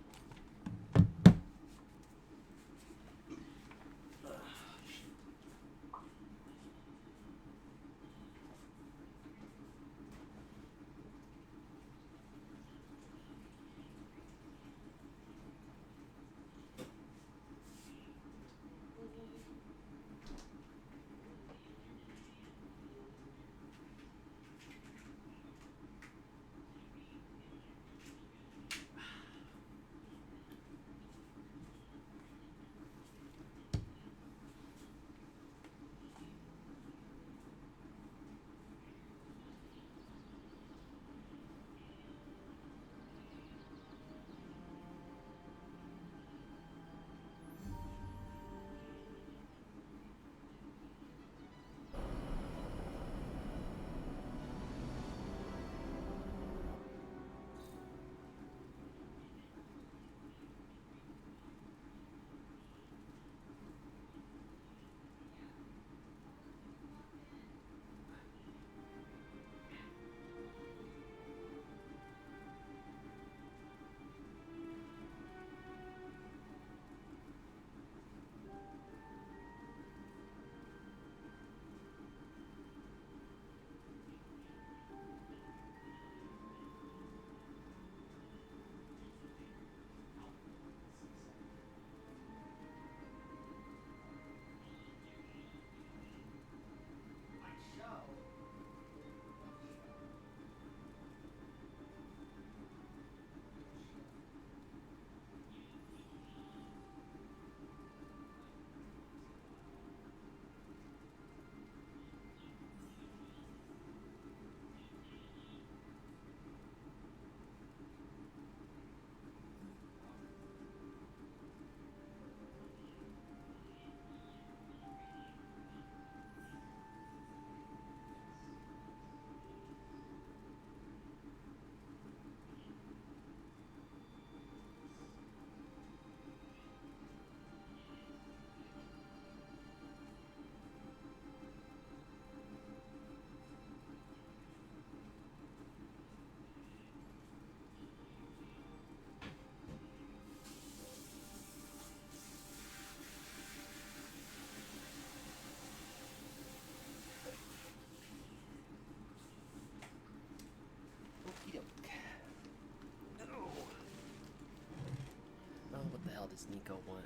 What the hell does Nico want?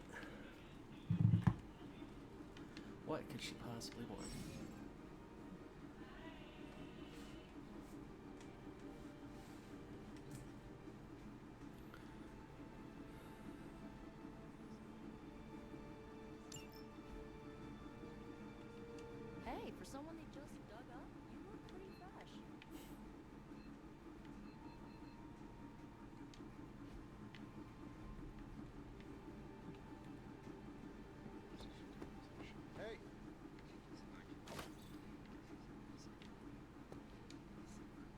What could she possibly want? Hey, for someone they just dug up, you look pretty fresh. Hey.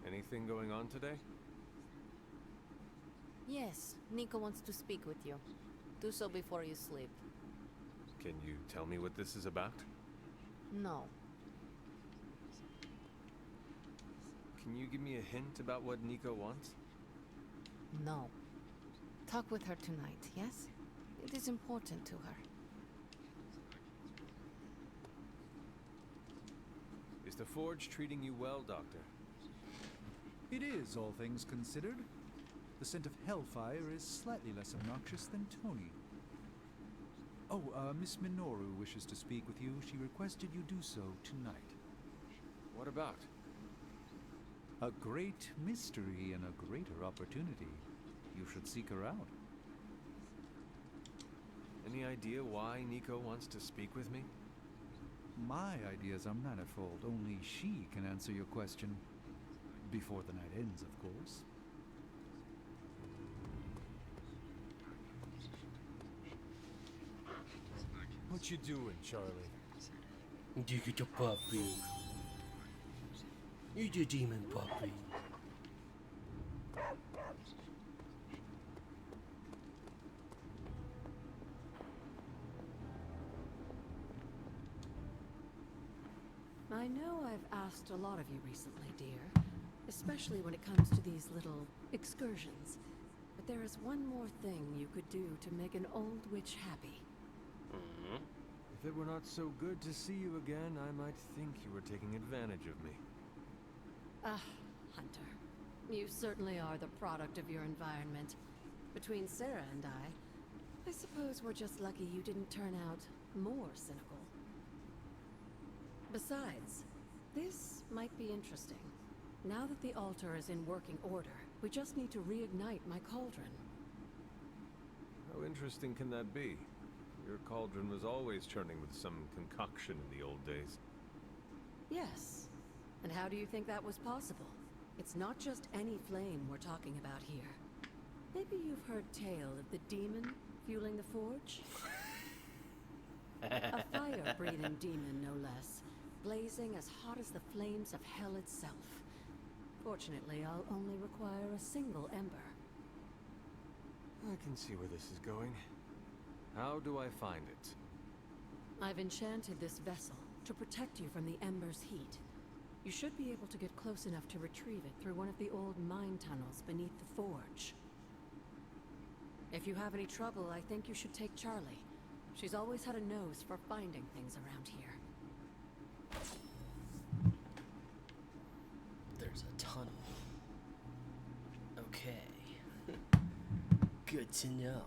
Anything going on today? Yes, Nico wants to speak with you. Do so before you sleep. Can you tell me what this is about? No. Can you give me a hint about what Nico wants? No. Talk with her tonight, yes? It is important to her. Is the Forge treating you well, Doctor? It is, all things considered. The scent of hellfire is slightly less obnoxious than Tony. Oh, Miss Minoru wishes to speak with you. She requested you do so tonight. What about? A great mystery and a greater opportunity. You should seek her out. Any idea why Nico wants to speak with me? My ideas are manifold. Only she can answer your question. Before the night ends, of course. What you doing, Charlie? You get your puppy. You your demon puppy. I know I've asked a lot of you recently, dear. Especially when it comes to these little excursions. But there is one more thing you could do to make an old witch happy. If it were not so good to see you again, I might think you were taking advantage of me. Ah, Hunter. You certainly are the product of your environment. Between Sarah and I suppose we're just lucky you didn't turn out more cynical. Besides, this might be interesting. Now that the altar is in working order, we just need to reignite my cauldron. How interesting can that be? Your cauldron was always churning with some concoction in the old days. Yes. And how do you think that was possible? It's not just any flame we're talking about here. Maybe you've heard tale of the demon fueling the forge? A fire-breathing demon, no less. Blazing as hot as the flames of hell itself. Fortunately, I'll only require a single ember. I can see where this is going. How do I find it? I've enchanted this vessel to protect you from the ember's heat. You should be able to get close enough to retrieve it through one of the old mine tunnels beneath the forge. If you have any trouble, I think you should take Charlie. She's always had a nose for finding things around here. There's a tunnel. Okay. Good to know.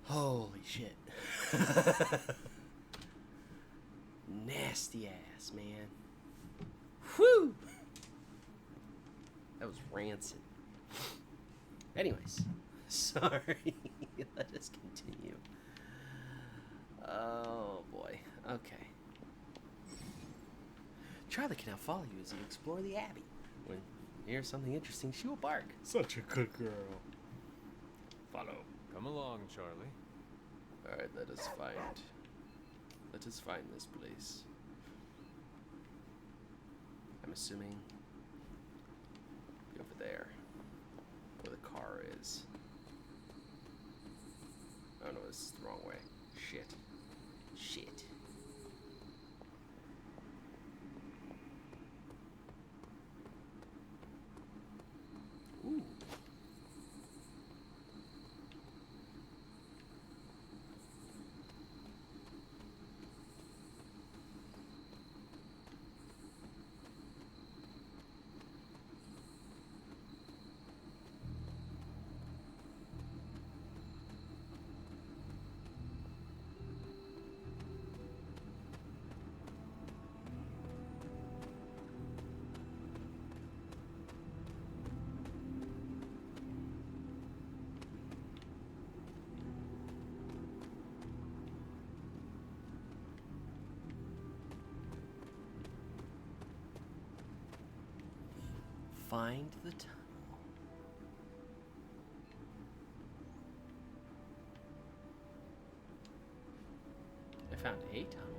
Holy shit. Nasty ass, man. Whew! That was rancid. Anyways, sorry. Let us continue. Oh boy. Okay. Charlie can now follow you as you explore the Abbey. When you hear something interesting, she will bark. Such a good girl. Follow. Come along, Charlie. Alright, let us find this place. I'm assuming over there, where the car is. Oh no, this is the wrong way. Shit. Shit. Ooh. Find the tunnel. I found a tunnel.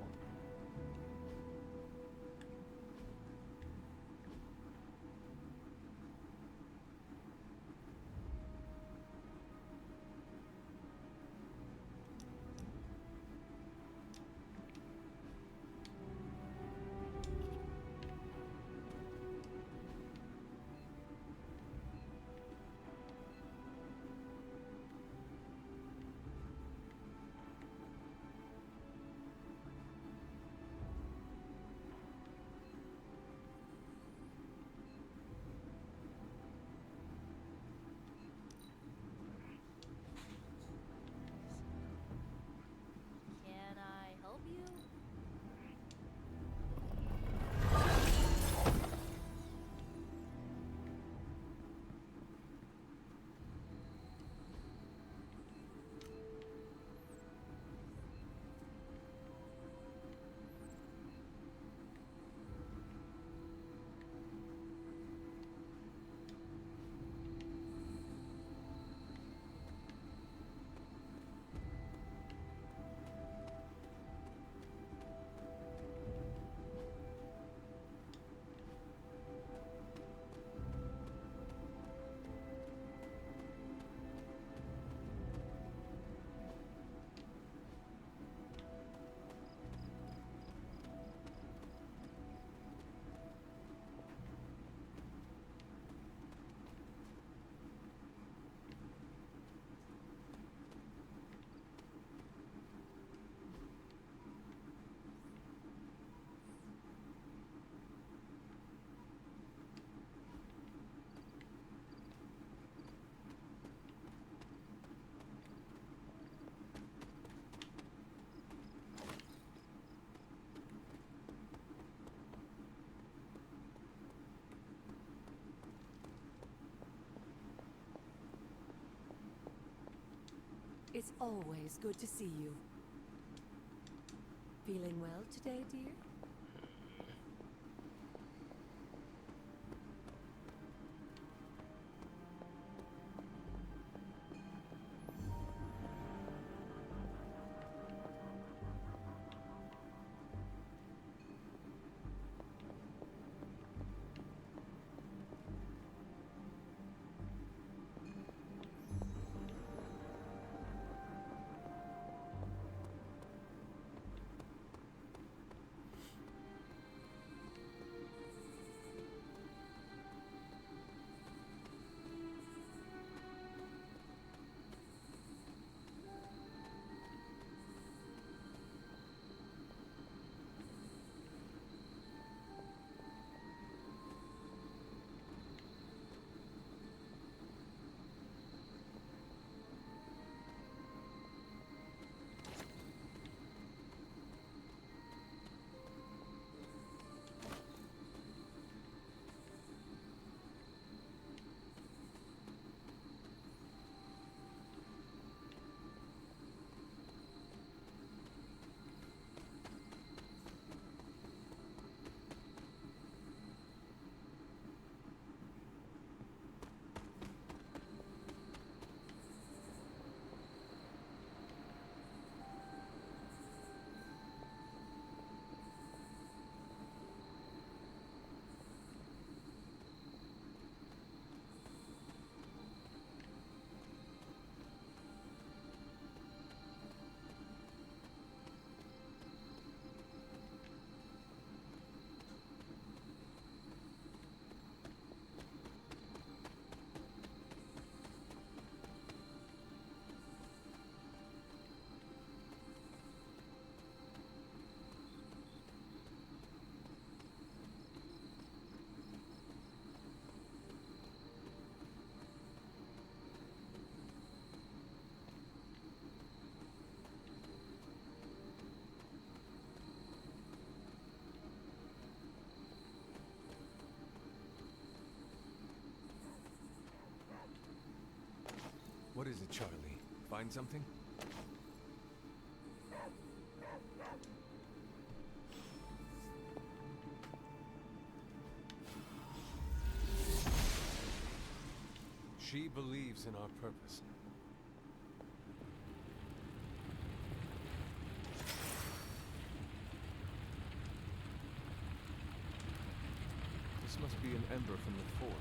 Can I help you? It's always good to see you. Feeling well today, dear? What is it, Charlie? Find something? She believes in our purpose. This must be an ember from the forge.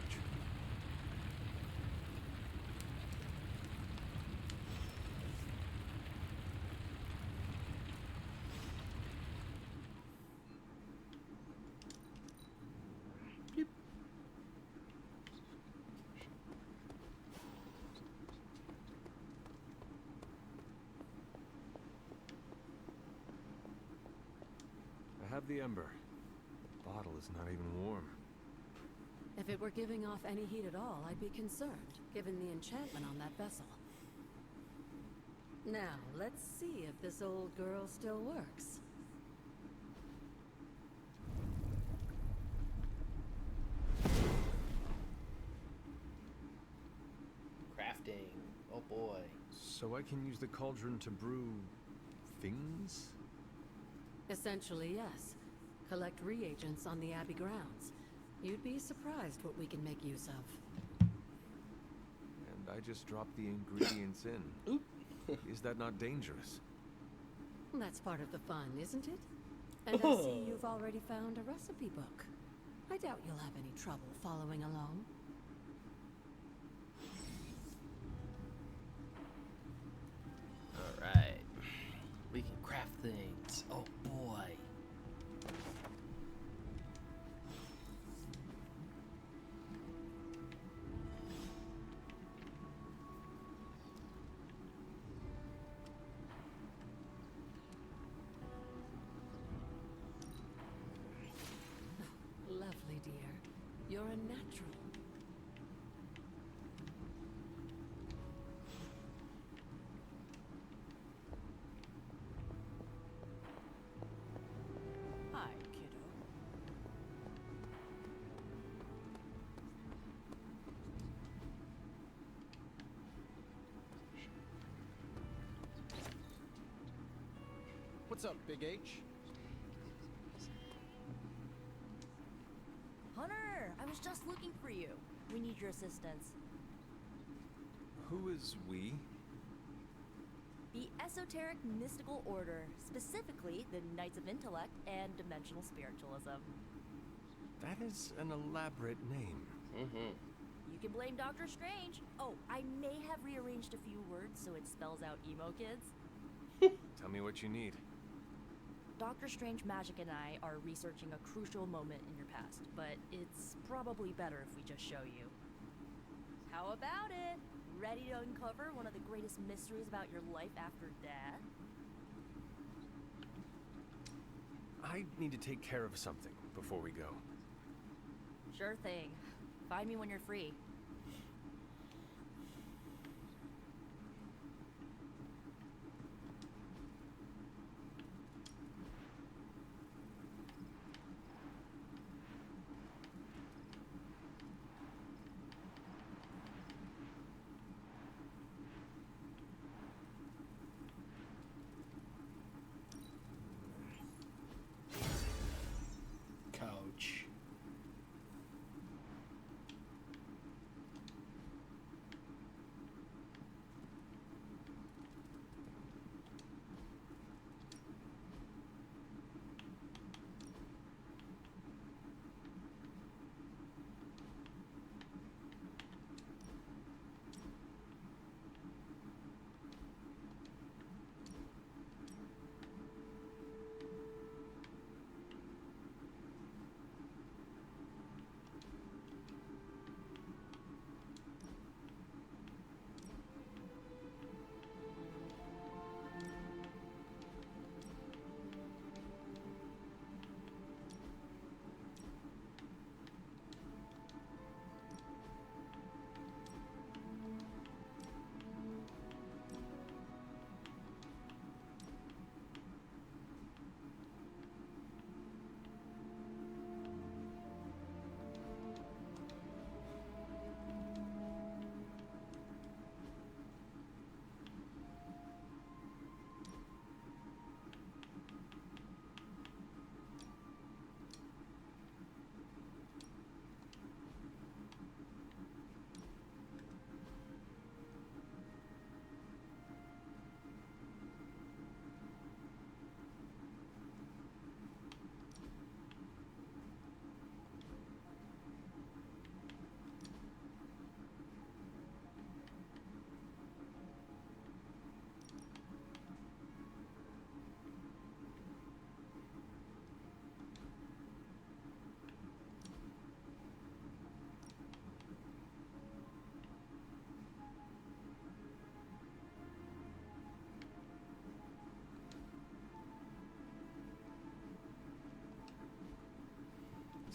I have the ember. The bottle is not even warm. If it were giving off any heat at all, I'd be concerned, given the enchantment on that vessel. Now, let's see if this old girl still works. Crafting. Oh boy. So I can use the cauldron to brew things? Essentially, yes. Collect reagents on the Abbey grounds. You'd be surprised what we can make use of. And I just dropped the ingredients in. Oop. Is that not dangerous? That's part of the fun, isn't it? And I see you've already found a recipe book. I doubt you'll have any trouble following along. Alright. We can craft things. Oh boy. Lovely, dear. You're a natural. Hi, kiddo. What's up, Big H? Hunter, I was just looking for you. We need your assistance. Who is we? The Esoteric Mystical Order, specifically the Knights of Intellect and Dimensional Spiritualism. That is an elaborate name. Mm-hmm. You can blame Doctor Strange. Oh, I may have rearranged a few words so it spells out emo kids. Tell me what you need. Doctor Strange Magic and I are researching a crucial moment in your past, but it's probably better if we just show you. How about it? Ready to uncover one of the greatest mysteries about your life after death? I need to take care of something before we go. Sure thing. Find me when you're free. Coach.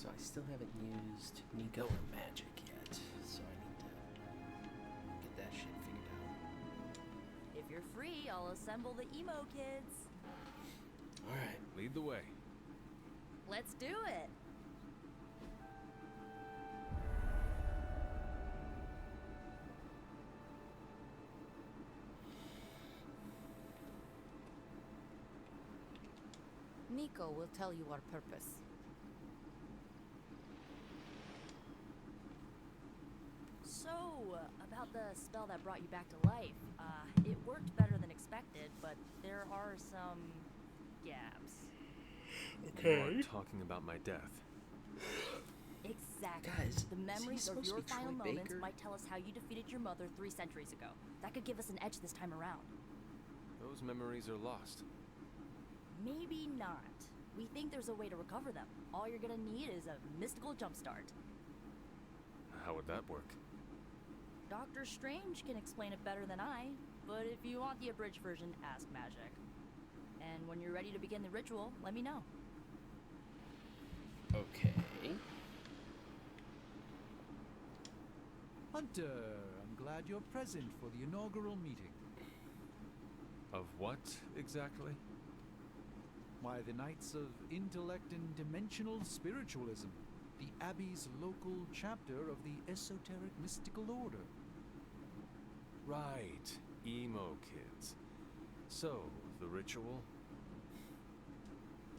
So I still haven't used Nico or magic yet, so I need to get that shit figured out. If you're free, I'll assemble the emo kids. Alright. Lead the way. Let's do it. Nico will tell you our purpose. So, about the spell that brought you back to life, it worked better than expected, but there are some gaps. You aren't talking about my death. Exactly. Guys, the is he memories of supposed to your be Troy final moments Baker? might tell us how you defeated your mother 3 centuries ago. That could give us an edge this time around. Those memories are lost. Maybe not. We think there's a way to recover them. All you're gonna need is a mystical jumpstart. How would that work? Doctor Strange can explain it better than I, but if you want the abridged version, ask Magic. And when you're ready to begin the ritual, let me know. Okay. Hunter, I'm glad you're present for the inaugural meeting. Of what, exactly? Why, the Knights of Intellect and Dimensional Spiritualism, the Abbey's local chapter of the Esoteric Mystical Order. Right, emo kids. So, the ritual?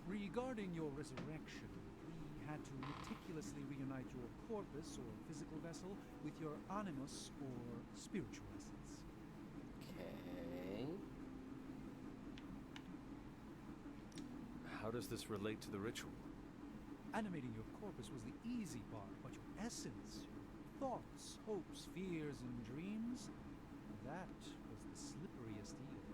Regarding your resurrection, we had to meticulously reunite your corpus or physical vessel with your animus or spiritual essence. Okay. How does this relate to the ritual? Animating your corpus was the easy part, but your essence, your thoughts, hopes, fears, and dreams, that was the slipperiest eel.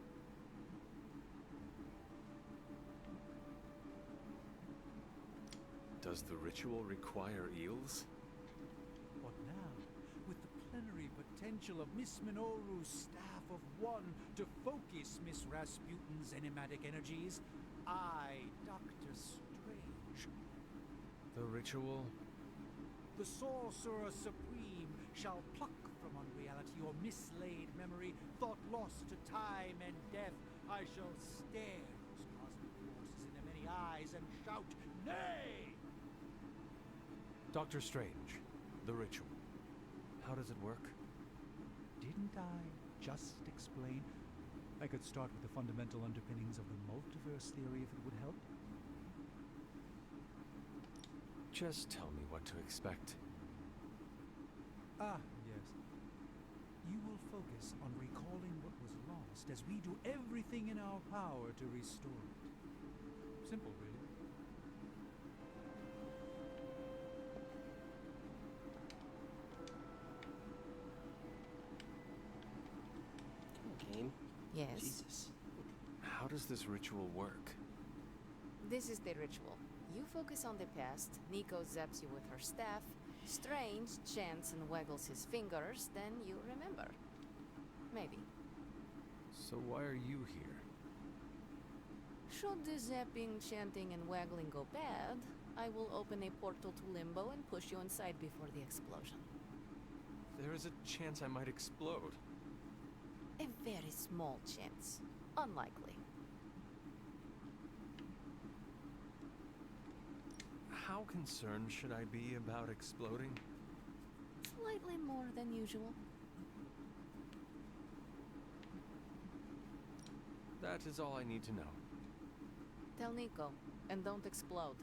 Does the ritual require eels? What now? With the plenary potential of Miss Minoru's Staff of One to focus Miss Rasputin's enigmatic energies, I, Doctor Strange, The ritual? the Sorcerer Supreme, shall pluck from unreality your mislaid memory, thought lost to time and death. I shall stare those cosmic forces in their many eyes and shout, nay! Doctor Strange, the ritual. How does it work? Didn't I just explain? I could start with the fundamental underpinnings of the multiverse theory if it would help. Just tell me what to expect. Ah, yes. You will focus on recalling what was lost as we do everything in our power to restore it. Simple, really. Game. Yes. Jesus. How does this ritual work? This is the ritual. You focus on the past, Nico zaps you with her staff, Strange chants and waggles his fingers, then you remember. Maybe. So why are you here? Should the zapping, chanting, and waggling go bad, I will open a portal to Limbo and push you inside before the explosion. There is a chance I might explode. A very small chance. Unlikely. How concerned should I be about exploding? Slightly more than usual. That is all I need to know. Tell Nico, and don't explode.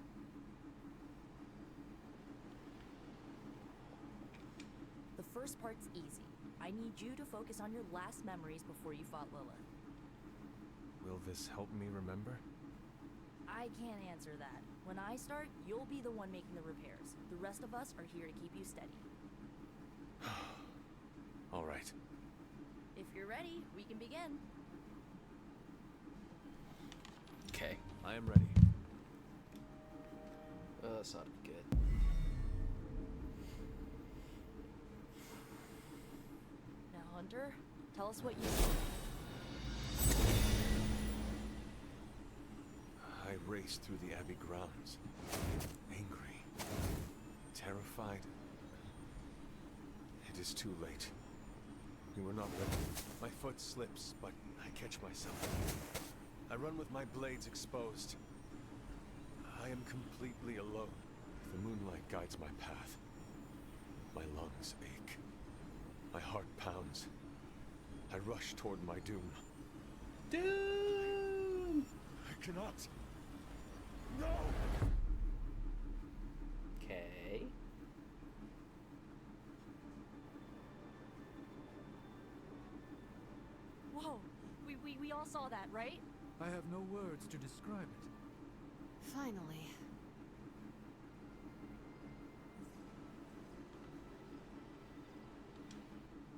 The first part's easy. I need you to focus on your last memories before you fought Lilith. Will this help me remember? I can't answer that. When I start, you'll be the one making the repairs. The rest of us are here to keep you steady. All right. If you're ready, we can begin. Okay. I am ready. That's not good. Now, Hunter, tell us what you see. I raced through the Abbey grounds, angry, terrified? It is too late. You were not ready. My foot slips, but I catch myself. I run with my blades exposed. I am completely alone. The moonlight guides my path. My lungs ache. My heart pounds. I rush toward my doom. Doom! I cannot. No! Okay. Whoa, we all saw that, right? I have no words to describe it. Finally.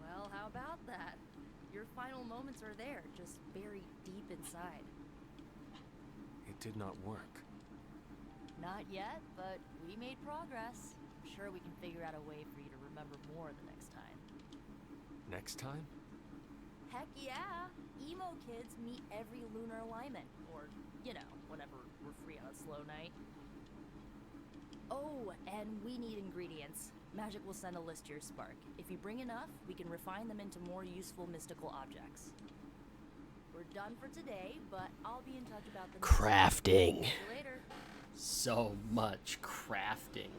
Well, how about that? Your final moments are there, just buried deep inside. It did not work. Not yet, but we made progress. I'm sure we can figure out a way for you to remember more the next time. Next time? Heck yeah! Emo kids meet every lunar alignment, or, you know, whenever we're free on a slow night. Oh, and we need ingredients. Magic will send a list to your Spark. If you bring enough, we can refine them into more useful mystical objects. We're done for today, but I'll be in touch about the Crafting. See you later. So much crafting.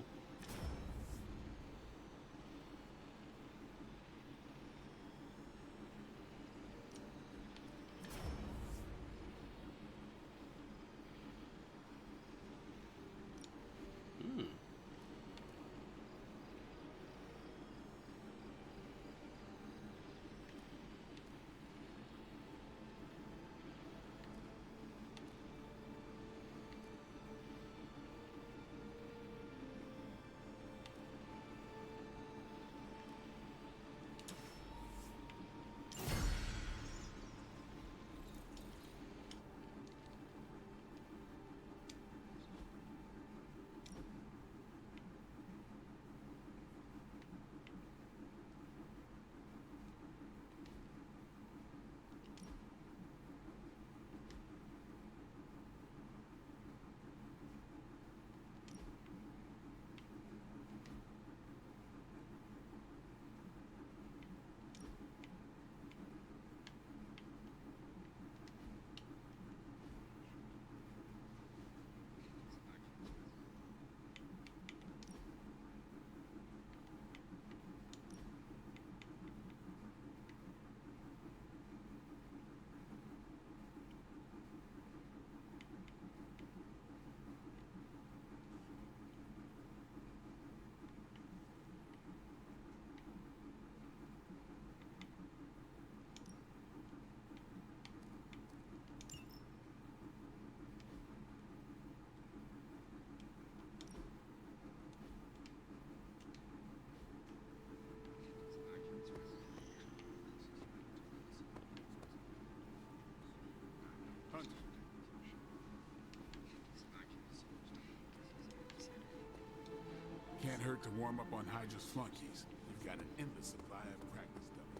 Can't hurt to warm up on Hydra's flunkies. You've got an endless supply of practice dummies.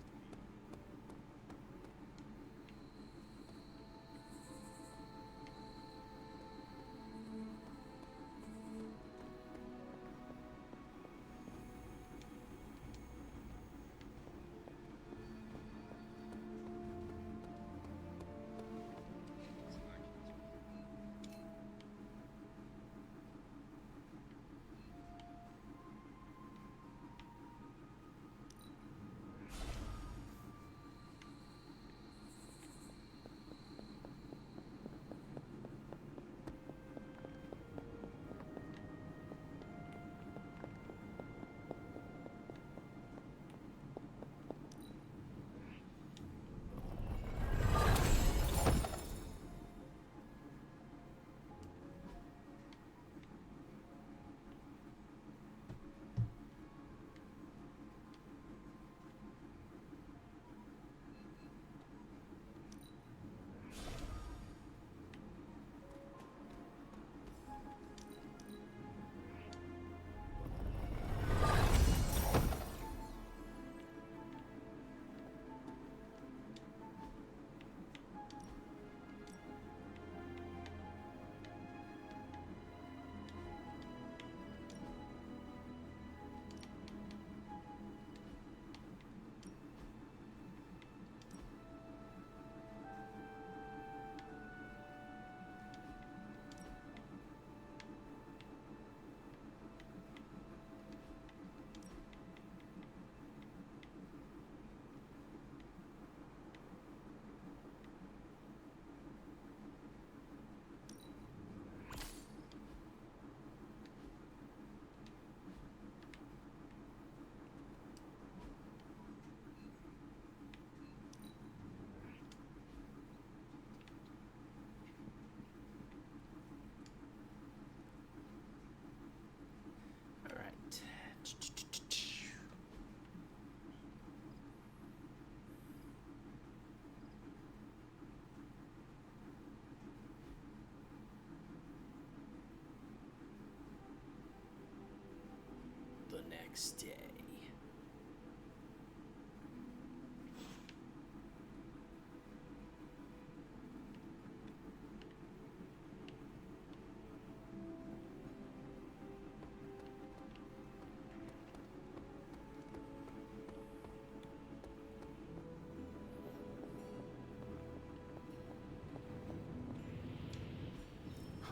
next day.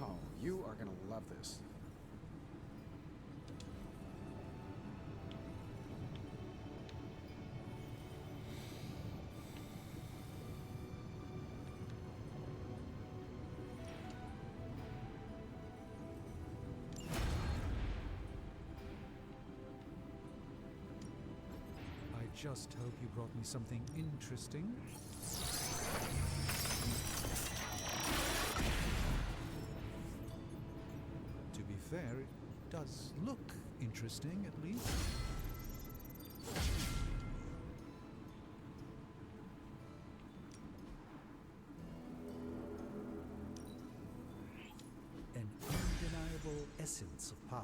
Oh, you are gonna love this. I just hope you brought me something interesting. To be fair, it does look interesting, at least. An undeniable essence of power.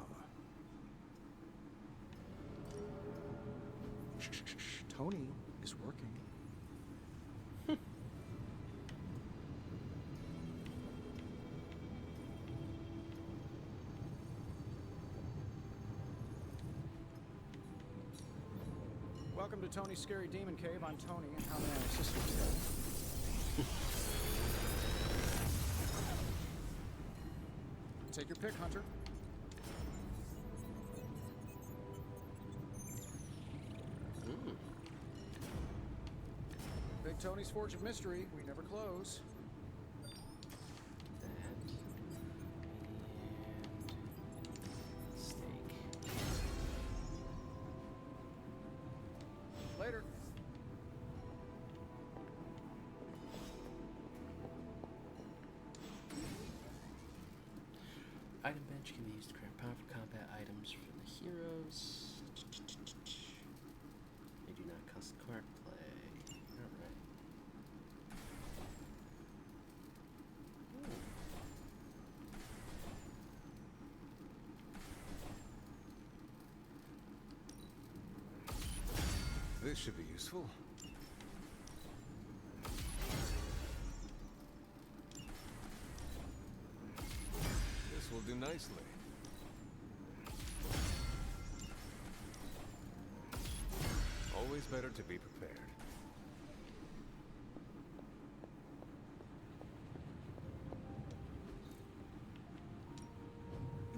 Shh. Tony is working. Welcome to Tony's Scary Demon Cave. I'm Tony, and how may I assist you today? Take your pick, Hunter. Big Tony's Forge of Mystery. We never close. That and steak. Later. Item bench can be used to craft powerful combat items for the heroes. They do not cost card play. Alright. This should be useful. This will do nicely. Always better to be prepared.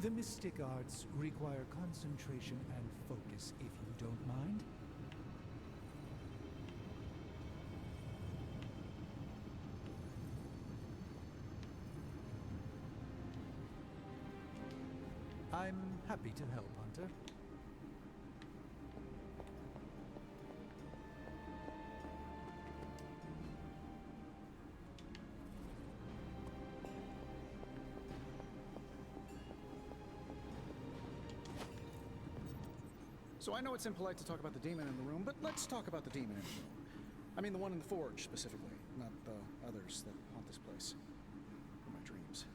The mystic arts require concentration and focus, if you don't mind. I'm happy to help, Hunter. So I know it's impolite to talk about the demon in the room, but let's talk about the demon in the room. I mean the one in the forge, specifically, not the others that haunt this place. In my dreams.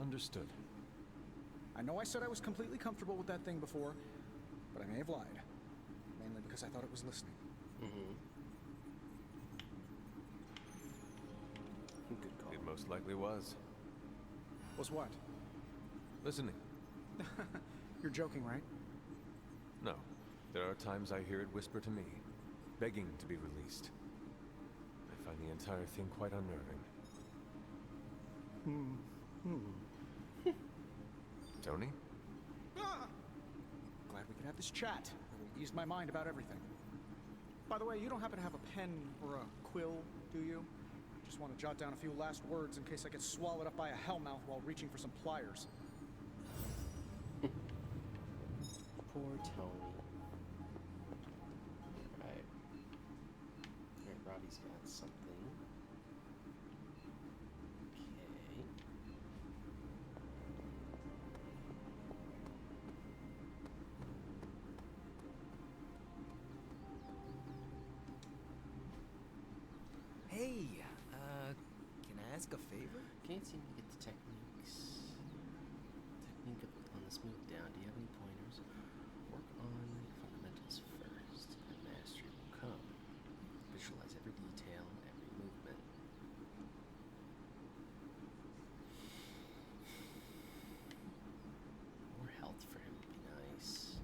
Understood. I know I said I was completely comfortable with that thing before, but I may have lied. Mainly because I thought it was listening. Mm-hmm. Good call. It most likely was. Was what? Listening. You're joking, right? No. There are times I hear it whisper to me, begging to be released. I find the entire thing quite unnerving. Tony? Glad we could have this chat. It eased my mind about everything. By the way, you don't happen to have a pen or a quill, do you? Just want to jot down a few last words in case I get swallowed up by a hellmouth while reaching for some pliers. Poor Tony. Right. Alright, Robbie's got something. Okay. Hey, can I ask a favor? Can't seem to get the techniques. Technique on let's move down. Do you have any pointers? Work on fundamentals first, and mastery will come. Visualize every detail, every movement. More health for him would be nice.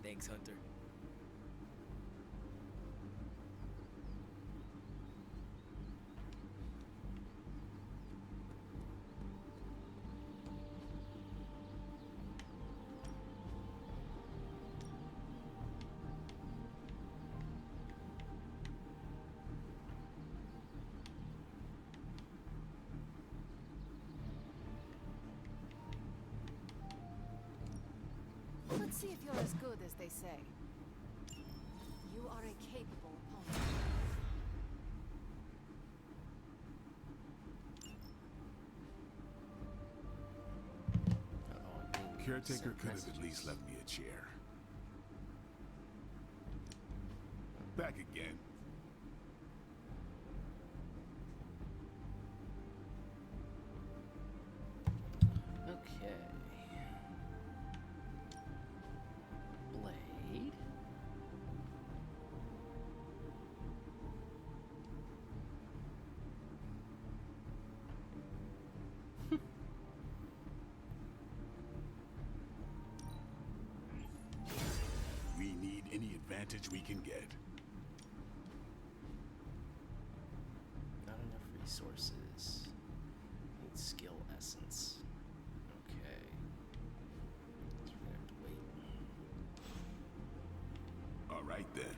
Thanks, Hunter. Let's see if you're as good as they say. You are a capable opponent. Caretaker could have at least left me a chair. Back again. Okay. Blade. We need any advantage we can get. Not enough resources. Need skill essence. Okay. So we're gonna have to wait. All right then.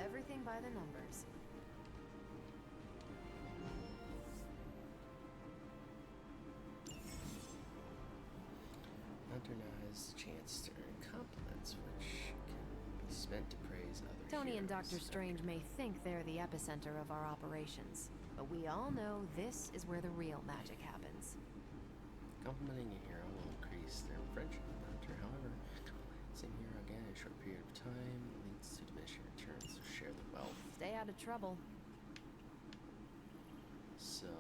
Everything by the numbers. Hunter now has a chance to earn compliments, which can be spent to praise other Tony and heroes. Dr. Strange may think they're the epicenter of our operations, but we all know this is where the real magic happens. Complimenting a hero will increase their friendship with Hunter. However, same hero again in a short period of time leads to diminishing returns, so share the wealth. Stay out of trouble. So,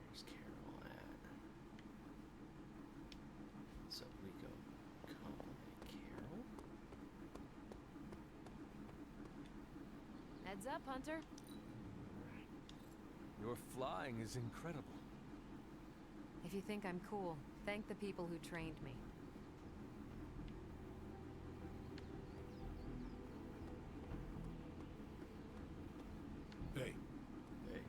where's Carol at? So we go compliment Carol. Heads up, Hunter. Your flying is incredible. If you think I'm cool, thank the people who trained me. Hey. Hey.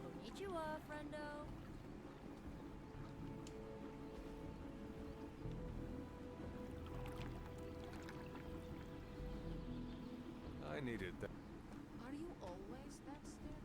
Konnichiwa, friendo. I needed that. Are you always that stiff?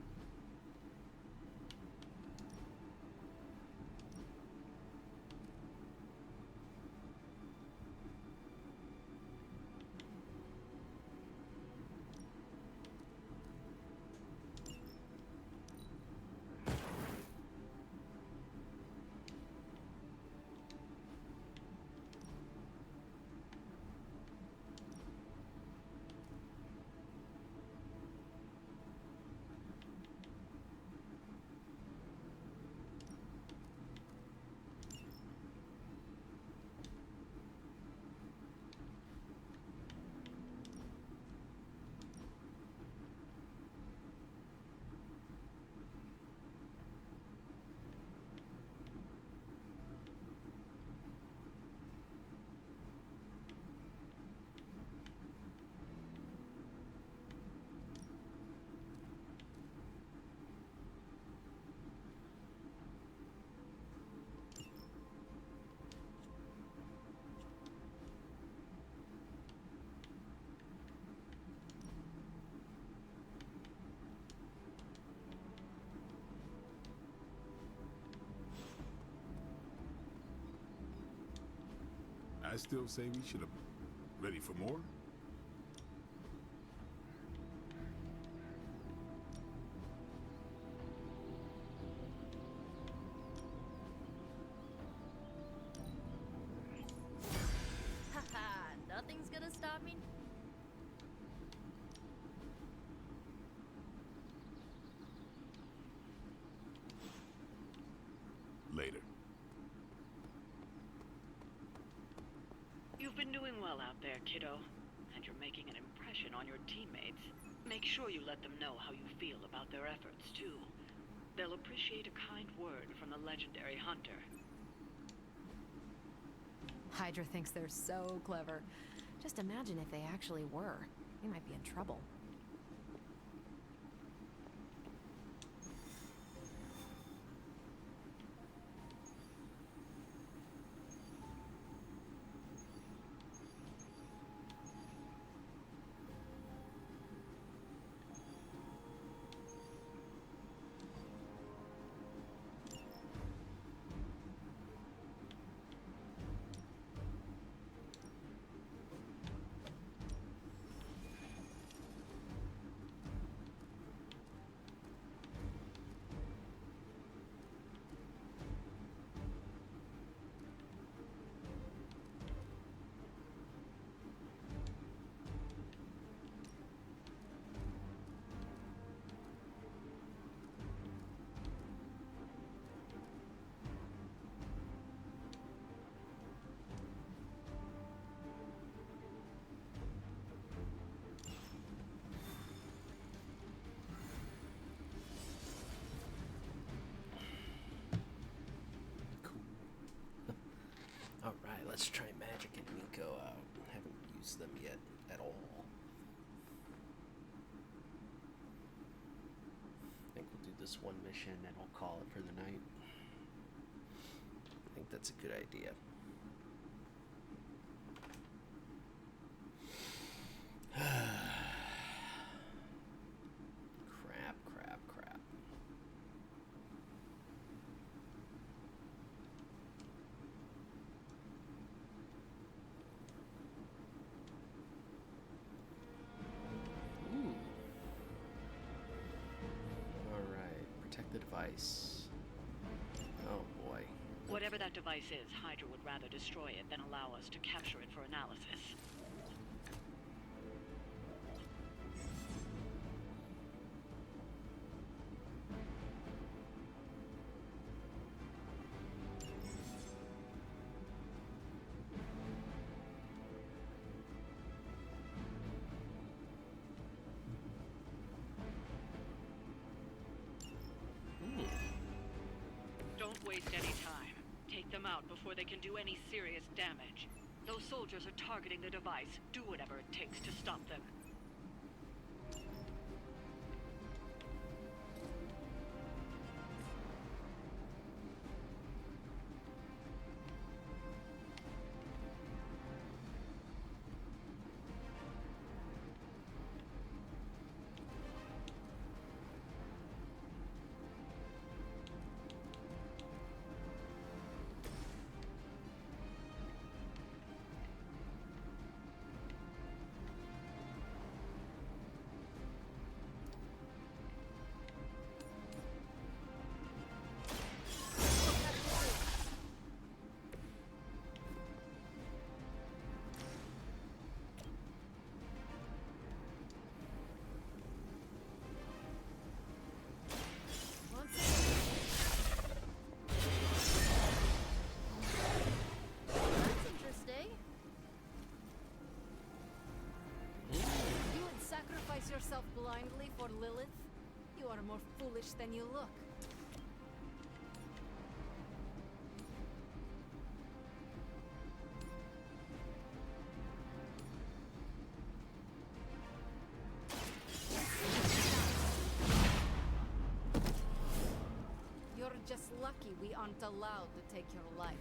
I still say we should have ready for more. gonna stop me? Later. You've been doing well out there, kiddo. And you're making an impression on your teammates. Make sure you let them know how you feel about their efforts, too. They'll appreciate a kind word from the legendary hunter. Hydra thinks they're so clever. Just imagine if they actually were. We might be in trouble. Alright, let's try Magic and Nico out. Haven't used them yet at all. I think we'll do this one mission and we'll call it for the night. I think that's a good idea. Crap. Alright, protect the device. Oh boy. Whatever that device is, Hydra would rather destroy it than allow us to capture it for analysis. Don't waste any time. Take them out before they can do any serious damage. Those soldiers are targeting the device. Do whatever it takes to stop them. That's interesting. You would sacrifice yourself blindly for Lilith? You are more foolish than you look. You're just lucky we aren't allowed to take your life.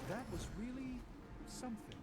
That was really something.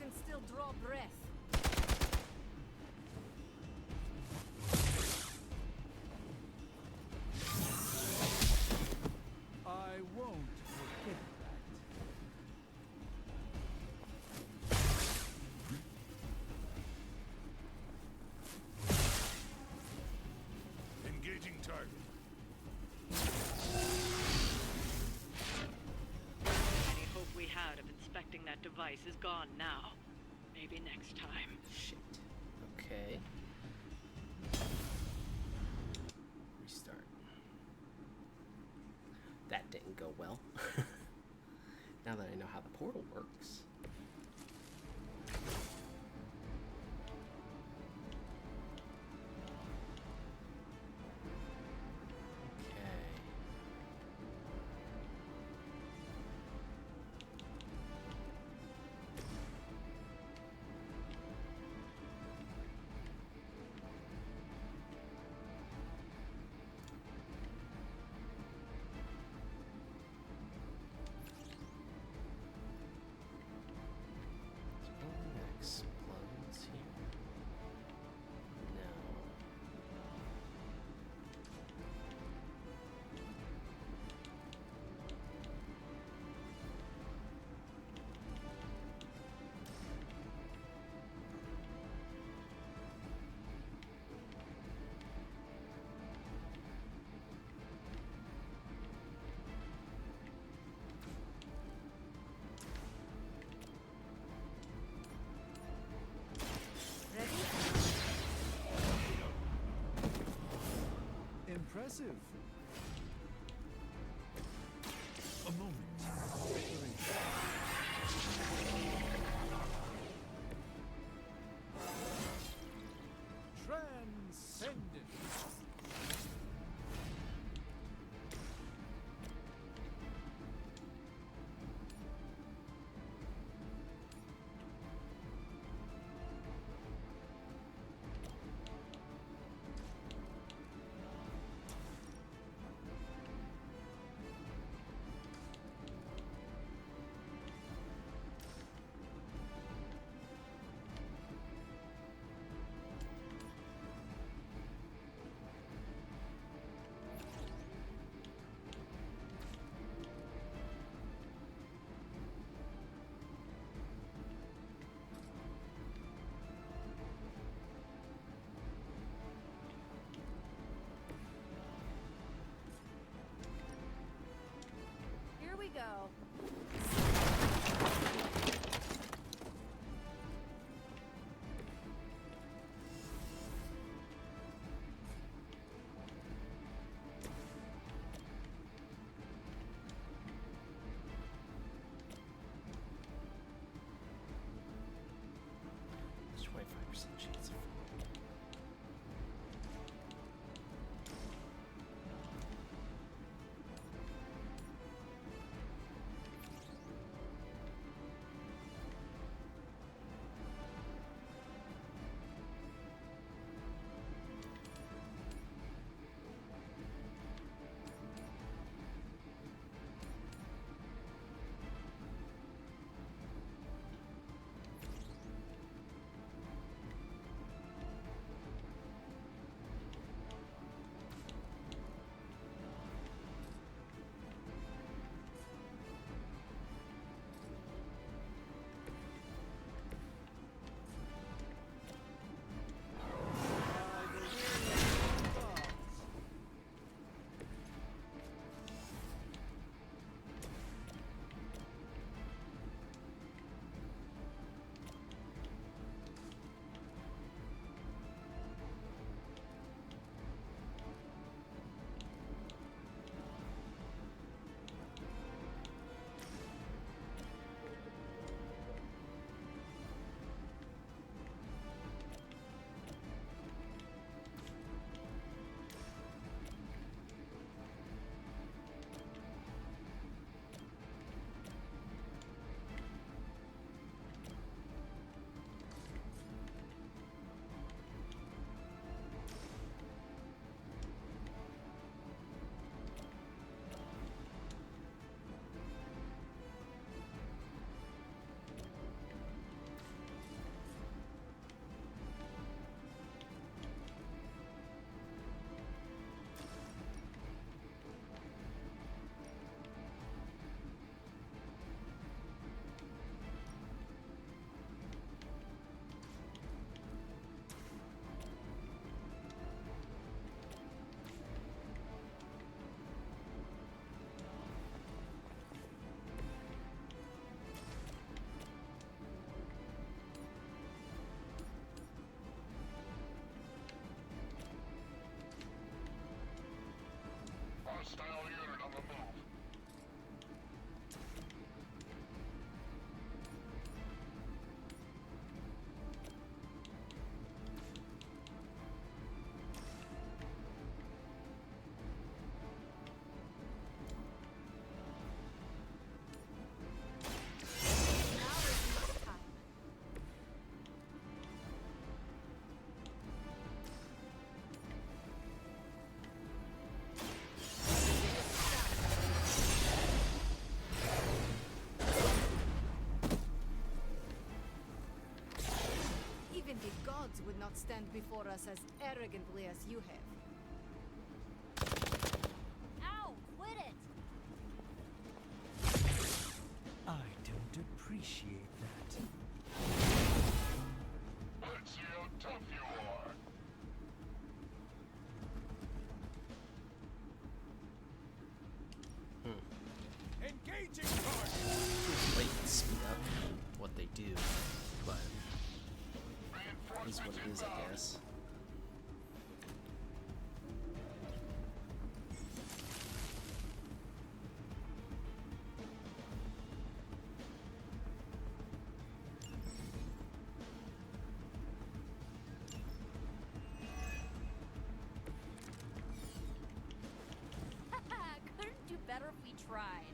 can still draw breath. I won't forget that. Engaging target. Any hope we had of inspecting that device is gone now. Maybe next time. Shit. Okay. Restart. That didn't go well. Now that I know how the portal works. Explodes here. No. Impressive. A moment. Preparation. Transcendent. The gods would not stand before us as arrogantly as you have. Ow! Quit it! I don't appreciate that. Let's see how tough you are. Engaging target! Wait, speed up what they do, but it is what it is, I guess. Couldn't do better if we tried.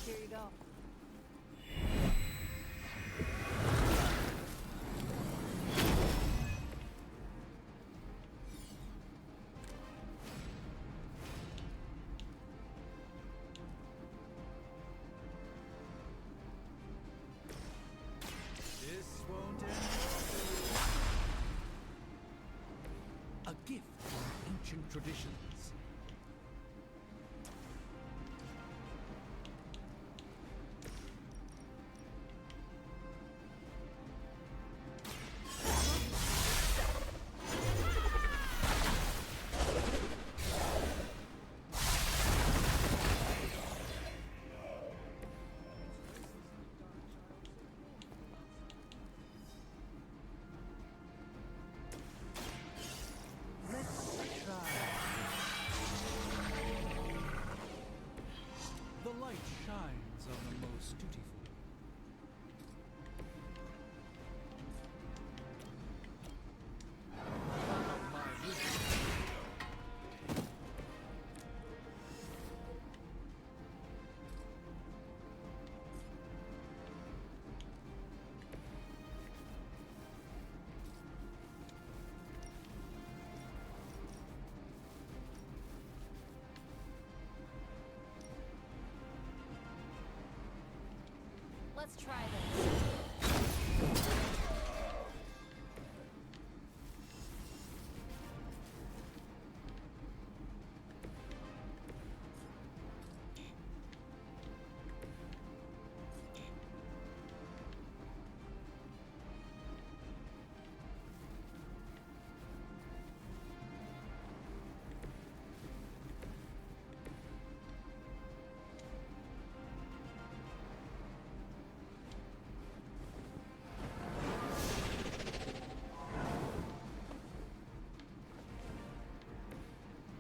Here you go. This won't end well. A gift from ancient traditions. Let's try. The light shines on the most dutiful. Follow my wisdom. Let's try this.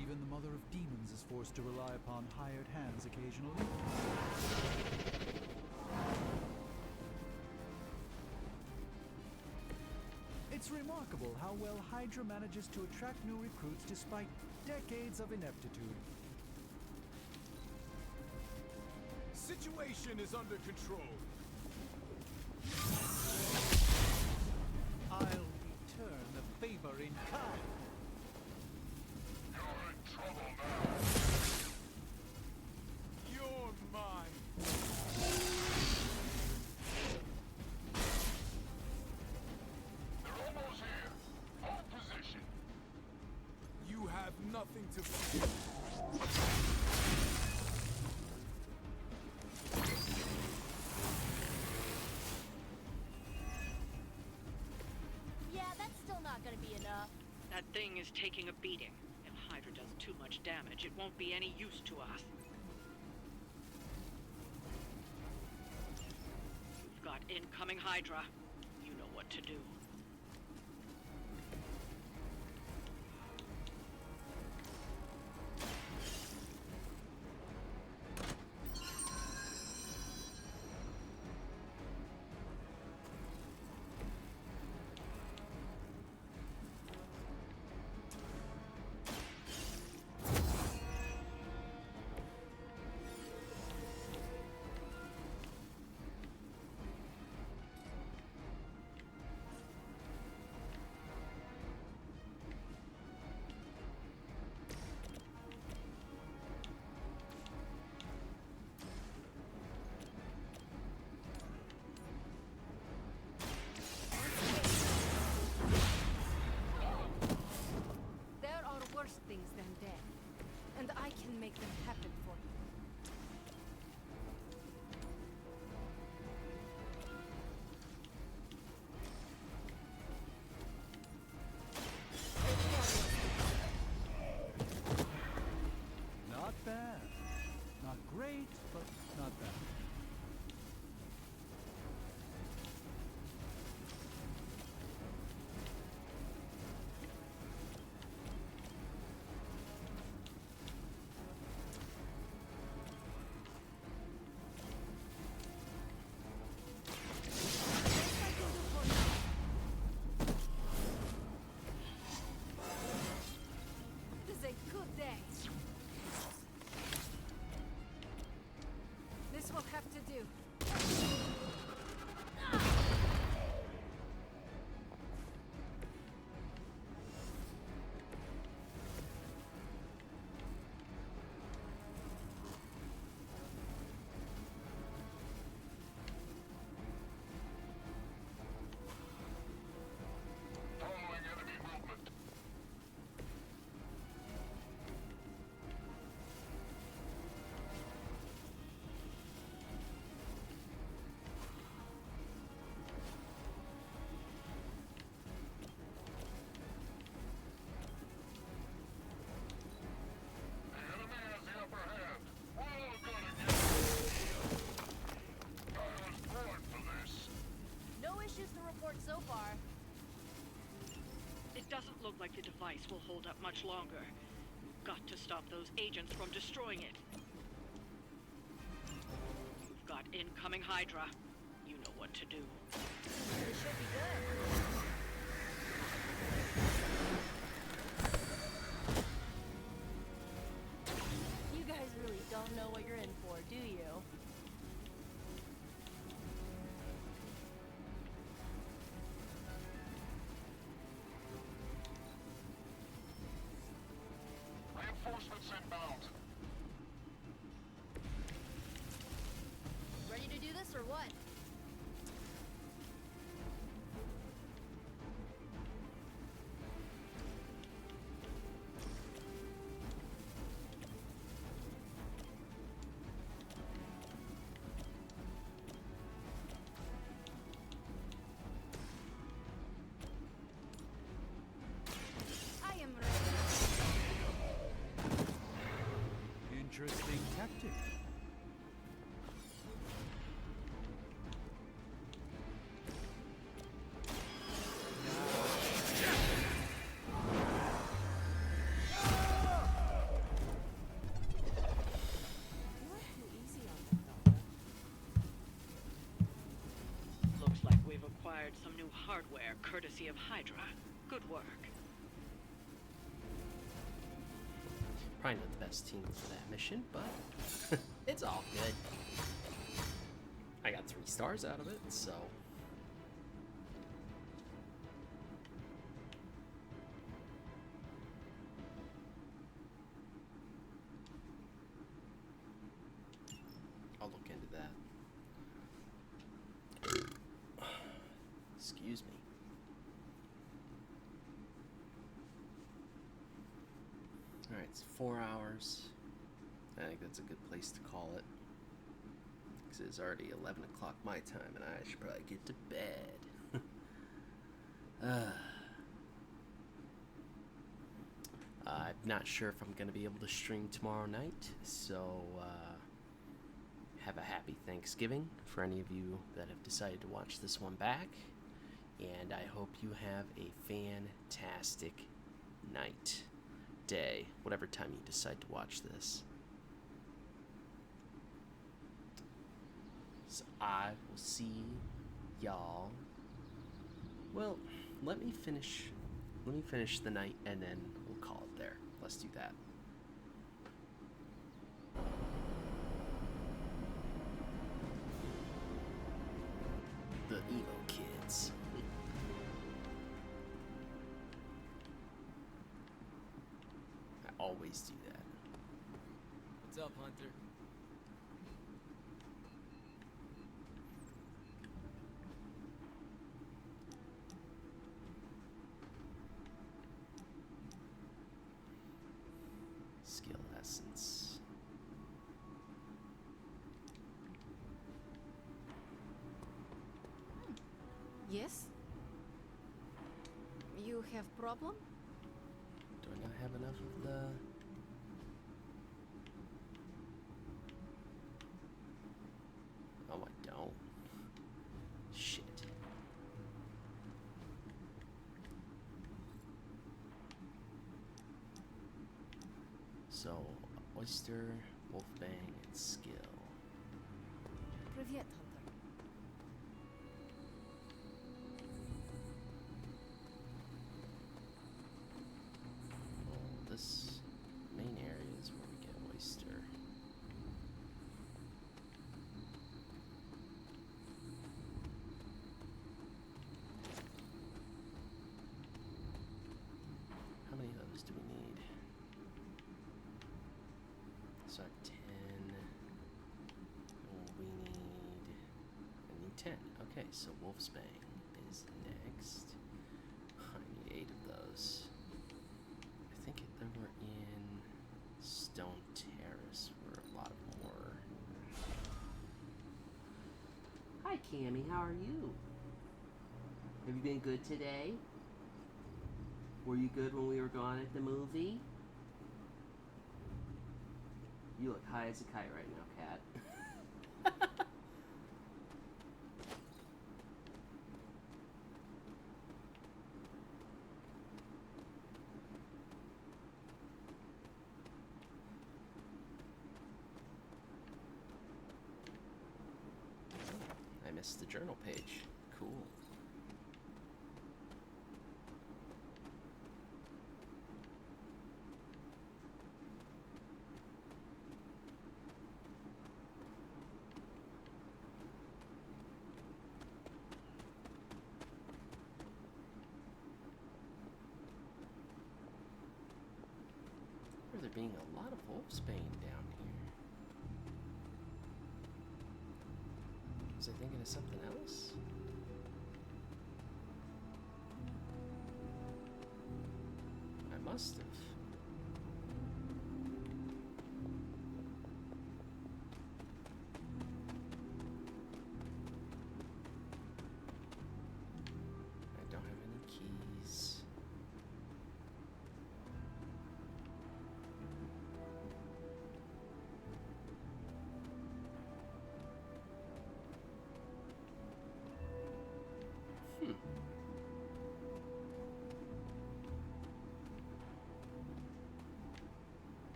Even the Mother of Demons is forced to rely upon hired hands occasionally. It's remarkable how well Hydra manages to attract new recruits despite decades of ineptitude. Situation is under control. I'll return the favor in kind. You're in trouble now. You're mine. They're almost here. Hold position. You have nothing to fear. Yeah, that's still not gonna be enough. That thing is taking a beating. If Hydra does too much damage, it won't be any use to us. You've got incoming Hydra. You know what to do. device will hold up much longer. You've got to stop those agents from destroying it. You've got incoming Hydra. You know what to do. This should be good. You guys really don't know what you're in for, do you? Reinforcements inbound. Ready to do this or what? I am ready. Interesting tactic. Looks like we've acquired some new hardware courtesy of Hydra. Good work. Probably not the best team for that mission, but it's all good. I got 3 stars out of it, so. I'll look into that. Excuse me. Alright, it's 4 hours. I think that's a good place to call it. Because it's already 11 o'clock my time, and I should probably get to bed. I'm not sure if I'm going to be able to stream tomorrow night, so have a happy Thanksgiving for any of you that have decided to watch this one back. And I hope you have a fantastic night, day, whatever time you decide to watch this. So I will see y'all. Well, let me finish the night and then we'll call it there. Let's do that. The emo kids. I always do that. What's up, Hunter? Skill essence. Yes? You have problem? Do I not have enough of the... Oh, I don't. Shit. So, Oyster, Wolfbang, and Skill. Привет, Hunter. Well, this main area is where we get Oyster. How many of those do we need? So 10. We need 10. Okay, so Wolfsbane is next. I need 8 of those. I think they were in Stone Terrace, where a lot of them were. Hi, Cammy. How are you? Have you been good today? Were you good when we were gone at the movie? You look high as a kite right now, Cat. journal page. Cool. There being a lot of wolfsbane down here. Was I thinking of something else? I must have. I don't have any keys.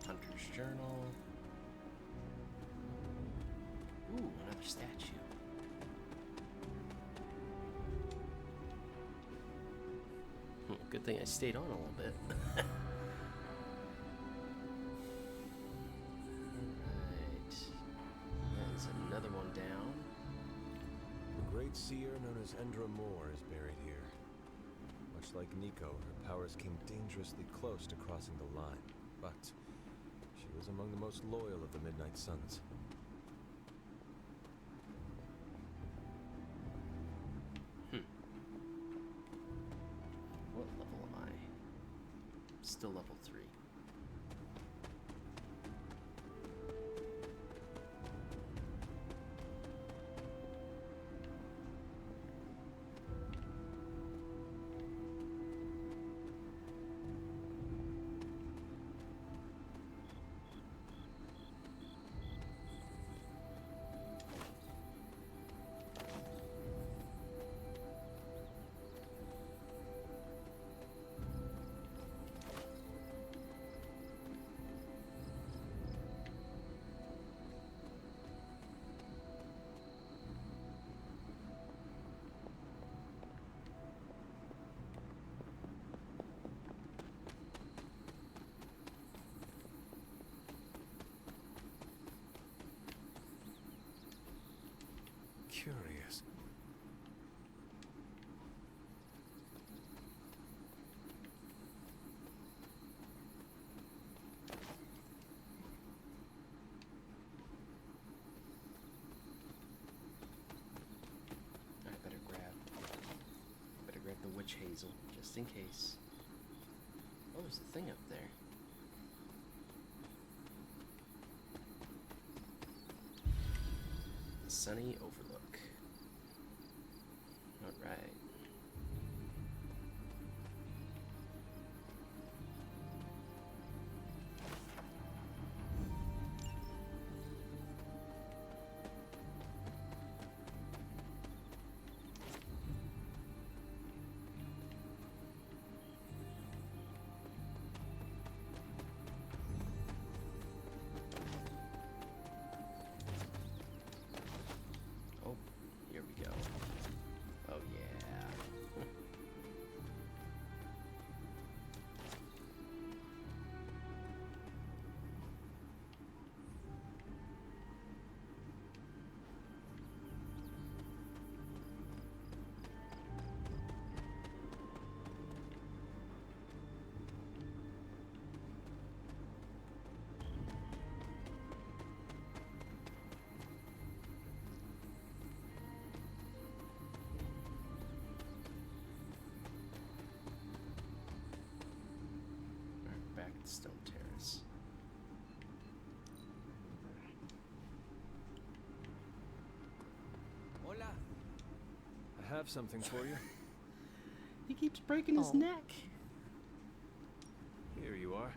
Hunter's Journal. Ooh, another statue. Good thing I stayed on a little bit. Alright. There's another one down. The great seer known as Endra Moore is buried here. Much like Nico, her powers came dangerously close to crossing the line, but she was among the most loyal of the Midnight Suns. What level am I? Still level 3. Curious. I better grab the witch hazel, just in case. Oh, there's a thing up there. The Sunny Overlook. Alright. Oh, here we go. Oh yeah. Alright, back to Stone Terrace. Hola. I have something for you. He keeps breaking his Oh. neck. Here you are.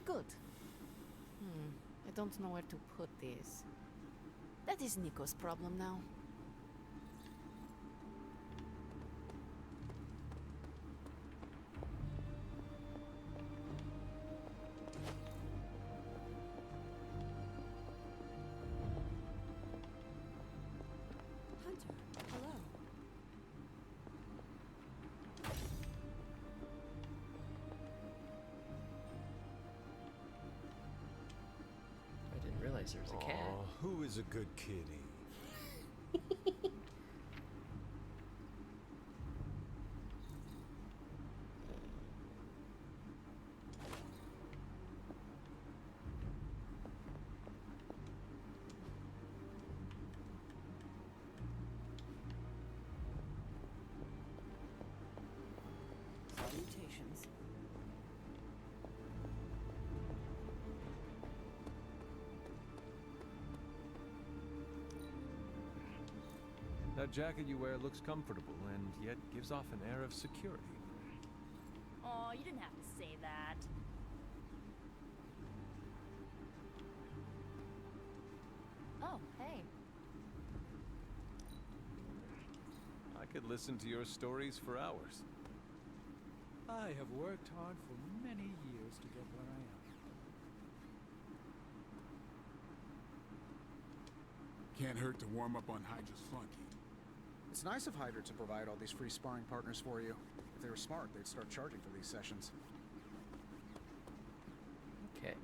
Good. I don't know where to put this. That is Nico's problem now. realized there was a cat. Aw, who is a good kitty? Salutations. That jacket you wear looks comfortable and yet gives off an air of security. Aw, you didn't have to say that. Oh, hey. I could listen to your stories for hours. I have worked hard for many years to get where I am. Can't hurt to warm up on Hydra's flunky. It's nice of Hydra to provide all these free sparring partners for you. If they were smart, they'd start charging for these sessions. Okay.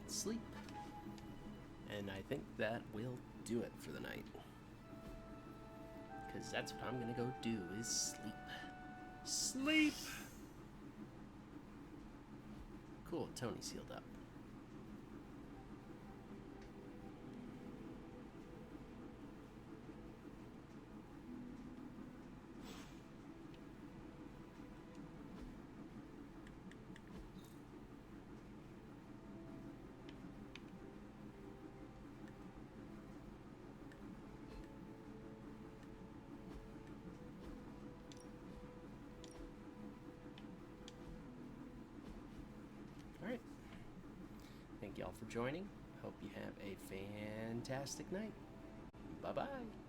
And sleep. And I think that will do it for the night. Because that's what I'm gonna go do, is sleep. Sleep! Cool, Tony's healed up. Alright. Thank y'all for joining. Hope you have a fantastic night. Bye-bye.